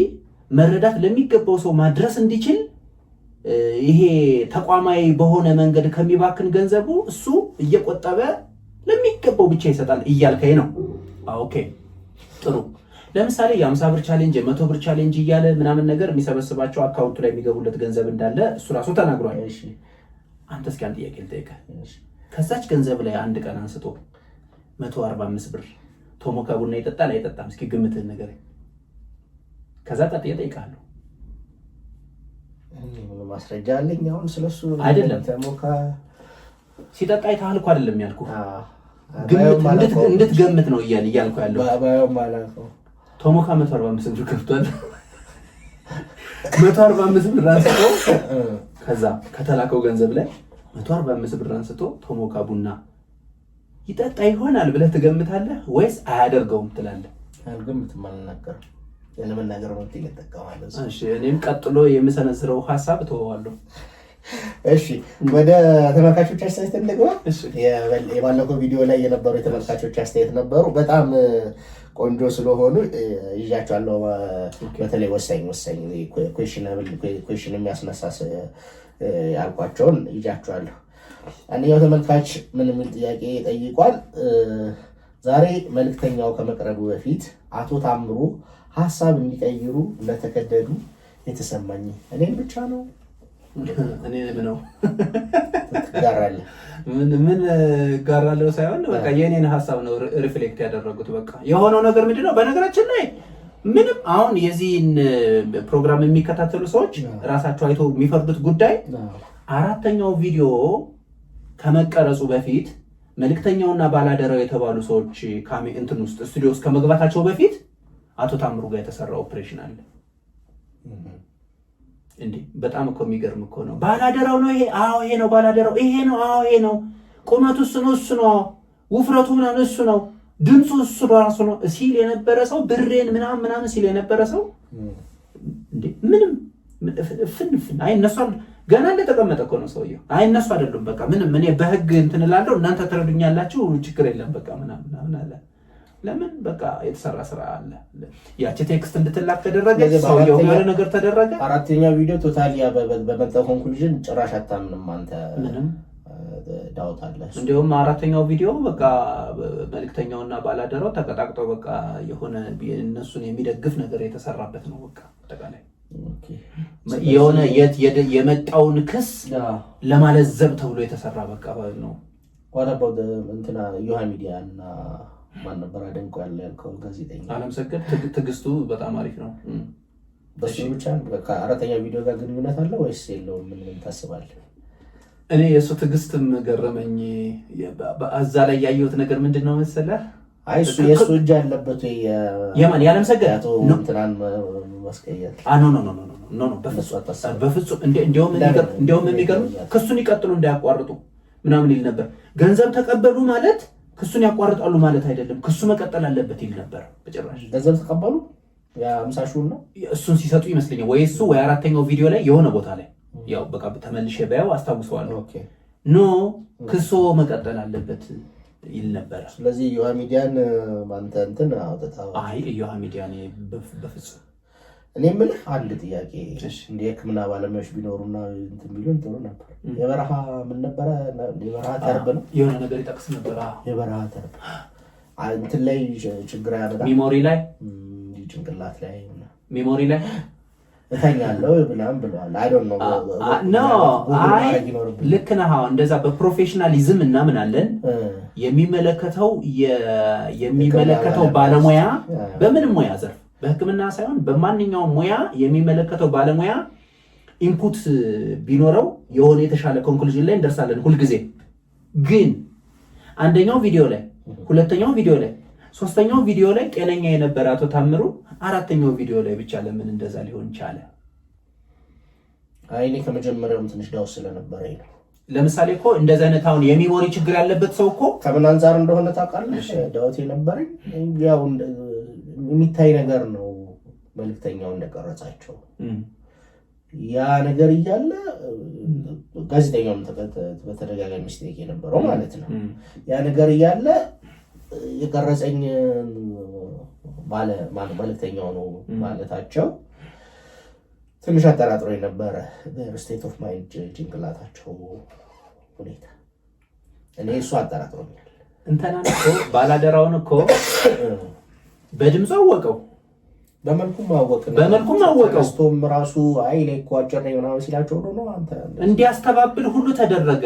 መረዳት ለሚገባው ሰው ማድረስ እንዲችል ይሄ ተቋማዊ በሆነ መንገድ ከሚባክን ገንዘቡ እሱ እየቆጠበ ለሚገባው ብቻ ይሰጣል እያልከኝ ነው። ኦኬ ጥሩ። ለምሳሌ የ50 ብር ቻሌንጅ የ100 ብር ቻሌንጅ እያለ ምናምን ነገር የሚሰበስባቸው አካውንቱ ላይ የሚገቡለት ገንዘብ እንዳለ እሱ ራሱ ተናግሯል። እሺ አንተ እስኪ አንድ ጥያቄ ልጠይቅህ። ከዛች ገንዘብ ላይ አንድ ቀን አንስቶ 145 ብር ቶሞካ ቡና ይጠጣል አይጠጣም? እስኪ ግምትህን ንገረኝ። ከዛ ቀጥዬ እጠይቃለሁ። ማስረጃ አለኝ አሁን ስለሱ አይደለም ተሞካ ሲጠጣ አይተሃል እኮ አይደለም ያልኩህ፣ እንድትገምት ነው እያልኩ ያለው። ቶሞካ 145 ብር ከፍቷል። 145 ብር አንስቶ ከዛ ከተላከው ገንዘብ ላይ 145 ብር አንስቶ ቶሞካ ቡና ይጠጣ ይሆናል ብለህ ትገምታለህ ወይስ አያደርገውም ትላለህ? አልገምትም፣ አልናገርም። ለመናገር ነው ትጠቀማለህ። እሺ እኔም ቀጥሎ የምሰነዝረው ሐሳብ ተወዋለሁ። እሺ ወደ ተመልካቾች አስተያየት እንግባ። የባለፈው ቪዲዮ ላይ የነበሩ የተመልካቾች አስተያየት ነበሩ፣ በጣም ቆንጆ ስለሆኑ ይዣቸዋለሁ። በተለይ ወሳኝ ኩዌሽን የሚያስነሳ ያልኳቸውን ይዣቸዋለሁ። አንደኛው ተመልካች ምን የሚል ጥያቄ ጠይቋል? ዛሬ መልእክተኛው ከመቅረቡ በፊት አቶ ታምሩ ሀሳብ እንዲቀይሩ እንደተገደዱ የተሰማኝ እኔን ብቻ ነው? እኔም ነው ጋራለህ? ምን ጋራለው ሳይሆን በቃ የኔን ሀሳብ ነው ሪፍሌክት ያደረጉት። በቃ የሆነው ነገር ምንድነው? በነገራችን ላይ ምንም አሁን የዚህን ፕሮግራም የሚከታተሉ ሰዎች ራሳቸው አይተው የሚፈርዱት ጉዳይ አራተኛው ቪዲዮ ከመቀረጹ በፊት መልእክተኛውና ባላደራው የተባሉ ሰዎች እንትን ውስጥ ስቱዲዮ ውስጥ ከመግባታቸው በፊት አቶ ታምሩ ጋር የተሰራ ኦፕሬሽን አለ። እንዴ በጣም እኮ የሚገርም እኮ ነው። ባላደራው ነው ይሄ? አዎ ይሄ ነው ባላደራው። ይሄ ነው? አዎ ይሄ ነው። ቁመቱ እሱ ነው። ውፍረቱ ምናምን እሱ ነው። ድምፁ እሱ ራሱ ነው ሲል የነበረ ሰው ብሬን ምናምን ሲል የነበረ ሰው እንዴ ምንም ፍንፍን አይ እነሱ ገና እንደተቀመጠ እኮ ነው ሰውየው። አይ እነሱ አይደሉም በቃ ምንም እኔ በህግ እንትን እላለሁ እናንተ ትረዱኛላችሁ ችግር የለም በቃ ምናምን አለ። ለምን በቃ የተሰራ ስራ አለ። ያቺ ቴክስት እንድትላክ ተደረገ፣ ሰውየው የሆነ ነገር ተደረገ። አራተኛ ቪዲዮ ቶታሊ በመጣው ኮንክሉዥን ጭራሽ አታምንም አንተ፣ ምንም ዳውት አለ። እንዲሁም አራተኛው ቪዲዮ በቃ መልእክተኛውና ባላደራው ተቀጣቅጠው በቃ የሆነ እነሱን የሚደግፍ ነገር የተሰራበት ነው። በቃ አጠቃላይ የሆነ የመጣውን ክስ ለማለዘብ ተብሎ የተሰራ በቃ ነው። ወራባው እንትና ዮሐ ሚዲያ እና ማን ነበር አደንቆ ያልከው ጋዜጠኛ አለምሰገድ ትግስቱ በጣም አሪፍ ነው። በሱ ብቻ በቃ አራተኛ ቪዲዮ ጋር ግንኙነት አለ ወይስ የለውም? ምን ታስባለህ? እኔ የሱ ትግስትም ገረመኝ። እዛ ላይ ያየሁት ነገር ምንድነው መሰለህ? አይ እሱ የሱ እጅ አለበት ወይ የማን ያለምሰገድ አቶ እንትናን ማስቀየር? ኖ በፍጹም እንደውም የሚገርም ክሱን ይቀጥሉ እንዳያቋርጡ ምናምን ይል ነበር። ገንዘብ ተቀበሉ ማለት ክሱን ያቋርጣሉ ማለት አይደለም። ክሱ መቀጠል አለበት ይል ነበር። በጭራሽ ገንዘብ ተቀበሉ ያ 50 ሺህ ነው እሱን ሲሰጡ ይመስለኛል። ወይ እሱ ወይ አራተኛው ቪዲዮ ላይ የሆነ ቦታ ላይ ያው በቃ ተመልሼ ባየው አስታውሰዋለሁ። ኖ ክሱ መቀጠል አለበት ይል ነበር። ስለዚህ ዮሐ ሚዲያን ማንተ እንትን አውጥታው? አይ ዮሐ ሚዲያን በፍጹም እኔ የምልህ አንድ ጥያቄ እንደ ሕክምና ባለሙያዎች ቢኖሩና እንትን ቢሉን ጥሩ ነበር። የበረሃ ምን ነበረ? የበረሃ ተርብ ነው የሆነ ነገር ይጠቅስ ነበር። የበረሃ ተርብ እንትን ላይ ችግር ያመጣል። ሚሞሪ ላይ ጭንቅላት ላይ ሚሞሪ ላይ እተኛለሁ ምናምን ብለዋል። አይ ዶንት ኖ አይ ልክ ነህ። እንደዛ በፕሮፌሽናሊዝም እና ምን አለን የሚመለከተው ባለሙያ በምንም ሙያ ዘርፍ በህክምና ሳይሆን በማንኛውም ሙያ የሚመለከተው ባለሙያ ኢንፑት ቢኖረው የሆነ የተሻለ ኮንክሉዥን ላይ እንደርሳለን ሁልጊዜ። ግን አንደኛው ቪዲዮ ላይ፣ ሁለተኛው ቪዲዮ ላይ፣ ሶስተኛው ቪዲዮ ላይ ጤነኛ የነበረ አቶ ታምሩ አራተኛው ቪዲዮ ላይ ብቻ ለምን እንደዛ ሊሆን ቻለ? አይ እኔ ከመጀመሪያውም ትንሽ ዳውት ስለነበረኝ ነው። ለምሳሌ እኮ እንደዛ አይነት አሁን የሚሞሪ ችግር ያለበት ሰው እኮ ከምን አንፃር እንደሆነ ታውቃለህ? ዳውት የነበረኝ ያው የሚታይ ነገር ነው። መልእክተኛው እንደቀረጻቸው ያ ነገር እያለ ጋዜጠኛውም በተደጋጋሚ ሚስቴክ የነበረው ማለት ነው። ያ ነገር እያለ የቀረጸኝ መልእክተኛው ነው ማለታቸው ትንሽ አጠራጥሮ የነበረ ስቴት ኦፍ ማይንድ ጭንቅላታቸው ሁኔታ እኔ እሱ አጠራጥሮኛል። እንተና እኮ ባላደራውን እኮ በድምፁ አወቀው፣ በመልኩም አወቀው። ስቶም ራሱ አይ ላይ እኮ አጭር ነው ምናምን ሲላቸው ነው አንተ እንዲያስተባብል ሁሉ ተደረገ።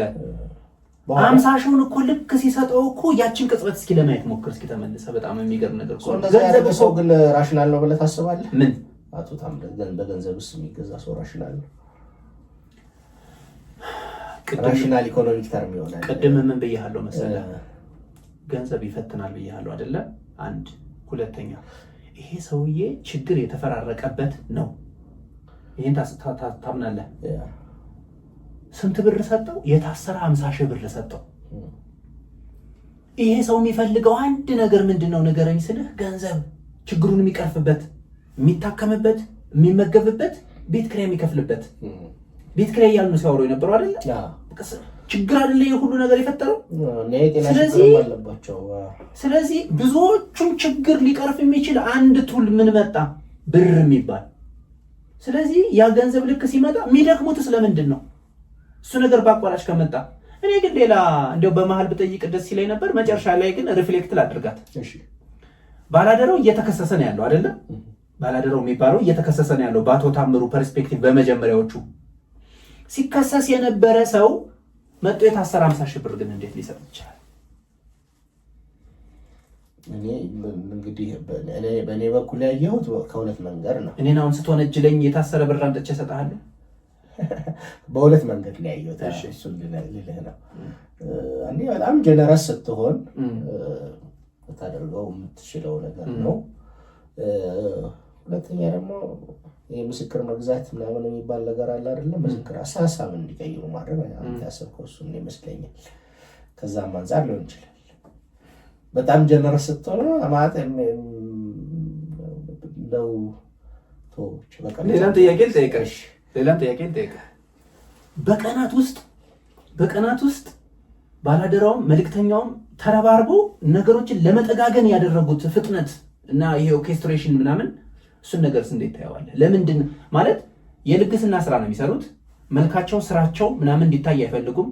50 ሺውን እኮ ልክ ሲሰጠው እኮ ያችን ቅጽበት እስኪ ለማየት ሞክር እስኪ ተመልሰ። በጣም የሚገርም ነገር እኮ ገንዘብ ሰው ግን ራሽናል ነው ብለህ ታስባለህ? ምን አቶ ታምረ በገንዘብስ የሚገዛ ሰው ራሽናል ነው? ራሽናል ኢኮኖሚክ ተርም ይሆናል። ቅድም ምን ብያለሁ መሰለህ? ገንዘብ ይፈትናል ብያለሁ አይደለ? አንድ ሁለተኛ ይሄ ሰውዬ ችግር የተፈራረቀበት ነው። ይሄን ታምናለህ? ስንት ብር ሰጠው? የታሰረ 50 ሺህ ብር ሰጠው። ይሄ ሰው የሚፈልገው አንድ ነገር ምንድነው? ንገረኝ ስልህ ገንዘብ፣ ችግሩን የሚቀርፍበት፣ የሚታከምበት፣ የሚመገብበት፣ ቤት ኪራይ የሚከፍልበት። ቤት ኪራይ እያሉ ነው ሲያወሩ የነበረው አይደለ? ችግር አይደለ ይሄ ሁሉ ነገር የፈጠረው። ስለዚህ ብዙዎቹም ችግር ሊቀርፍ የሚችል አንድ ቱል ምን መጣ? ብር የሚባል። ስለዚህ ያ ገንዘብ ልክ ሲመጣ የሚደክሙት ስለምንድን ነው? እሱ ነገር በአቋራጭ ከመጣ እኔ ግን ሌላ እንደው በመሃል ብጠይቅ ደስ ይለኝ ነበር። መጨረሻ ላይ ግን ሪፍሌክት ላድርጋት። ባላደራው እየተከሰሰ ነው ያለው አይደለ? ባላደራው የሚባለው እየተከሰሰ ነው ያለው በአቶ ታምሩ ፐርስፔክቲቭ። በመጀመሪያዎቹ ሲከሰስ የነበረ ሰው መጥቶ የታሰረ 50 ሺህ ብር ግን እንዴት ሊሰጥ ይችላል? እኔ እንግዲህ በእኔ በኩል ያየሁት ከሁለት መንገድ ነው። እኔን አሁን ስትወነጅለኝ የታሰረ ብር አምጥቼ እሰጥሃለሁ? በሁለት መንገድ ላይ ያየሁት እሱን ልልህ ነው። አንዴ በጣም ጀነረስ ስትሆን ታደርገው የምትችለው ነገር ነው። ሁለተኛ ደግሞ ምስክር መግዛት ምናምን የሚባል ነገር አለ አይደለም? ምስክር ሀሳብ እንዲቀይሩ ማድረግ ያሰብከው እሱ ይመስለኛል። ከዛም አንጻር ሊሆን ይችላል። በጣም ጀነረስ ስትሆን ማለት ነው። ሌላም ጥያቄ ልጠይቅህ። በቀናት ውስጥ ባላደራውም መልእክተኛውም ተረባርበው ነገሮችን ለመጠጋገን ያደረጉት ፍጥነት እና ይሄ ኦርኬስትሬሽን ምናምን እሱን ነገርስ እንዴት ታየዋለህ? ለምንድን ማለት የልግስና ስራ ነው የሚሰሩት። መልካቸው ስራቸው ምናምን እንዲታይ አይፈልጉም።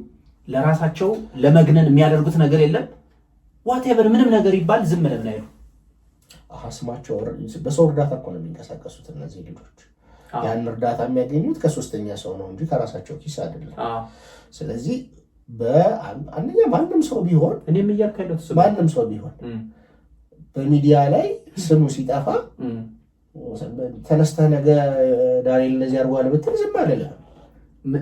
ለራሳቸው ለመግነን የሚያደርጉት ነገር የለም። ዋቴቨር ምንም ነገር ይባል ዝም ብለን አይሉ። ስማቸው በሰው እርዳታ እኮ ነው የሚንቀሳቀሱት እነዚህ ልጆች። ያን እርዳታ የሚያገኙት ከሶስተኛ ሰው ነው እንጂ ከራሳቸው ኪስ አይደለም። ስለዚህ አንደኛ ማንም ሰው ቢሆን እኔም እያልኩ ያለሁት ማንም ሰው ቢሆን በሚዲያ ላይ ስሙ ሲጠፋ ተነስተህ ነገ ዳንኤል እንደዚህ አድርጓል ብትል ዝም አልልህም።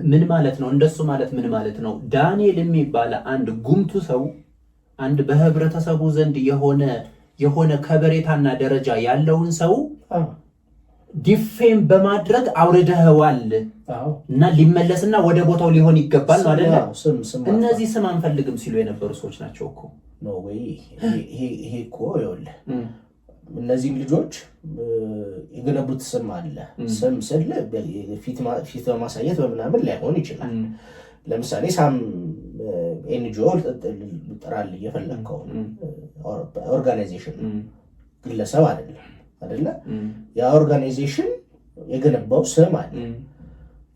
ምን ማለት ነው? እንደሱ ማለት ምን ማለት ነው? ዳንኤል የሚባል አንድ ጉምቱ ሰው አንድ በህብረተሰቡ ዘንድ የሆነ ከበሬታና ደረጃ ያለውን ሰው ዲፌም በማድረግ አውርደኸዋል እና ሊመለስና ወደ ቦታው ሊሆን ይገባል ነው አይደለ? እነዚህ ስም አንፈልግም ሲሉ የነበሩ ሰዎች ናቸው እኮ ነው ወይ? ይሄ እኮ ይኸውልህ እነዚህም ልጆች የገነቡት ስም አለ። ስም ስል ፊት በማሳየት በምናምን ላይሆን ይችላል። ለምሳሌ ሳም ኤንጂኦ ጥራል እየፈለግከው ኦርጋናይዜሽን ግለሰብ አይደለ? ያ ኦርጋናይዜሽን የገነባው ስም አለ።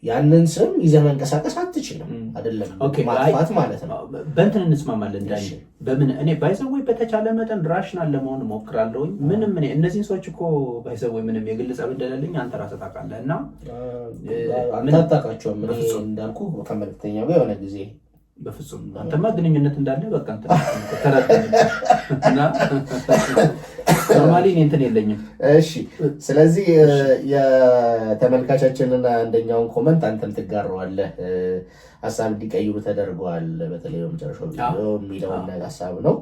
ያንን ስም ይዘህ መንቀሳቀስ አትችልም። አይደለም ማጥፋት ማለት ነው። በእንትን እንስማማለን ዳኒ። በምን እኔ ባይዘው በተቻለ መጠን ራሽናል ለመሆን እሞክራለሁ። ምንም እኔ እነዚህን ሰዎች እኮ ባይዘው ምንም የግል ጸብ እንደሌለኝ አንተ ራስህ ታውቃለህ። እና አንተ አታውቃቸውም። እኔ እንዳልኩ ከመልክተኛው ጋር የሆነ ጊዜ በፍጹም አንተማ ግንኙነት እንዳለ በቃ እና ኖርማሊ እንትን የለኝም። እሺ፣ ስለዚህ የተመልካቻችንን አንደኛውን ኮመንት አንተም ትጋረዋለህ። ሀሳብ እንዲቀይሩ ተደርገዋል። በተለይ በመጨረሻው ቪዲዮ የሚለውን ሀሳብ ነው።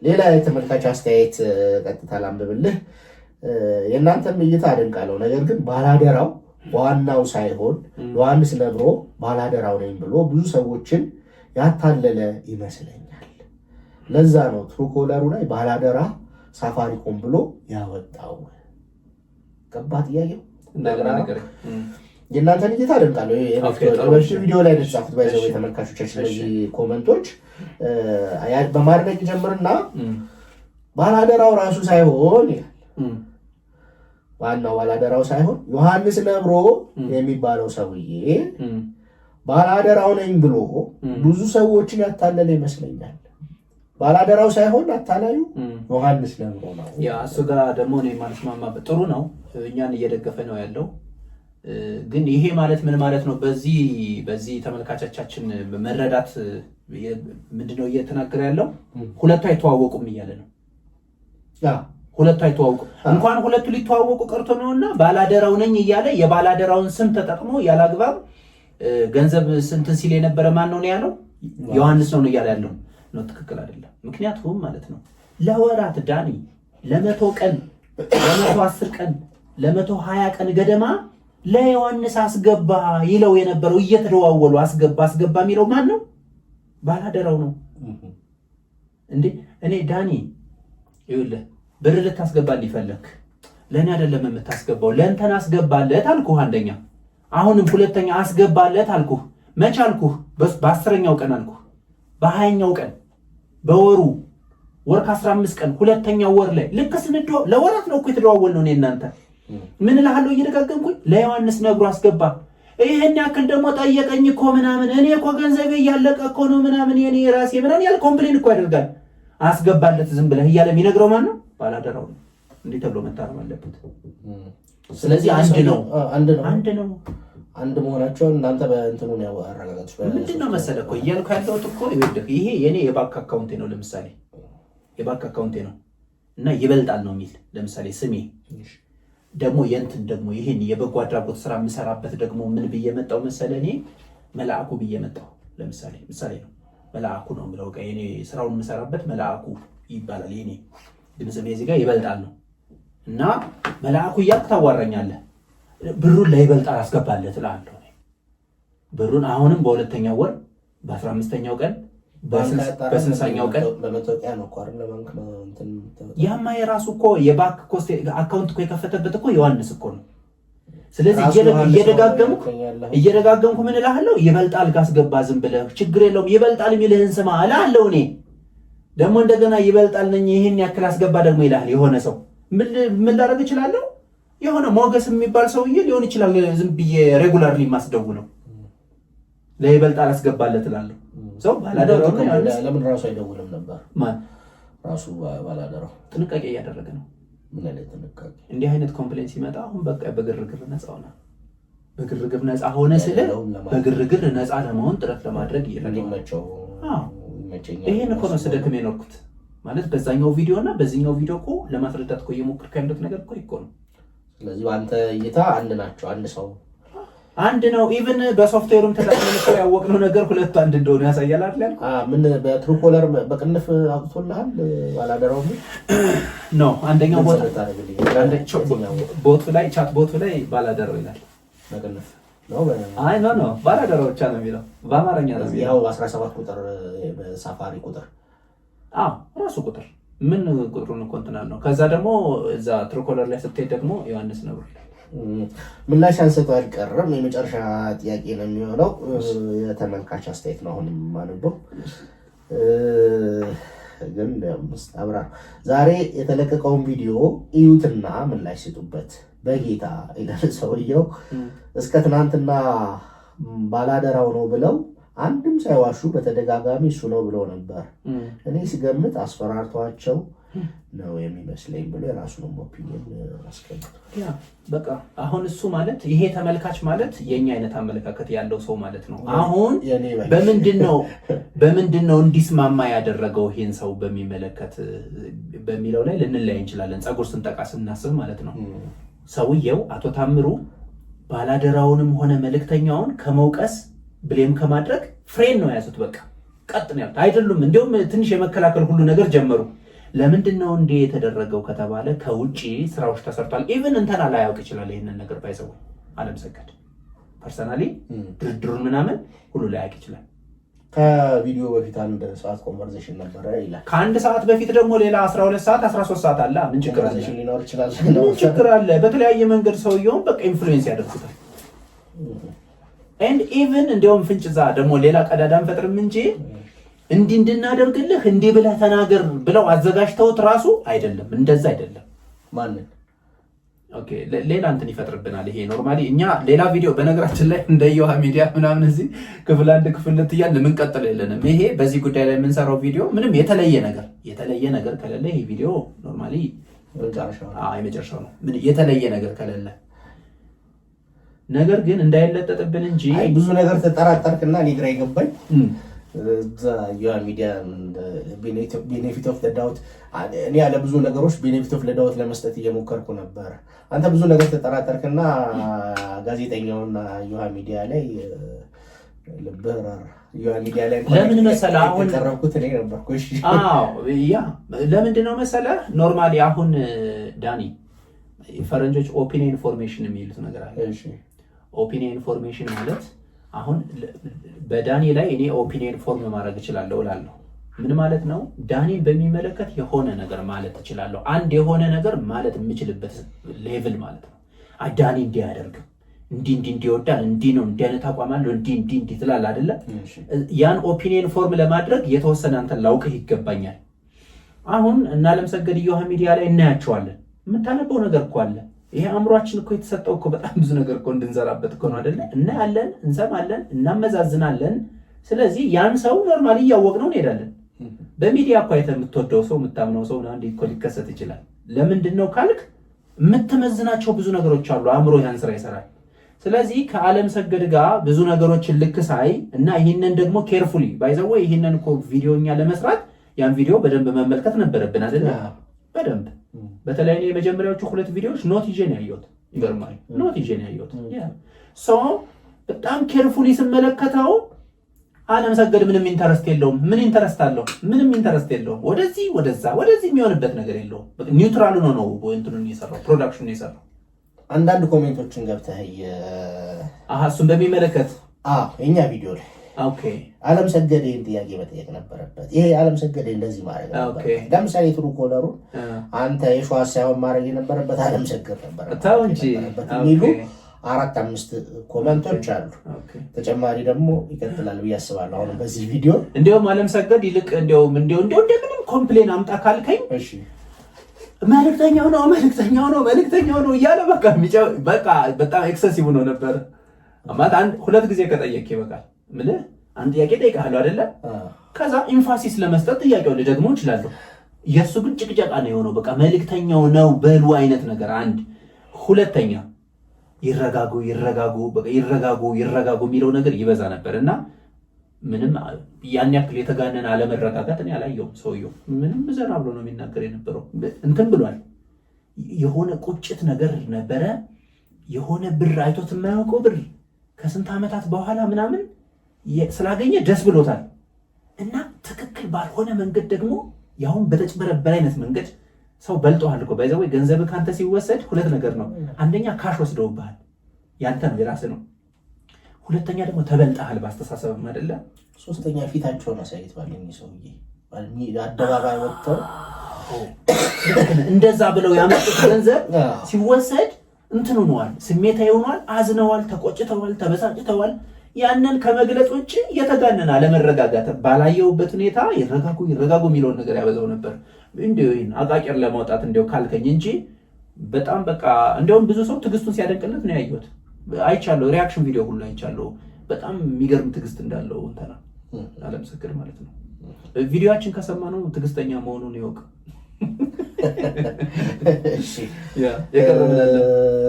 ሌላ የተመልካች አስተያየት ቀጥታ ላንብብልህ። የእናንተም እይታ አደንቃለሁ። ነገር ግን ባላደራው ዋናው ሳይሆን ዮሐንስ ነብሮ ባላደራው ነኝ ብሎ ብዙ ሰዎችን ያታለለ ይመስለኛል። ለዛ ነው ትሩኮለሩ ላይ ባላደራ ሳፋሪኮም ብሎ ያወጣው። ገባ ጥያቄው? የእናንተን እይታ አደንቃለሁ። ቪዲዮ ላይ የተጻፉት ባይዘው የተመልካቾቻችን እነዚህ ኮመንቶች በማድረግ ጀምርና ባላደራው ራሱ ሳይሆን ዋናው ባላደራው ሳይሆን ዮሐንስ ነብሮ የሚባለው ሰውዬ ባላደራው ነኝ ብሎ ብዙ ሰዎችን ያታለለ ይመስለኛል። ባላደራው ሳይሆን አታላዩ ዮሐንስ ነብሮ ነው። ያ እሱ ጋር ደግሞ እኔ ማለስማማበት ጥሩ ነው። እኛን እየደገፈ ነው ያለው። ግን ይሄ ማለት ምን ማለት ነው? በዚህ ተመልካቾቻችን መረዳት ምንድነው እየተናገረ ያለው? ሁለቱ አይተዋወቁም እያለ ነው። ሁለቱ አይተዋወቁ እንኳን ሁለቱ ሊተዋወቁ ቀርቶ ነውና ባላደራው ነኝ እያለ የባላደራውን ስም ተጠቅሞ ያላግባብ ገንዘብ ስንትን ሲል የነበረ ማን ነው ያለው? ዮሐንስ ነው እያለ ያለው ነው። ትክክል አይደለም። ምክንያቱም ማለት ነው ለወራት ዳኒ ለ100 ቀን ለ110 ቀን ለ120 ቀን ገደማ ለዮሐንስ አስገባ ይለው የነበረው እየተደዋወሉ አስገባ የሚለው ማን ነው? ባላደራው ነው እንዴ። እኔ ዳኒ ይኸውልህ ብር ልታስገባልኝ ፈለክ፣ ለእኔ አይደለም የምታስገባው ለእንተን አስገባለት አልኩህ አንደኛ። አሁንም ሁለተኛ አስገባለት አልኩህ። መች አልኩህ? በ10ኛው ቀን አልኩህ። በ20ኛው ቀን በወሩ ወር ከ15 ቀን ሁለተኛው ወር ላይ ልክ ለወራት ነው እኮ የተደዋወልነው እኔ እናንተ። ምን እልሃለሁ እየደጋገምኩኝ ለዮሐንስ ነግሮ አስገባ። ይሄን ያክል ደግሞ ጠየቀኝ እኮ ምናምን፣ እኔ እኮ ገንዘቤ እያለቀ እኮ ነው ምናምን የኔ ራሴ ምናምን ያለ ኮምፕሌን እኮ ያደርጋል። አስገባለት ዝም ብለህ እያለ የሚነግረው ማን ነው? ባላደራው ነው። እንዴ ተብሎ መታረም አለበት። ስለዚህ አንድ መሆናቸውን እናንተ በእንትኑ ነው ያረጋጋችሁ። ምንድነው መሰለህ እኮ እያልኩ ያለሁት እኮ ይሄ የኔ የባንክ አካውንቴ ነው። ለምሳሌ የባንክ አካውንቴ ነው እና ይበልጣል ነው የሚል ለምሳሌ ስሜ ደግሞ የእንትን ደግሞ ይሄን የበጎ አድራጎት ስራ የምሰራበት ደግሞ ምን ብዬ መጣሁ መሰለህ? እኔ መልአኩ ብዬ መጣሁ። ለምሳሌ ምሳሌ ነው መልአኩ ነው የምለው። እኔ ስራውን የምሰራበት መልአኩ ይባላል። የኔ ግን ስሜ እዚህ ጋር ይበልጣል ነው እና መልአኩ እያልክ ታዋራኛለህ። ብሩን ለይበልጣል አስገባለት እላለሁ። ብሩን አሁንም በሁለተኛው ወር በ15ኛው ቀን በ60ኛው ቀን በመታወቂያ ነው እኮ አይደል? ለባንክ ነው እንትን ያማ የራሱ እኮ የባንክ አካውንት እኮ የከፈተበት እኮ ዮሐንስ እኮ ነው። ስለዚህ እየደጋገምኩ ምን እልሃለሁ? ይበልጣል ካስገባ ዝም ብለህ ችግር የለውም ይበልጣል የሚልህን ስማ እልሃለሁ። እኔ ደግሞ እንደገና ይበልጣል ነኝ ይሄን ያክል አስገባ ደግሞ ይልሃል የሆነ ሰው። ምን ላደርግ እችላለሁ? የሆነ ሞገስ የሚባል ሰውዬ ሊሆን ይችላል። ዝም ብዬ ሬጉላርሊ ማስደውለው ለይበልጣል አስገባለት እላለሁ። ሰው ባላደራው ለምን ራሱ አይደውልም ነበር? ማን ራሱ ባላደራው ጥንቃቄ እያደረገ ነው። ምን አይነት ጥንቃቄ? እንዲህ አይነት ኮምፕሌንት ሲመጣ አሁን በቃ በግርግር ነፃ ሆነ። በግርግር ነፃ ሆነ ስለ በግርግር ነፃ ለመሆን ጥረት ለማድረግ ይረዳቸው። ይሄን እኮ ነው ስደክም የኖርኩት ማለት በዛኛው ቪዲዮ እና በዚህኛው ቪዲዮ እኮ ለማስረዳት እኮ እየሞከርኩ ያለሁት ነገር እኮ ነው። ስለዚህ በአንተ እይታ አንድ ናቸው፣ አንድ ሰው አንድ ነው። ኢቭን በሶፍትዌሩም ተጠቅመን እኮ ያወቅነው ነገር ሁለቱ አንድ እንደሆነ ያሳያል አይደል? ምን በትሩኮለር በቅንፍ አውጥቶልሃል ባላደራው ነው? አንደኛው ቦቱ ላይ ቻት ቦቱ ላይ ባላደራው ይላል በቅንፍ ነው። አይ ኖ ባላደራው ብቻ ነው የሚለው በአማርኛ ነው የሚለው። ያው 17 ቁጥር በሳፋሪ ቁጥር ራሱ ቁጥር ምን ቁጥሩን እኮ እንትን አለው። ከዛ ደግሞ እዛ ትሩኮለር ላይ ስትሄድ ደግሞ ዮሐንስ ነው ይላል። ምላሽ አንሰጠው አልቀረም። የመጨረሻ ጥያቄ ነው የሚሆነው። የተመልካች አስተያየት ነው አሁን የማነበው። ግን አብራ ዛሬ የተለቀቀውን ቪዲዮ እዩትና ምላሽ ስጡበት በጌታ ይላል ሰውየው። እስከ ትናንትና ባላደራው ነው ብለው አንድም ሳይዋሹ በተደጋጋሚ እሱ ነው ብለው ነበር። እኔ ሲገምት አስፈራርቷቸው ነው የሚመስለኝ ብሎ የራሱን ኦፒኒየን አስቀምጧል። ያ በቃ አሁን እሱ ማለት ይሄ ተመልካች ማለት የኛ አይነት አመለካከት ያለው ሰው ማለት ነው። አሁን በምንድነው እንዲስማማ ያደረገው ይሄን ሰው በሚመለከት በሚለው ላይ ልንለያይ እንችላለን። ፀጉር ስንጠቃ ስናስብ ማለት ነው። ሰውየው አቶ ታምሩ ባላደራውንም ሆነ መልእክተኛውን ከመውቀስ ብሌም ከማድረግ ፍሬን ነው ያዙት። በቃ ቀጥ ነው ያሉት አይደሉም። እንዲሁም ትንሽ የመከላከል ሁሉ ነገር ጀመሩ። ለምንድነው እንዴ የተደረገው ከተባለ ከውጪ ስራዎች ተሰርቷል። ኢቭን እንተና ላይ ያውቅ ይችላል ይሄንን ነገር ባይዘው አለም ሰገድ ፐርሰናሊ ድርድሩን ምናምን ሁሉ ላይ ያውቅ ይችላል። ከቪዲዮ በፊት አንድ ሰዓት ኮንቨርሴሽን ነበረ ይላል። ከአንድ ሰዓት በፊት ደግሞ ሌላ 12 ሰዓት 13 ሰዓት አለ። ምን ችግር አለ? ሊኖር ይችላል። ምን ችግር አለ? በተለያየ መንገድ ሰውየውን በቃ ኢንፍሉዌንስ ያደርጉታል። ኤንድ ኢቭን እንደውም ፍንጭዛ ደግሞ ሌላ ቀዳዳን ፈጥርም እንጂ እንዲህ እንድናደርግልህ እንዲህ ብለህ ተናገር ብለው አዘጋጅተውት ራሱ አይደለም። እንደዛ አይደለም። ማንን ኦኬ ሌላ እንትን ይፈጥርብናል። ይሄ ኖርማሊ እኛ ሌላ ቪዲዮ በነገራችን ላይ እንደ ዮሃ ሚዲያ ምናምን እዚህ ክፍል 1 ክፍል 2 እያልን ምን ቀጥል የለንም። ይሄ በዚህ ጉዳይ ላይ የምንሰራው ቪዲዮ ምንም የተለየ ነገር ከሌለ ይሄ ቪዲዮ ኖርማሊ የመጨረሻው ነው። ምን የተለየ ነገር ከሌለ ነገር ግን እንዳይለጠጥብን እንጂ ብዙ ነገር ተጠራጠርክና እኔ ግራ ይገባኝ። ዮሃ ሚዲያ ቤኔፊት ኦፍ ዳውት እኔ ያለ ብዙ ነገሮች ቤኔፊት ኦፍ ዳውት ለመስጠት እየሞከርኩ ነበር። አንተ ብዙ ነገር ተጠራጠርክና ጋዜጠኛውና ዮሃ ሚዲያ ላይ ለምን መሰለህ አሁን ቀረብኩት እኔ ነበርኩ። እሺ ያ ለምንድን ነው መሰለህ ኖርማሊ አሁን ዳኒ ፈረንጆች ኦፒኒየን ኢንፎርሜሽን የሚሉት ነገር አለ። እሺ ኦፒኒየን ኢንፎርሜሽን ማለት አሁን በዳኒ ላይ እኔ ኦፒኒየን ፎርም ማድረግ እችላለሁ እላለሁ። ምን ማለት ነው? ዳኒን በሚመለከት የሆነ ነገር ማለት እችላለሁ። አንድ የሆነ ነገር ማለት የምችልበት ሌቭል ማለት ነው። ዳኒ እንዲህ አያደርግም፣ እንዲህ ይወዳል፣ እንዲህ ነው፣ እንዲህ አይነት አቋም አለው፣ እንዲህ ትላለህ አይደለ? ያን ኦፒኒየን ፎርም ለማድረግ የተወሰነ አንተን ላውቅህ ይገባኛል። አሁን እና አለምሰገድ ዮሃ ሚዲያ ላይ እናያቸዋለን። የምታነበው ነገር እኮ አለ። ይሄ አእምሯችን እኮ የተሰጠው እኮ በጣም ብዙ ነገር እኮ እንድንዘራበት እኮ ነው አይደለ? እናያለን፣ እንሰማለን፣ እናመዛዝናለን። ስለዚህ ያን ሰው ኖርማሊ እያወቅነው እንሄዳለን። በሚዲያ እኮ አይተህ የምትወደው ሰው የምታምነው ሰው አንድ እኮ ሊከሰት ይችላል። ለምንድን ነው ካልክ የምትመዝናቸው ብዙ ነገሮች አሉ። አእምሮ ያን ስራ ይሰራል። ስለዚህ ከአለምሰገድ ጋር ብዙ ነገሮችን ልክ ሳይ እና ይህንን ደግሞ ኬርፉሊ ባይዘው ይህንን እኮ ቪዲዮኛ ለመስራት ያን ቪዲዮ በደንብ መመልከት ነበረብን አይደለ? በደንብ በተለይ እኔ የመጀመሪያዎቹ 2 ቪዲዮዎች ኖት ይዤ ነው ያየሁት። ይገርማል። ኖት ይዤ ነው ያየሁት። በጣም ኬርፉሊ ስመለከተው አለምሰገድ ምንም ኢንተረስት የለውም። ምን ኢንተረስት አለው? ምንም ኢንተረስት የለውም። ወደዚህ ወደዚህ የሚሆንበት ነገር የለውም። ኒውትራል ነው እንትኑን የሰራው ፕሮዳክሽኑን የሰራው። አንዳንድ ኮሜንቶችን ገብተህ እሱን በሚመለከት የኛ ቪዲዮ ላይ አለምሰገድ ይህን ጥያቄ መጠየቅ ነበረበት። ይሄ አለምሰገድ እንደዚህ ማድረግ ነበረበት። ለምሳሌ ትሩ ኮለሩን አንተ የሸዋ ሳይሆን ማድረግ የነበረበት አለምሰገድ ነበረበት የሚሉ 4-5 ኮመንቶች አሉ። ተጨማሪ ደግሞ ይቀጥላል ብዬ አስባለሁ። አሁን በዚህ ቪዲዮ እንዲያውም አለምሰገድ ይልቅ እንዲያውም እንደምንም ኮምፕሌን አምጣ ካልከኝ መልእክተኛው ነው እያለ በቃ በጣም ኤክሰሲቭ ነው ነበር። ማለት 2 ጊዜ ከጠየቅ ይበቃል። ምልህ አንድ ጥያቄ ጠይቃለሁ አይደለ? ከዛ ኢንፋሲስ ለመስጠት ጥያቄውን ልደግሞ እችላለሁ። የእሱ ግን ጭቅጨቃ ነው የሆነው። በቃ መልእክተኛው ነው በሉ አይነት ነገር። አንድ ሁለተኛ ይረጋጉ የሚለው ነገር ይበዛ ነበር እና ምንም ያን ያክል የተጋነን አለመረጋጋት እኔ አላየሁም። ሰውየው ምንም ዘና ብሎ ነው የሚናገር የነበረው። እንትን ብሏል። የሆነ ቁጭት ነገር ነበረ። የሆነ ብር አይቶት የማያውቀው ብር ከስንት ዓመታት በኋላ ምናምን ስላገኘ ደስ ብሎታል። እና ትክክል ባልሆነ መንገድ ደግሞ ያሁን በተጭበረበረ አይነት መንገድ ሰው በልጦሃል እኮ ባይዘው ገንዘብ ካንተ ሲወሰድ 2 ነገር ነው። አንደኛ ካሽ ወስደውብሃል፣ ያንተ ነው የራስህ ነው። ሁለተኛ ደግሞ ተበልጠሃል ባስተሳሰብም አይደለ። ሶስተኛ ፊታቸውን አሳይተዋል። ሰውዬ አደባባይ ወጥተው እንደዛ ብለው ያመጡት ገንዘብ ሲወሰድ እንትን ሆነዋል፣ ስሜታዊ ሆነዋል፣ አዝነዋል፣ ተቆጭተዋል፣ ተበሳጭተዋል። ያንን ከመግለጽ ውጭ የተጋነነ አለመረጋጋት ባላየውበት ሁኔታ ይረጋጉ የሚለውን ነገር ያበዛው ነበር። እንዲሁ ይሄን አቃቂር ለማውጣት እንዲሁ ካልከኝ እንጂ በጣም በቃ እንደውም ብዙ ሰው ትዕግስቱን ሲያደንቅለት ነው ያየሁት። አይቻለሁ፣ ሪያክሽን ቪዲዮ ሁሉ አይቻለሁ። በጣም የሚገርም ትዕግስት እንዳለው እንትና አለምሰገድ ማለት ነው። ቪዲዮአችን ከሰማነው ትዕግስተኛ መሆኑን ይወቅ።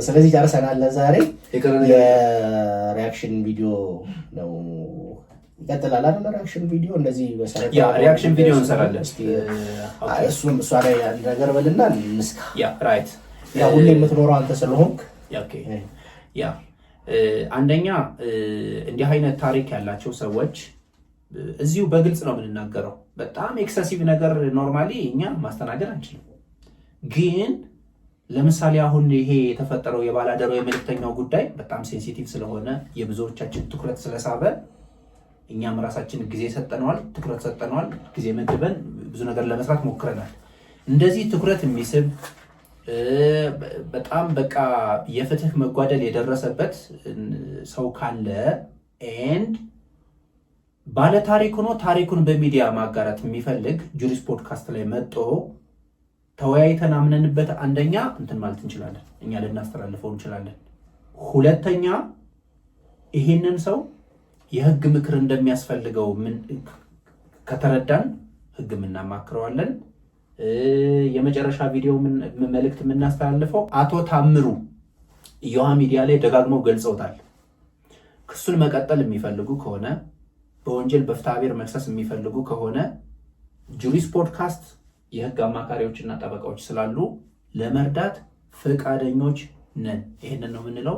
ስለዚህ ጨርሰናል። ዛሬ የሪያክሽን ቪዲዮ ነው። ይቀጥላል አይደል? ሪያክሽን ቪዲዮ እንደዚህ መሰረት ሪያክሽን ቪዲዮ እንሰራለን። እሷ ላይ አንድ ነገር በልና እንስካ። ራይት ሁሌ የምትኖረው አንተ ስለሆንክ አንደኛ እንዲህ አይነት ታሪክ ያላቸው ሰዎች እዚሁ በግልጽ ነው የምንናገረው። በጣም ኤክሰሲቭ ነገር ኖርማሊ እኛ ማስተናገድ አንችልም። ግን ለምሳሌ አሁን ይሄ የተፈጠረው የባላደራው የመልእክተኛው ጉዳይ በጣም ሴንሲቲቭ ስለሆነ የብዙዎቻችን ትኩረት ስለሳበ እኛም ራሳችን ጊዜ ሰጠነዋል፣ ትኩረት ሰጠነዋል፣ ጊዜ መድበን ብዙ ነገር ለመስራት ሞክረናል። እንደዚህ ትኩረት የሚስብ በጣም በቃ የፍትህ መጓደል የደረሰበት ሰው ካለ ኤንድ ባለ ታሪክ ሆኖ ታሪኩን በሚዲያ ማጋራት የሚፈልግ ጁሪስ ፖድካስት ላይ መጥቶ ተወያይተን አምነንበት አንደኛ እንትን ማለት እንችላለን፣ እኛ ልናስተላልፈው እንችላለን። ሁለተኛ ይሄንን ሰው የህግ ምክር እንደሚያስፈልገው ከተረዳን ህግ እናማክረዋለን። የመጨረሻ ቪዲዮ መልእክት የምናስተላልፈው አቶ ታምሩ ዮሃ ሚዲያ ላይ ደጋግመው ገልጸውታል። ክሱን መቀጠል የሚፈልጉ ከሆነ በወንጀል በፍትሐብሔር መክሰስ የሚፈልጉ ከሆነ ጁሪስ ፖድካስት የህግ አማካሪዎችና ጠበቃዎች ስላሉ ለመርዳት ፈቃደኞች ነን። ይሄንን ነው የምንለው።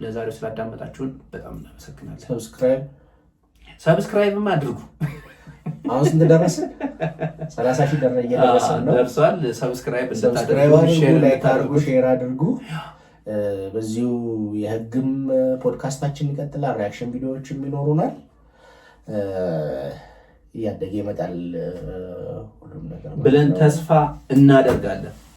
ለዛሬው ስላዳመጣችሁን በጣም እናመሰግናለን። ሰብስክራይብም አድርጉ። አሁን ስንት ደረሰ? 30 ሺህ እየደረሰ ነው። ደርሷል። ሰብስክራይብ አድርጉ፣ ሼር አድርጉ። በዚሁ የህግም ፖድካስታችን ይቀጥላል። ሪያክሽን ቪዲዮዎችም ይኖሩናል። እያደገ ይመጣል ሁሉም ነገር ብለን ተስፋ እናደርጋለን።